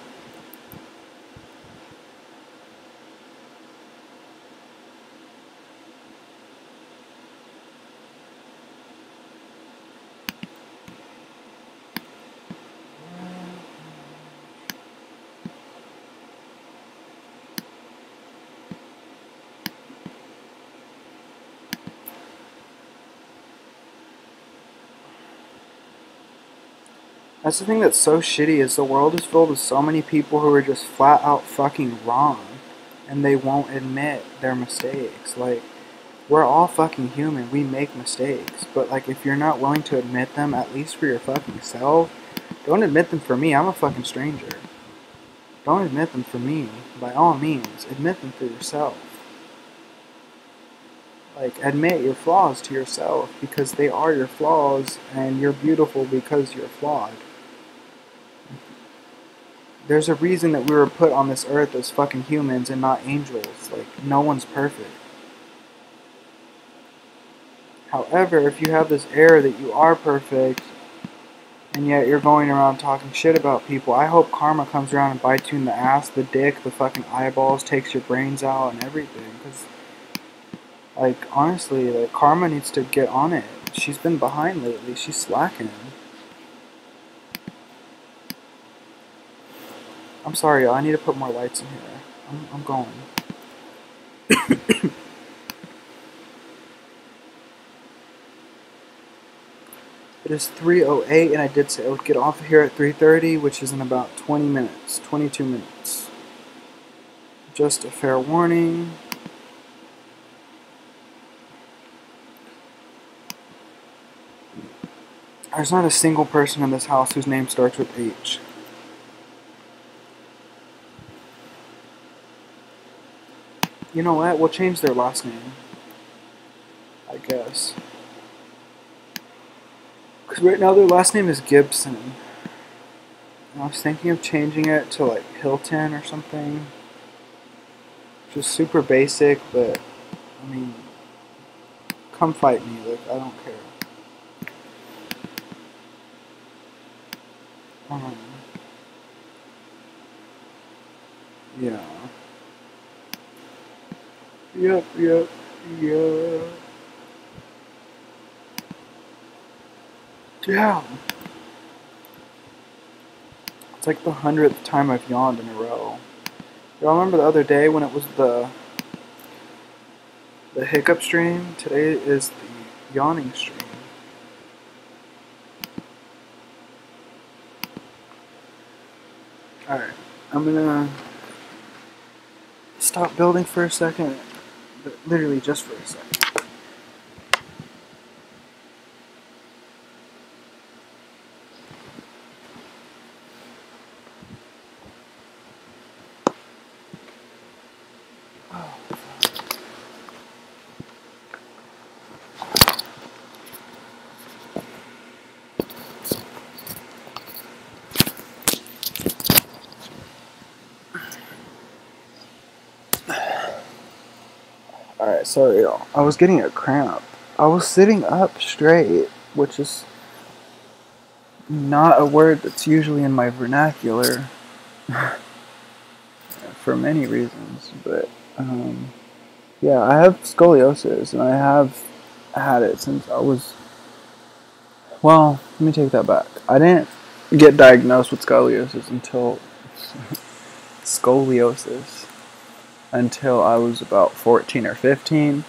That's the thing that's so shitty is the world is filled with so many people who are just flat out fucking wrong. And they won't admit their mistakes. Like, we're all fucking human. We make mistakes. But, like, if you're not willing to admit them, at least for your fucking self, don't admit them for me. I'm a fucking stranger. Don't admit them for me. By all means, admit them for yourself. Like, admit your flaws to yourself because they are your flaws and you're beautiful because you're flawed. There's a reason that we were put on this earth as fucking humans and not angels. Like, no one's perfect. However, if you have this air that you are perfect, and yet you're going around talking shit about people, I hope karma comes around and bites you in the ass, the dick, the fucking eyeballs, takes your brains out and everything. Because, like, honestly, like, karma needs to get on it. She's been behind lately. She's slacking. I'm sorry, y'all. I need to put more lights in here. I'm going. It is 3:08, and I did say I would get off of here at 3:30, which is in about 20 minutes, 22 minutes. Just a fair warning. There's not a single person in this house whose name starts with H. You know what? We'll change their last name. I guess. Because right now their last name is Gibson. And I was thinking of changing it to like Hilton or something. Just super basic, but I mean, come fight me. Like, I don't care. Yeah. Yep. Damn. It's like the 100th time I've yawned in a row. Y'all remember the other day when it was the hiccup stream? Today is the yawning stream. Alright, I'm gonna stop building for a second, but literally just for a second. Alright, sorry y'all. I was getting a cramp. I was sitting up straight, which is not a word that's usually in my vernacular for many reasons, but yeah, I have scoliosis and I have had it since I was, well, let me take that back. I didn't get diagnosed with scoliosis until I was about 14 or 15.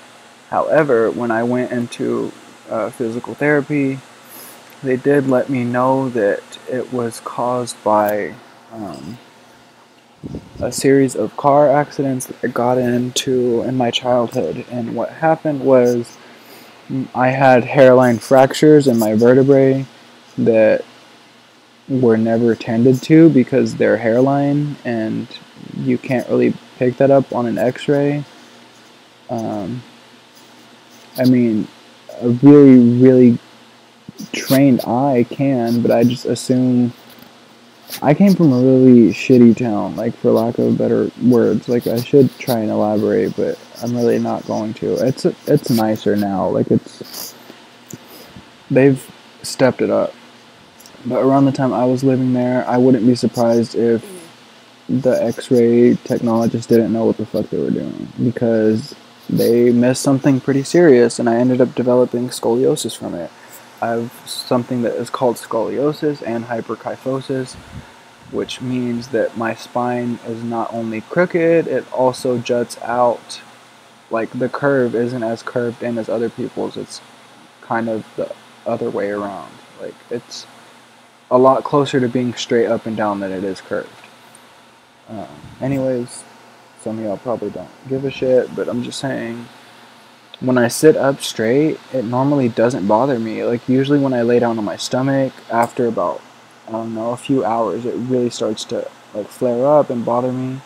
However, when I went into physical therapy, they did let me know that it was caused by a series of car accidents that I got into in my childhood. And what happened was I had hairline fractures in my vertebrae that were never tended to because they're hairline and you can't really pick that up on an x-ray. I mean, a really, really trained eye can, but I just assume I came from a really shitty town, like for lack of better words. Like I should try and elaborate, but I'm really not going to. It's nicer now. Like they've stepped it up. But around the time I was living there, I wouldn't be surprised if the X-ray technologists didn't know what the fuck they were doing because they missed something pretty serious, and I ended up developing scoliosis from it. I have something that is called scoliosis and hyperkyphosis, which means that my spine is not only crooked, it also juts out. Like the curve isn't as curved in as other people's, it's kind of the other way around. Like it's a lot closer to being straight up and down than it is curved. Anyways, some of y'all probably don't give a shit, but I'm just saying, when I sit up straight, it normally doesn't bother me. Like usually when I lay down on my stomach, after about, I don't know, a few hours, it really starts to like flare up and bother me.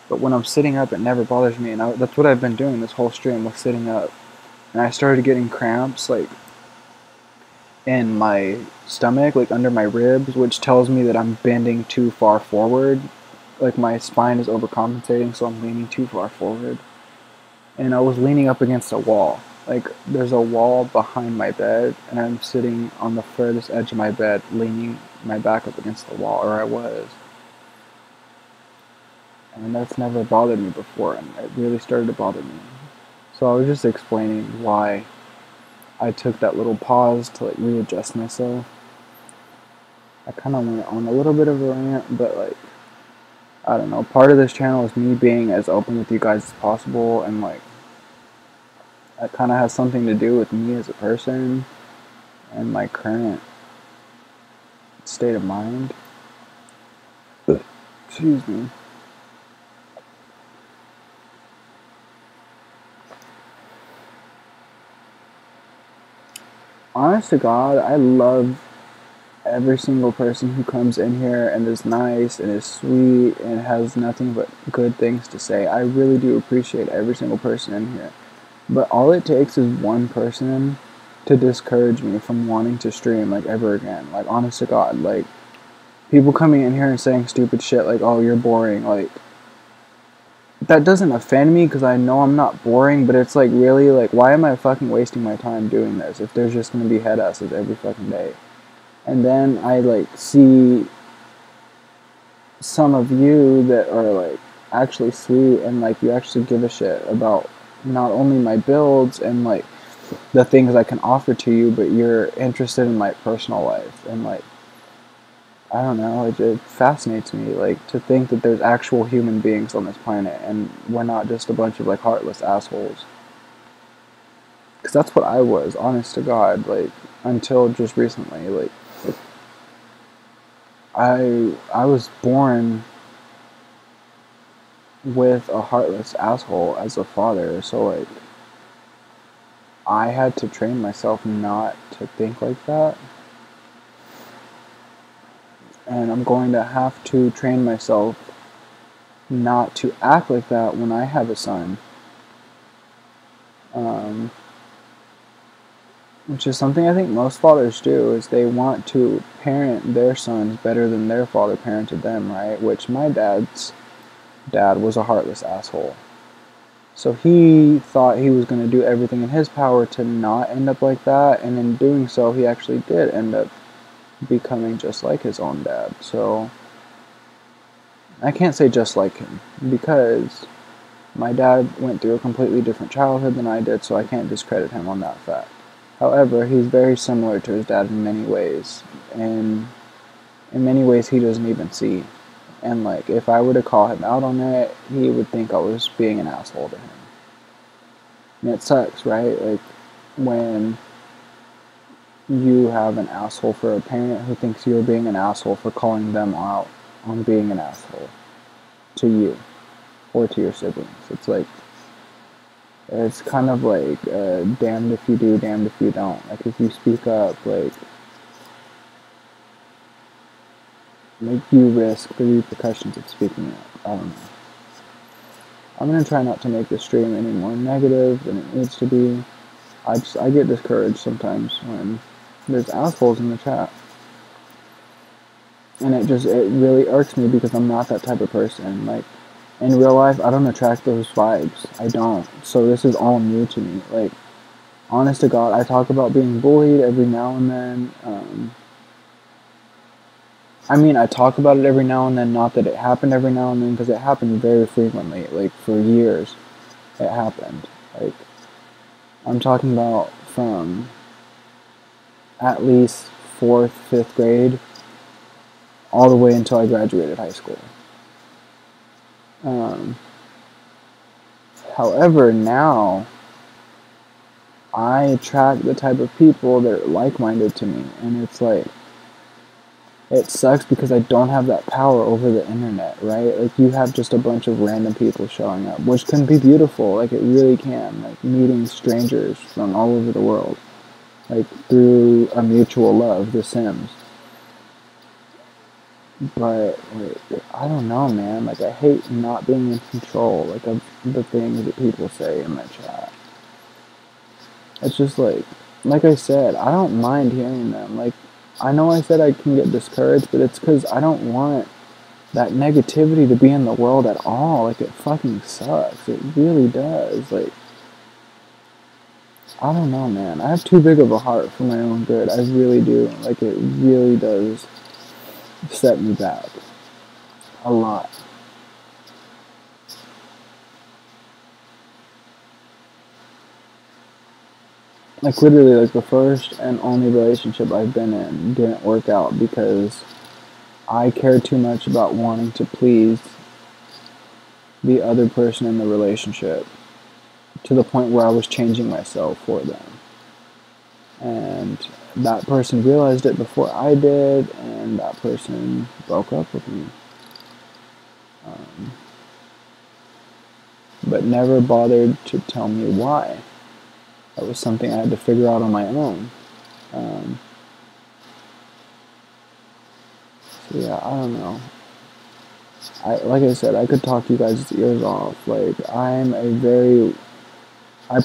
But when I'm sitting up, it never bothers me, and that's what I've been doing this whole stream, was sitting up. And I started getting cramps, like, in my stomach, like under my ribs, which tells me that I'm bending too far forward. Like my spine is overcompensating, so I'm leaning too far forward. And I was leaning up against a wall. Like there's a wall behind my bed, and I'm sitting on the furthest edge of my bed, leaning my back up against the wall, or I was. And that's never bothered me before, and it really started to bother me. So I was just explaining why I took that little pause to like readjust myself. I kind of went on a little bit of a rant, but like, I don't know, part of this channel is me being as open with you guys as possible, and like, that kind of has something to do with me as a person and my current state of mind. Excuse me. Honest to God, I love every single person who comes in here and is nice and is sweet and has nothing but good things to say. I really do appreciate every single person in here. But all it takes is one person to discourage me from wanting to stream like ever again. Like honest to God, like people coming in here and saying stupid shit like, "Oh, you're boring." Like that doesn't offend me because I know I'm not boring, but it's like really like, why am I fucking wasting my time doing this if there's just gonna be head asses every fucking day? And then I like see some of you that are like actually sweet and like you actually give a shit about not only my builds and like the things I can offer to you, but you're interested in my personal life. And like, I don't know, it fascinates me like to think that there's actual human beings on this planet and we're not just a bunch of like heartless assholes. Because that's what I was, honest to God, like until just recently. Like I was born with a heartless asshole as a father, so like I had to train myself not to think like that. And I'm going to have to train myself not to act like that when I have a son. Which is something I think most fathers do, is they want to parent their sons better than their father parented them, right? Which my dad's dad was a heartless asshole. So he thought he was going to do everything in his power to not end up like that, and in doing so, he actually did end up becoming just like his own dad. So I can't say just like him, because my dad went through a completely different childhood than I did, so I can't discredit him on that fact. However, he's very similar to his dad in many ways, and in many ways he doesn't even see. And like, if I were to call him out on it, he would think I was being an asshole to him. And it sucks, right? Like, when you have an asshole for a parent who thinks you're being an asshole for calling them out on being an asshole to you or to your siblings. It's like, it's kind of like damned if you do, damned if you don't. Like if you speak up, like like you risk the repercussions of speaking up. I don't know. I'm gonna try not to make the stream any more negative than it needs to be. I get discouraged sometimes when there's assholes in the chat. And it really irks me because I'm not that type of person. Like, in real life, I don't attract those vibes. I don't. So this is all new to me. Like, honest to God, I talk about being bullied every now and then. I talk about it every now and then, not that it happened every now and then, because it happened very frequently. Like, for years, it happened. Like, I'm talking about from at least 4th, 5th grade, all the way until I graduated high school. However, now, I attract the type of people that are like-minded to me, and it's like, it sucks because I don't have that power over the internet, right? Like, you have just a bunch of random people showing up, which can be beautiful, like, it really can, like, meeting strangers from all over the world, like, through a mutual love, The Sims. But, like, I don't know, man, like, I hate not being in control, like, of the things that people say in my chat. It's just like I said, I don't mind hearing them, like, I know I said I can get discouraged, but it's because I don't want that negativity to be in the world at all. Like, it fucking sucks. It really does. Like, I don't know, man. I have too big of a heart for my own good. I really do. Like, it really does set me back. A lot. Like, literally, like, the first and only relationship I've been in didn't work out because I cared too much about wanting to please the other person in the relationship to the point where I was changing myself for them. And that person realized it before I did, and that person broke up with me. But never bothered to tell me why. That was something I had to figure out on my own. So yeah, I don't know. Like I said, I could talk to you guys' ears off. Like, I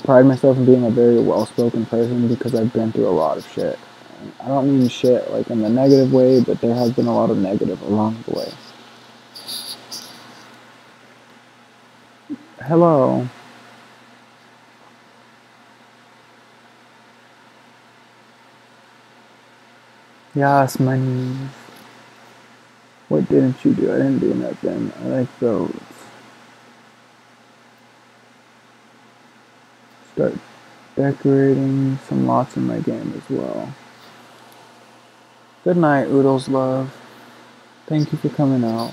pride myself in being a very well-spoken person because I've been through a lot of shit. And I don't mean shit like in the negative way, but there has been a lot of negative along the way. Hello. Yes, my knees. What didn't you do? I didn't do nothing. I like those. Start decorating some lots in my game as well. Good night, Oodles Love. Thank you for coming out.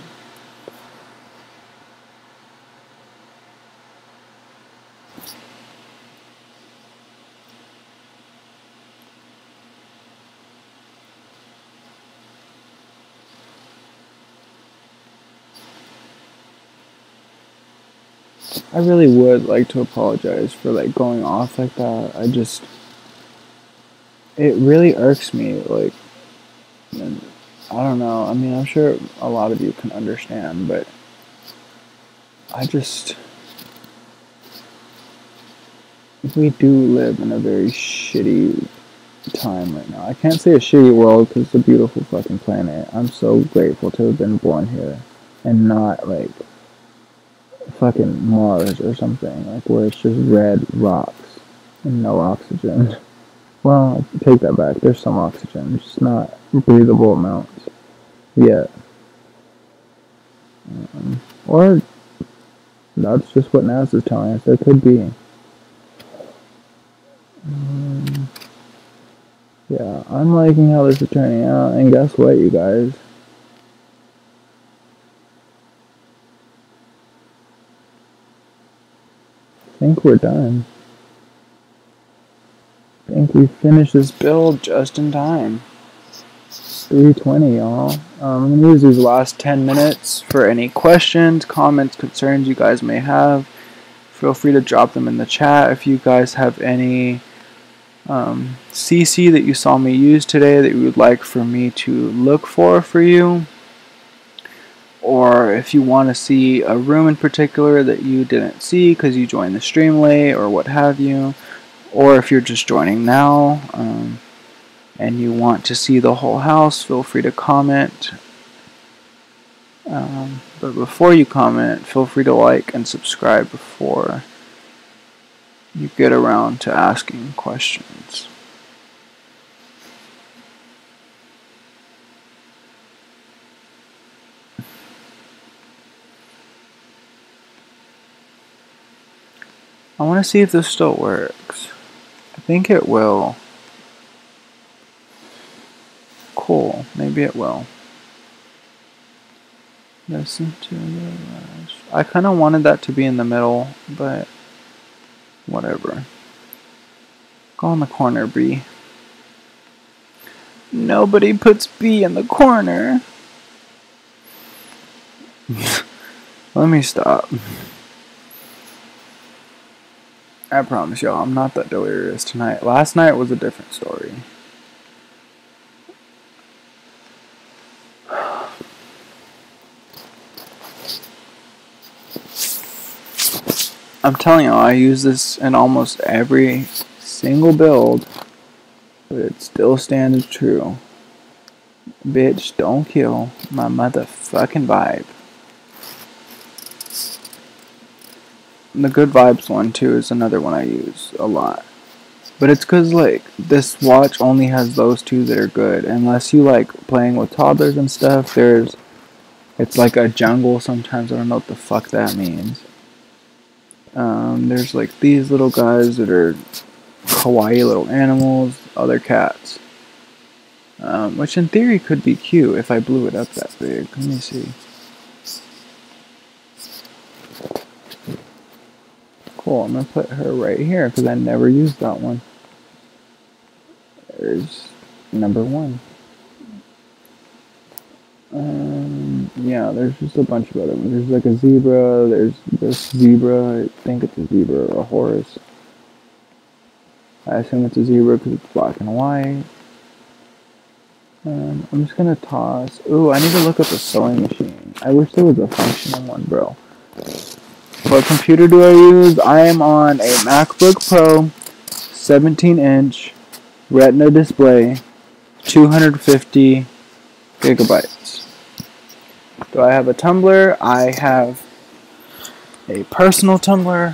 I really would like to apologize for, like, going off like that. It really irks me, like, and I don't know. I mean, I'm sure a lot of you can understand, but we do live in a very shitty time right now. I can't say a shitty world because it's a beautiful fucking planet. I'm so grateful to have been born here and not, like, fucking Mars or something, like, where it's just red rocks and no oxygen. Well, I take that back. There's some oxygen, just not breathable amounts yet. Or that's just what NASA's telling us. There could be. Yeah, I'm liking how this is turning out, and guess what, you guys? I think we're done. I think we finished this build just in time. 3:20, y'all. I'm going to use these last 10 minutes for any questions, comments, concerns you guys may have. Feel free to drop them in the chat. If you guys have any CC that you saw me use today that you would like for me to look for you, or if you want to see a room in particular that you didn't see because you joined the stream late or what have you, or if you're just joining now and you want to see the whole house, feel free to comment. But before you comment, feel free to like and subscribe before you get around to asking questions. I want to see if this still works. I think it will. Cool, maybe it will. Listen to the rush. I kind of wanted that to be in the middle, but whatever. Go in the corner, B. Nobody puts B in the corner. Let me stop. I promise y'all, I'm not that delirious tonight. Last night was a different story. I'm telling y'all, I use this in almost every single build, but it still stands true. Bitch, don't kill my motherfucking vibe. The Good Vibes one, too, is another one I use a lot. But it's because, like, this watch only has those two that are good. Unless you like playing with toddlers and stuff, it's like a jungle sometimes. I don't know what the fuck that means. There's like these little guys that are kawaii little animals, other cats. Which in theory could be cute if I blew it up that big. Let me see. Cool, I'm going to put her right here because I never used that one. There's number 1. Yeah, there's just a bunch of other ones. There's like a zebra, there's this zebra, I think it's a zebra or a horse. I assume it's a zebra because it's black and white. I'm just going to toss. Ooh, I need to look up a sewing machine. I wish there was a functional one, bro. What computer do I use? I am on a MacBook Pro, 17-inch, Retina display, 250 gigabytes. Do I have a Tumblr? I have a personal Tumblr,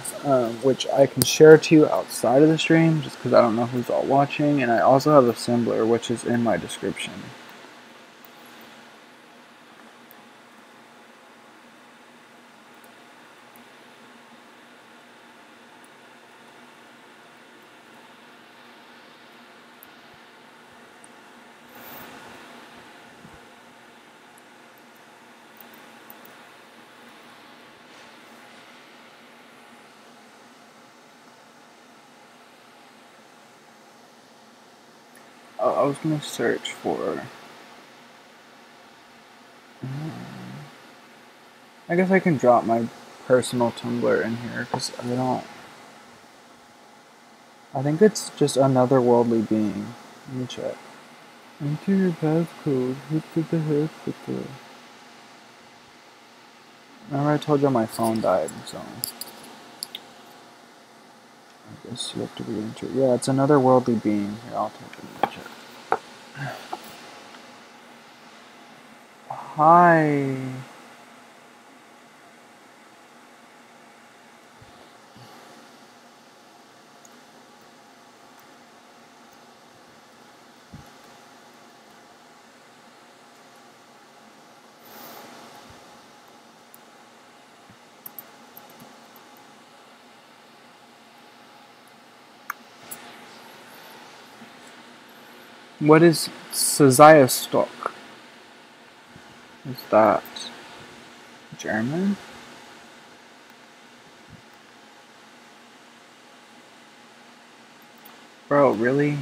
which I can share to you outside of the stream, just because I don't know who's all watching, and I also have a Symblr, which is in my description. I was going to search for... I guess I can drop my personal Tumblr in here, because I don't... I think it's just another worldly being. Let me check. Enter your passcode. Hit the head with the... Remember I told you my phone died, so... I guess you have to re-enter. Yeah, it's another worldly being. Here, I'll take a check. Hi. What is Stock? Is that German? Bro, really?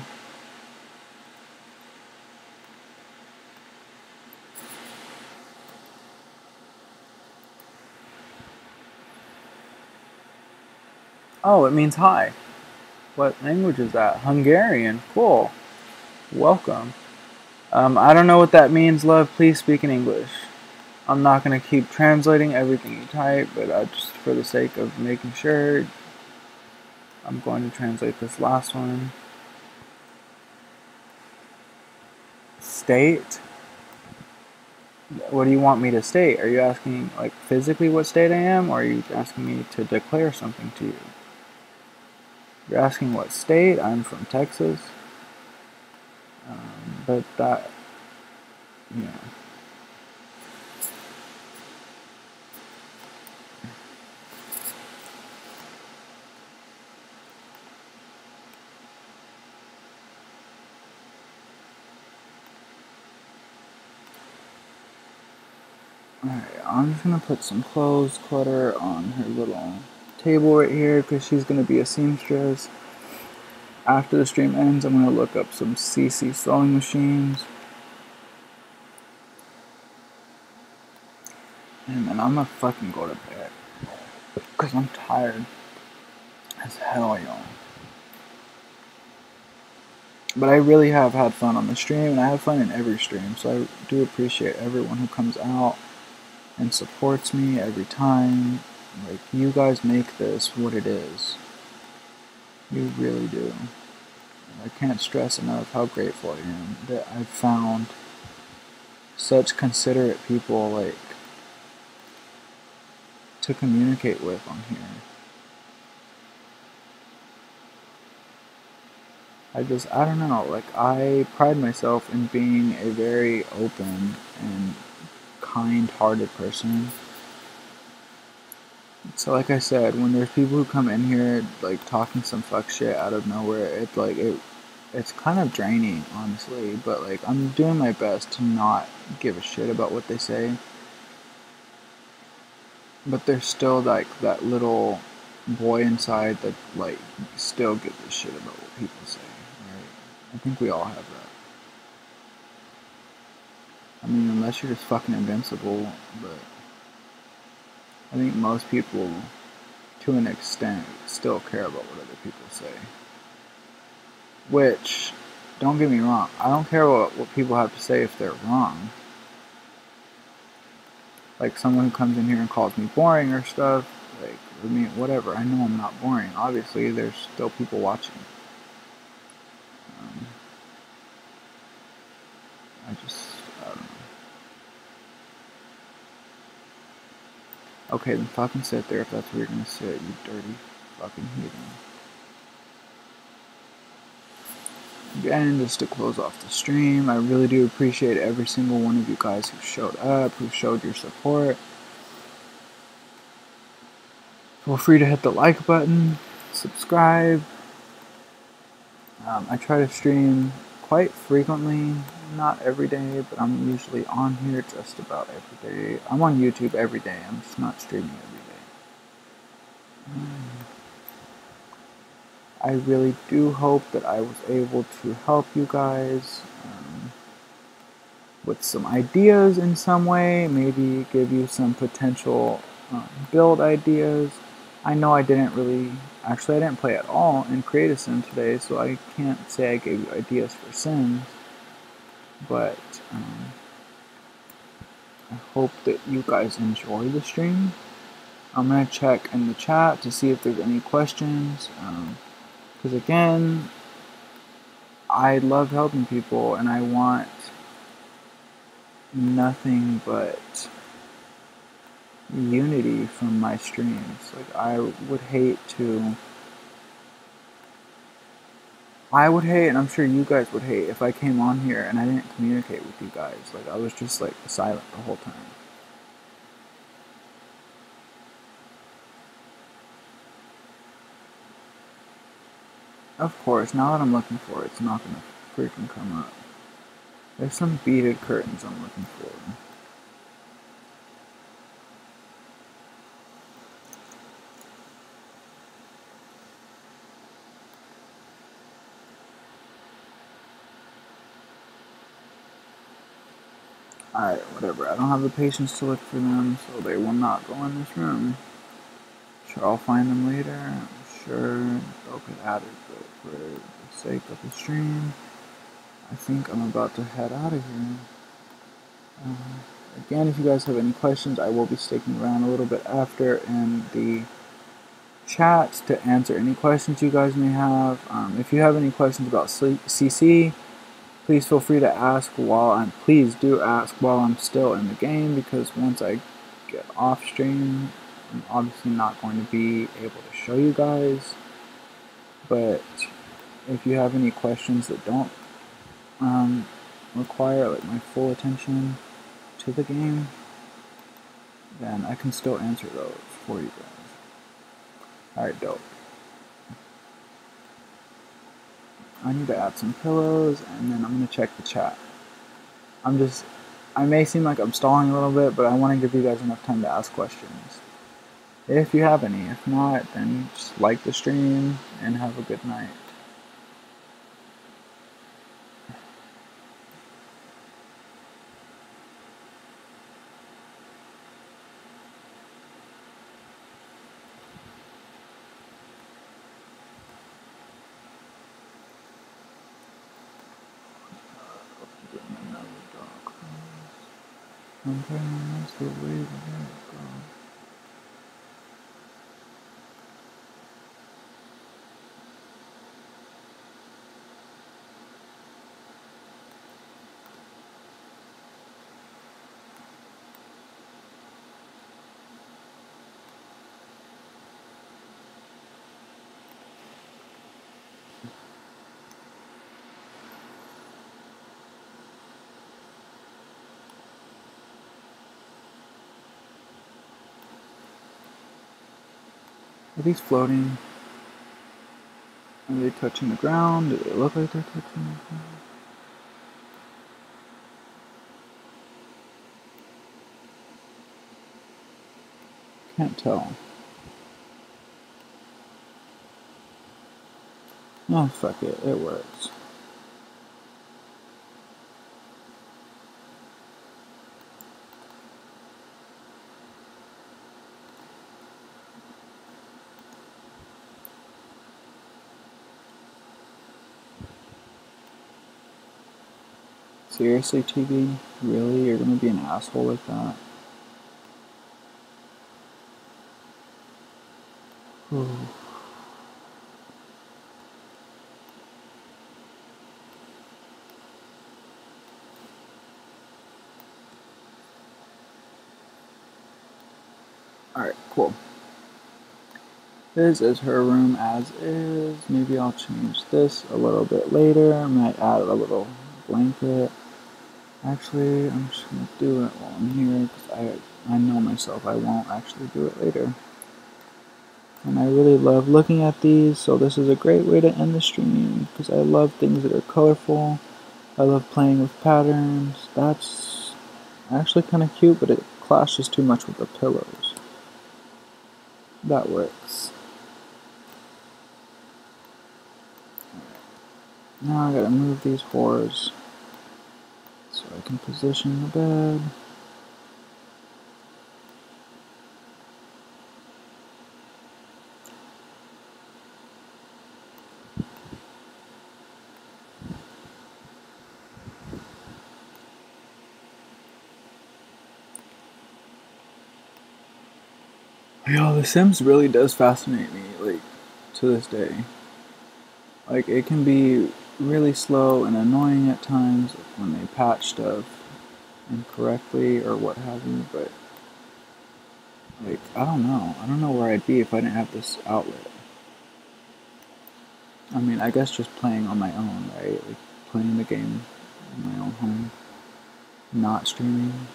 Oh, it means hi. What language is that? Hungarian. Cool. Welcome. I don't know what that means, love. Please speak in English. I'm not going to keep translating everything you type, but just for the sake of making sure, I'm going to translate this last one. State? What do you want me to state? Are you asking, like, physically what state I am, or are you asking me to declare something to you? You're asking what state? I'm from Texas. But that, yeah. Alright, I'm just gonna put some clothes clutter on her little table right here because she's gonna be a seamstress. After the stream ends, I'm gonna look up some CC sewing machines. And then I'm gonna fucking go to bed because I'm tired as hell, y'all. But I really have had fun on the stream, and I have fun in every stream, so I do appreciate everyone who comes out and supports me every time. Like, you guys make this what it is. You really do. I can't stress enough how grateful I am that I've found such considerate people, like, to communicate with on here. I don't know, like, I pride myself in being a very open and kind-hearted person. So like I said, when there's people who come in here, like, talking some fuck shit out of nowhere, it's kind of draining, honestly, but, like, I'm doing my best to not give a shit about what they say. But there's still, like, that little boy inside that, like, still gives a shit about what people say, right? I think we all have that. I mean, unless you're just fucking invincible, but I think most people, to an extent, still care about what other people say. Which, don't get me wrong, I don't care what people have to say if they're wrong. Like, someone who comes in here and calls me boring or stuff, like, I mean, whatever, I know I'm not boring. Obviously, there's still people watching. I don't know. Okay, then fucking sit there if that's where you're gonna sit, you dirty fucking heathen. Again, just to close off the stream, I really do appreciate every single one of you guys who showed up, who showed your support. Feel free to hit the like button, subscribe. I try to stream quite frequently, not every day, but I'm usually on here just about every day. I'm on YouTube every day, I'm just not streaming every day. I really do hope that I was able to help you guys with some ideas in some way, maybe give you some potential build ideas. I know I didn't play at all in Create a Sim today, so I can't say I gave you ideas for Sims, but I hope that you guys enjoy the stream. I'm going to check in the chat to see if there's any questions, because again, I love helping people, and I want nothing but unity from my streams. Like, I would hate, and I'm sure you guys would hate, if I came on here and I didn't communicate with you guys. Like, I was just, like, silent the whole time. Of course, now that I'm looking for it, it's not gonna freaking come up. There's some beaded curtains I'm looking for. Alright, whatever. I don't have the patience to look for them, so they will not go in this room. Sure, I'll find them later. I'm sure they'll get added, but for the sake of the stream, I think I'm about to head out of here. Again, if you guys have any questions, I will be sticking around a little bit after in the chat to answer any questions you guys may have. If you have any questions about CC, please feel free to ask please do ask while I'm still in the game, because once I get off stream, I'm obviously not going to be able to show you guys. But if you have any questions that don't require like my full attention to the game, then I can still answer those for you guys. Alright, dope. I need to add some pillows, and then I'm going to check the chat. I may seem like I'm stalling a little bit, but I want to give you guys enough time to ask questions, if you have any. If not, then just like the stream and have a good night. Are these floating? Are they touching the ground? Do they look like they're touching the ground? Can't tell. No, fuck it. It works. Seriously, TV? Really? You're gonna be an asshole like that? Alright, cool. This is her room as is. Maybe I'll change this a little bit later. I might add a little blanket. Actually, I'm just gonna do it while I'm here, because I know myself, I won't actually do it later. And I really love looking at these, so this is a great way to end the stream, because I love things that are colorful. I love playing with patterns. That's actually kind of cute, but it clashes too much with the pillows. That works. Now I gotta move these whores so I can position the bed. Yo, The Sims really does fascinate me, like, to this day. Like, it can be really slow and annoying at times when they patch stuff incorrectly or what have you, but, like, I don't know. I don't know where I'd be if I didn't have this outlet. I mean, I guess just playing on my own, right? Like, playing the game in my own home, not streaming.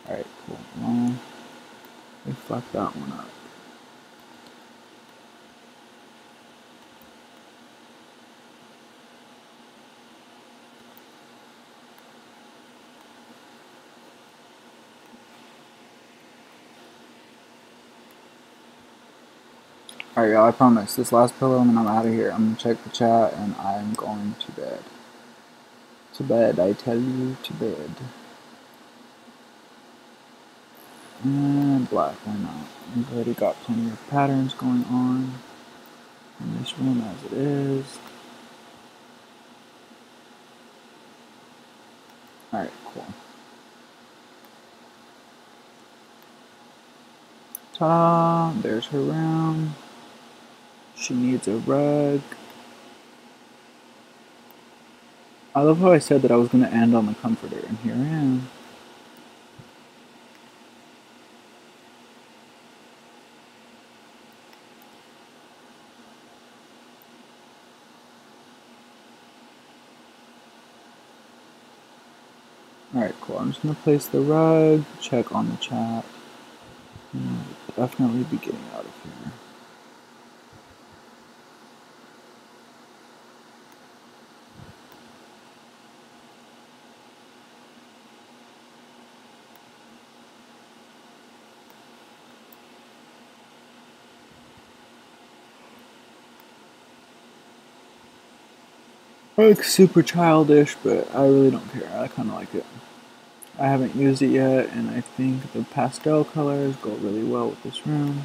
Alright, cool. Well, we fucked that one up. Alright, y'all, I promise. This last pillow, and then I'm out of here. I'm gonna check the chat, and I'm going to bed. To bed, I tell you, to bed. And black, why not? We've already got plenty of patterns going on in this room as it is. Alright, cool. Ta-da! There's her room. She needs a rug. I love how I said that I was going to end on the comforter, and here I am. Alright, cool. I'm just going to place the rug, check on the chat, and definitely be getting out of here. It looks super childish, but I really don't care. I kind of like it. I haven't used it yet, and I think the pastel colors go really well with this room.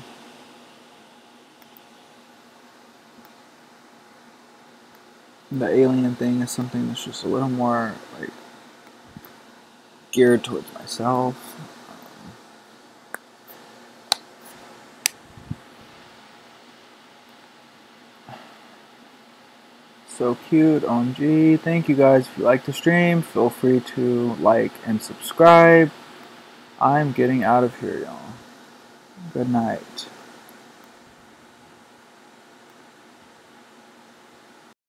The alien thing is something that's just a little more like geared towards myself. So cute, OMG. Thank you guys. If you like the stream, feel free to like and subscribe. I'm getting out of here, y'all. Good night.